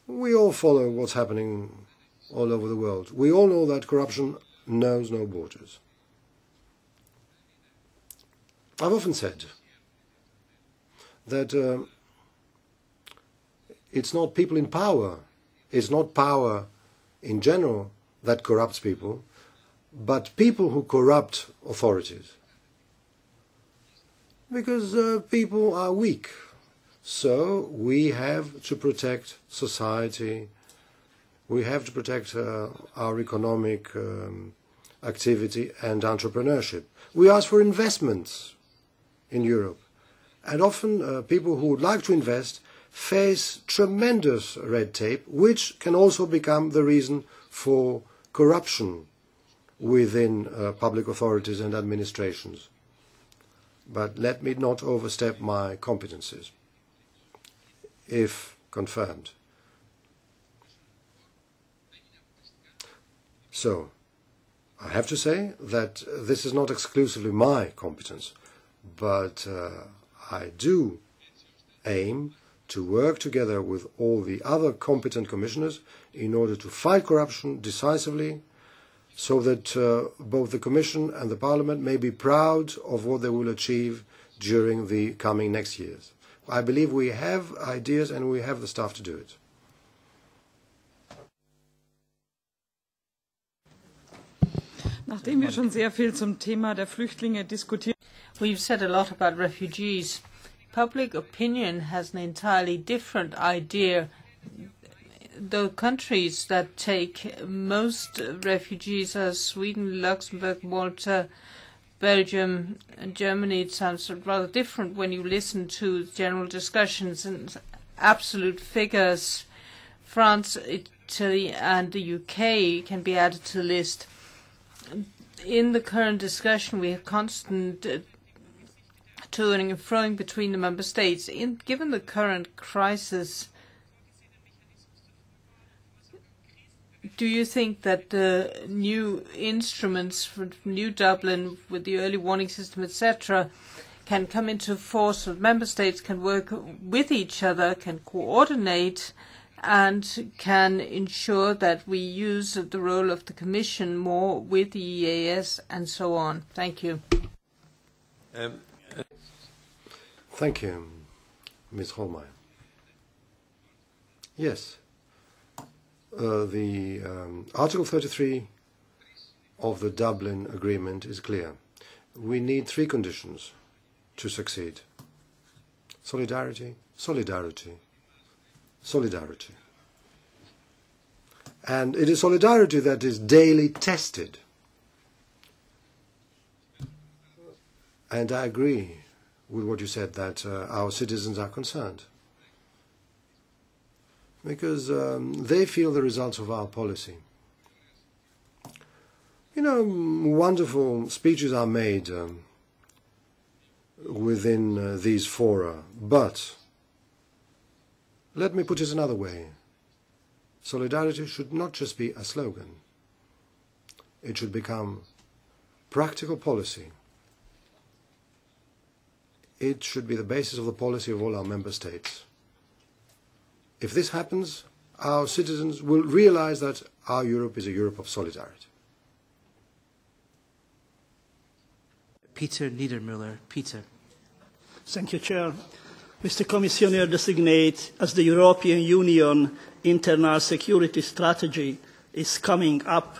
We all follow what's happening all over the world. We all know that corruption knows no borders. I've often said that it's not people in power, it's not power in general that corrupts people, but people who corrupt authorities. Because people are weak. So we have to protect society, we have to protect our economic activity and entrepreneurship. We ask for investments in Europe. And often people who would like to invest face tremendous red tape, which can also become the reason for corruption within public authorities and administrations. But let me not overstep my competencies, if confirmed. So, I have to say that this is not exclusively my competence, but I do aim to work together with all the other competent commissioners in order to fight corruption decisively, so that both the Commission and the Parliament may be proud of what they will achieve during the coming next years. I believe we have ideas and we have the staff to do it. Nachdem wir schon sehr viel zum Thema der Flüchtlinge diskutiert, we've said a lot about refugees. Public opinion has an entirely different idea. The countries that take most refugees are Sweden, Luxembourg, Malta, Belgium and Germany. It sounds rather different when you listen to general discussions and absolute figures. France, Italy and the UK can be added to the list. In the current discussion, we have constant turning and froing between the member states. Given the current crisis, do you think that the new instruments for New Dublin with the early warning system, etc., can come into force, so member states can work with each other, can coordinate, and can ensure that we use the role of the Commission more with the EAS and so on? Thank you. Thank you, Ms. Holmeyer. Yes. The Article 33 of the Dublin Agreement is clear. We need three conditions to succeed. Solidarity, solidarity, solidarity. And it is solidarity that is daily tested. And I agree with what you said, that our citizens are concerned. Because they feel the results of our policy. You know, wonderful speeches are made within these fora, but let me put it another way. Solidarity should not just be a slogan. It should become practical policy. It should be the basis of the policy of all our member states. If this happens, our citizens will realize that our Europe is a Europe of solidarity. Peter Niedermüller. Peter. Thank you, Chair. Mr. Commissioner designate, as the European Union internal security strategy is coming up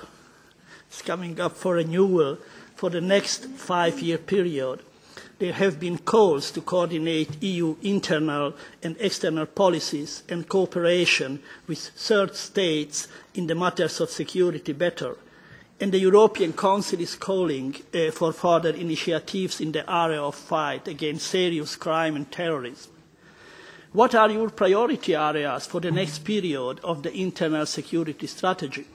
for renewal for the next 5-year period, there have been calls to coordinate EU internal and external policies and cooperation with third states in the matters of security better. And the European Council is calling for further initiatives in the area of fight against serious crime and terrorism. What are your priority areas for the next period of the internal security strategy?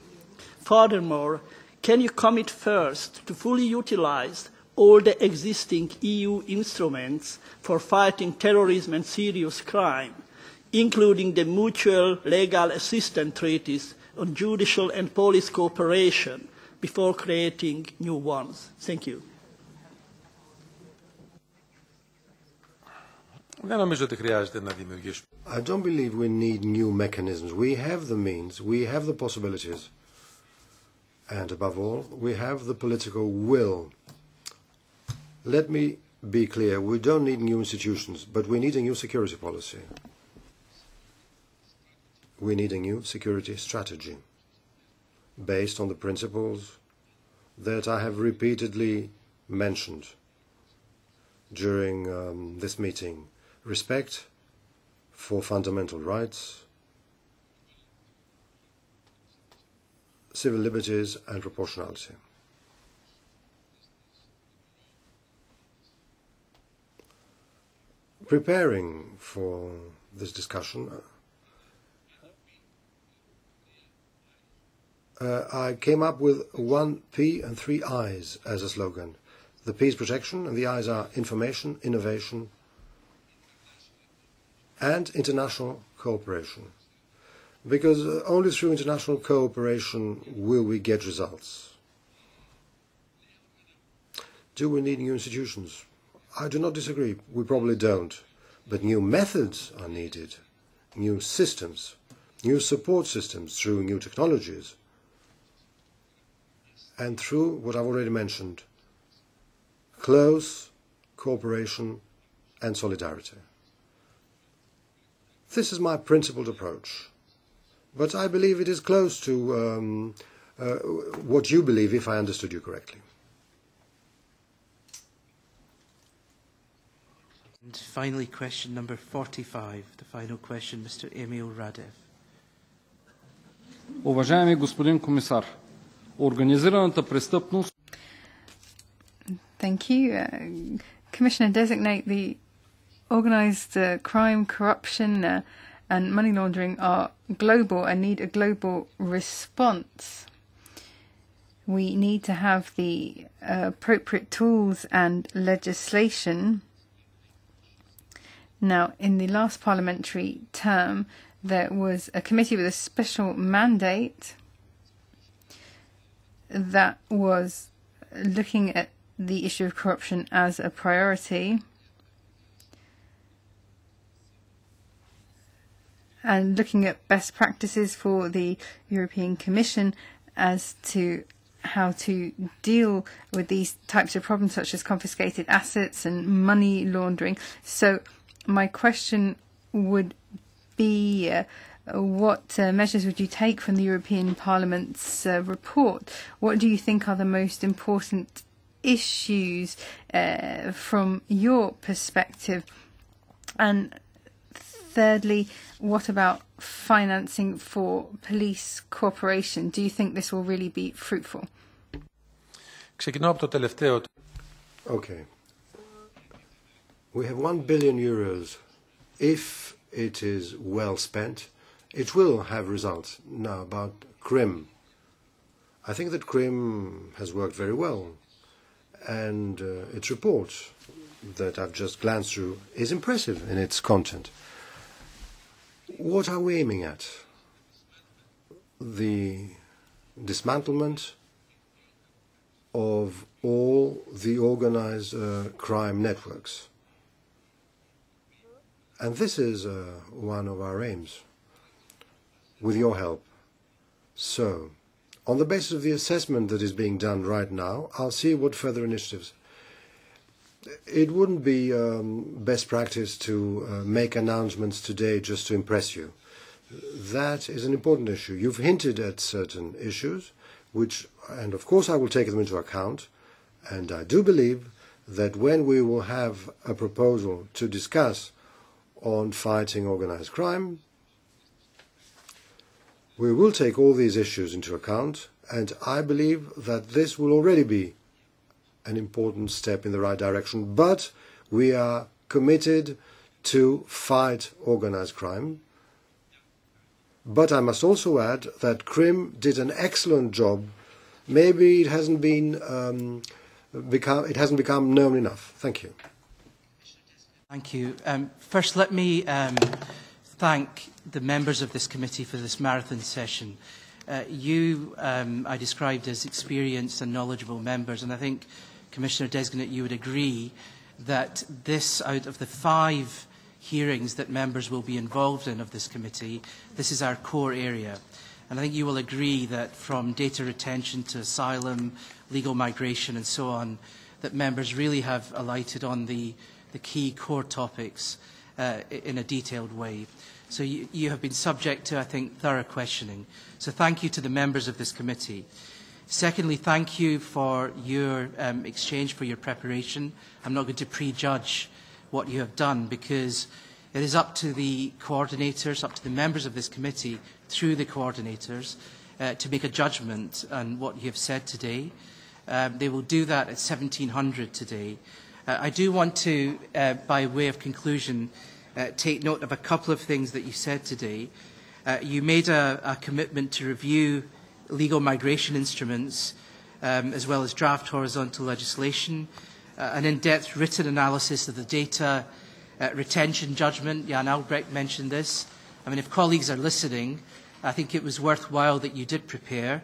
Furthermore, can you commit first to fully utilize all the existing EU instruments for fighting terrorism and serious crime, including the mutual legal assistance treaties on judicial and police cooperation, before creating new ones? Thank you. Δεν νομίζω ότι χρειάζεται να δημιουργήσουμε. I don't believe we need new mechanisms. We have the means, we have the possibilities, and above all, we have the political will. Let me be clear. We don't need new institutions, but we need a new security policy. We need a new security strategy based on the principles that I have repeatedly mentioned during this meeting. Respect for fundamental rights, civil liberties and proportionality. Preparing for this discussion, I came up with 1 P and 3 I's as a slogan. The P is protection and the I's are information, innovation and international cooperation. Because only through international cooperation will we get results. Do we need new institutions? I do not disagree. We probably don't. But new methods are needed, new systems, new support systems through new technologies, and through what I've already mentioned, close cooperation and solidarity. This is my principled approach. But I believe it is close to what you believe, if I understood you correctly. And finally, question number 45, the final question, Mr. Emil Radev. Уважаеми господин комисар, организираната престъпност. Thank you. Commissioner designate, the organized crime, corruption and money laundering are global and need a global response. We need to have the appropriate tools and legislation. Now, in the last parliamentary term, there was a committee with a special mandate that was looking at the issue of corruption as a priority and looking at best practices for the European Commission as to how to deal with these types of problems such as confiscated assets and money laundering. So my question would be, what measures would you take from the European Parliament's report? What do you think are the most important issues from your perspective? And thirdly, what about financing for police cooperation? Do you think this will really be fruitful? Okay. We have 1 billion euros. If it is well spent, it will have results. Now, about Crim. I think that Crim has worked very well. And its report that I've just glanced through is impressive in its content. What are we aiming at? The dismantlement of all the organized crime networks. And this is one of our aims, with your help. So, on the basis of the assessment that is being done right now, I'll see what further initiatives. It wouldn't be best practice to make announcements today just to impress you. That is an important issue. You've hinted at certain issues, and of course I will take them into account, and I do believe that when we will have a proposal to discuss on fighting organized crime, we will take all these issues into account, and I believe that this will already be an important step in the right direction. But we are committed to fight organized crime. But I must also add that Crim did an excellent job. Maybe it hasn't become known enough. Thank you. Thank you. First, let me thank the members of this committee for this marathon session. I described as experienced and knowledgeable members, and I think, Commissioner Designate, you would agree that this, out of the 5 hearings that members will be involved in of this committee, this is our core area. And I think you will agree that from data retention to asylum, legal migration and so on, that members really have alighted on the key core topics in a detailed way. So you have been subject to, I think, thorough questioning. So thank you to the members of this committee. Secondly, thank you for your exchange, for your preparation. I'm not going to prejudge what you have done, because it is up to the coordinators, up to the members of this committee, through the coordinators, to make a judgment on what you have said today. They will do that at 1700 today. I do want to, by way of conclusion, take note of a couple of things that you said today. You made a commitment to review legal migration instruments, as well as draft horizontal legislation, an in-depth written analysis of the data retention judgment. Jan Albrecht mentioned this. I mean, if colleagues are listening, I think it was worthwhile that you did prepare.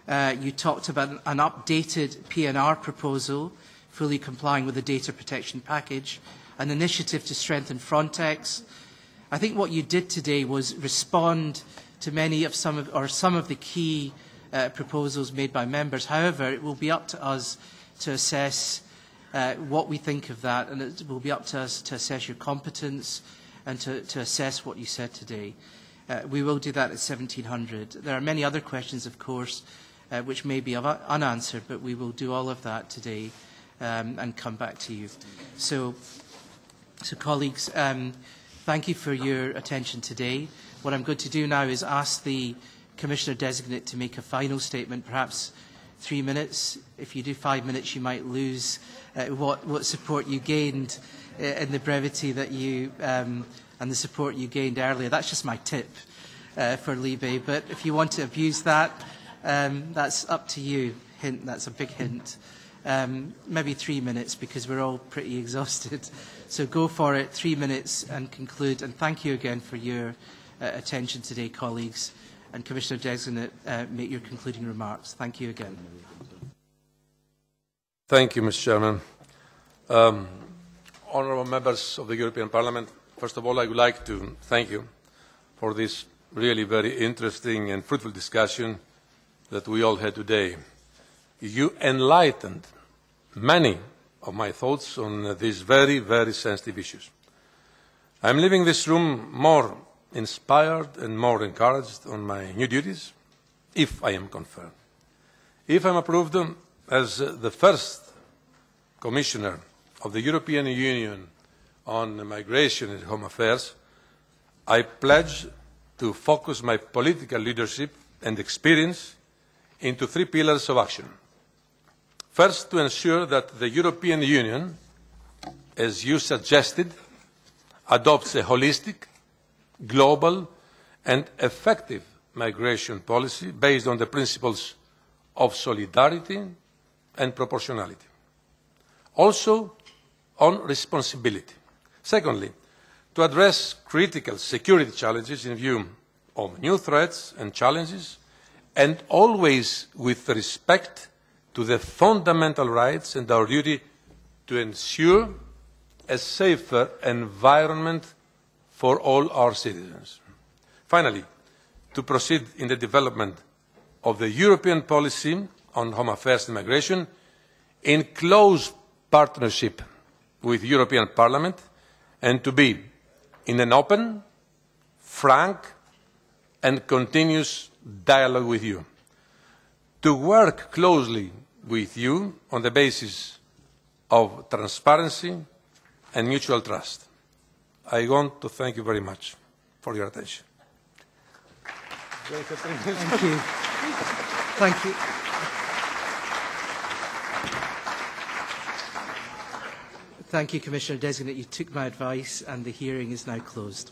You talked about an updated PNR proposal, fully complying with the data protection package, an initiative to strengthen Frontex. I think what you did today was respond to some of the key proposals made by members. However, it will be up to us to assess what we think of that, and it will be up to us to assess your competence and to assess what you said today. We will do that at 1700. There are many other questions, of course, which may be unanswered, but we will do all of that today and come back to you. So colleagues, thank you for your attention today. What I'm going to do now is ask the Commissioner-designate to make a final statement, perhaps 3 minutes. If you do 5 minutes, you might lose what support you gained in the brevity that you and the support you gained earlier. That's just my tip for Libe. But if you want to abuse that, that's up to you. Hint, that's a big hint. Maybe 3 minutes, because we're all pretty exhausted. So go for it, 3 minutes, and conclude. And thank you again for your attention today, colleagues. And Commissioner-designate, make your concluding remarks. Thank you again. Thank you, Mr. Chairman. Honourable members of the European Parliament, first of all, I would like to thank you for this really very interesting and fruitful discussion that we all had today. You enlightened many of my thoughts on these very, very sensitive issues. I am leaving this room more inspired and more encouraged on my new duties, if I am confirmed. If I am approved as the first Commissioner of the European Union on Migration and Home Affairs, I pledge to focus my political leadership and experience into 3 pillars of action. First, to ensure that the European Union, as you suggested, adopts a holistic, global and effective migration policy based on the principles of solidarity and proportionality. Also, on responsibility. Secondly, to address critical security challenges in view of new threats and challenges, and always with respect to the fundamental rights and our duty to ensure a safer environment for all our citizens. Finally, to proceed in the development of the European policy on home affairs and migration in close partnership with the European Parliament, and to be in an open, frank and continuous dialogue with you. To work closely with you on the basis of transparency and mutual trust. I want to thank you very much for your attention. Thank you. Thank you. Thank you, Commissioner-designate. You took my advice and the hearing is now closed.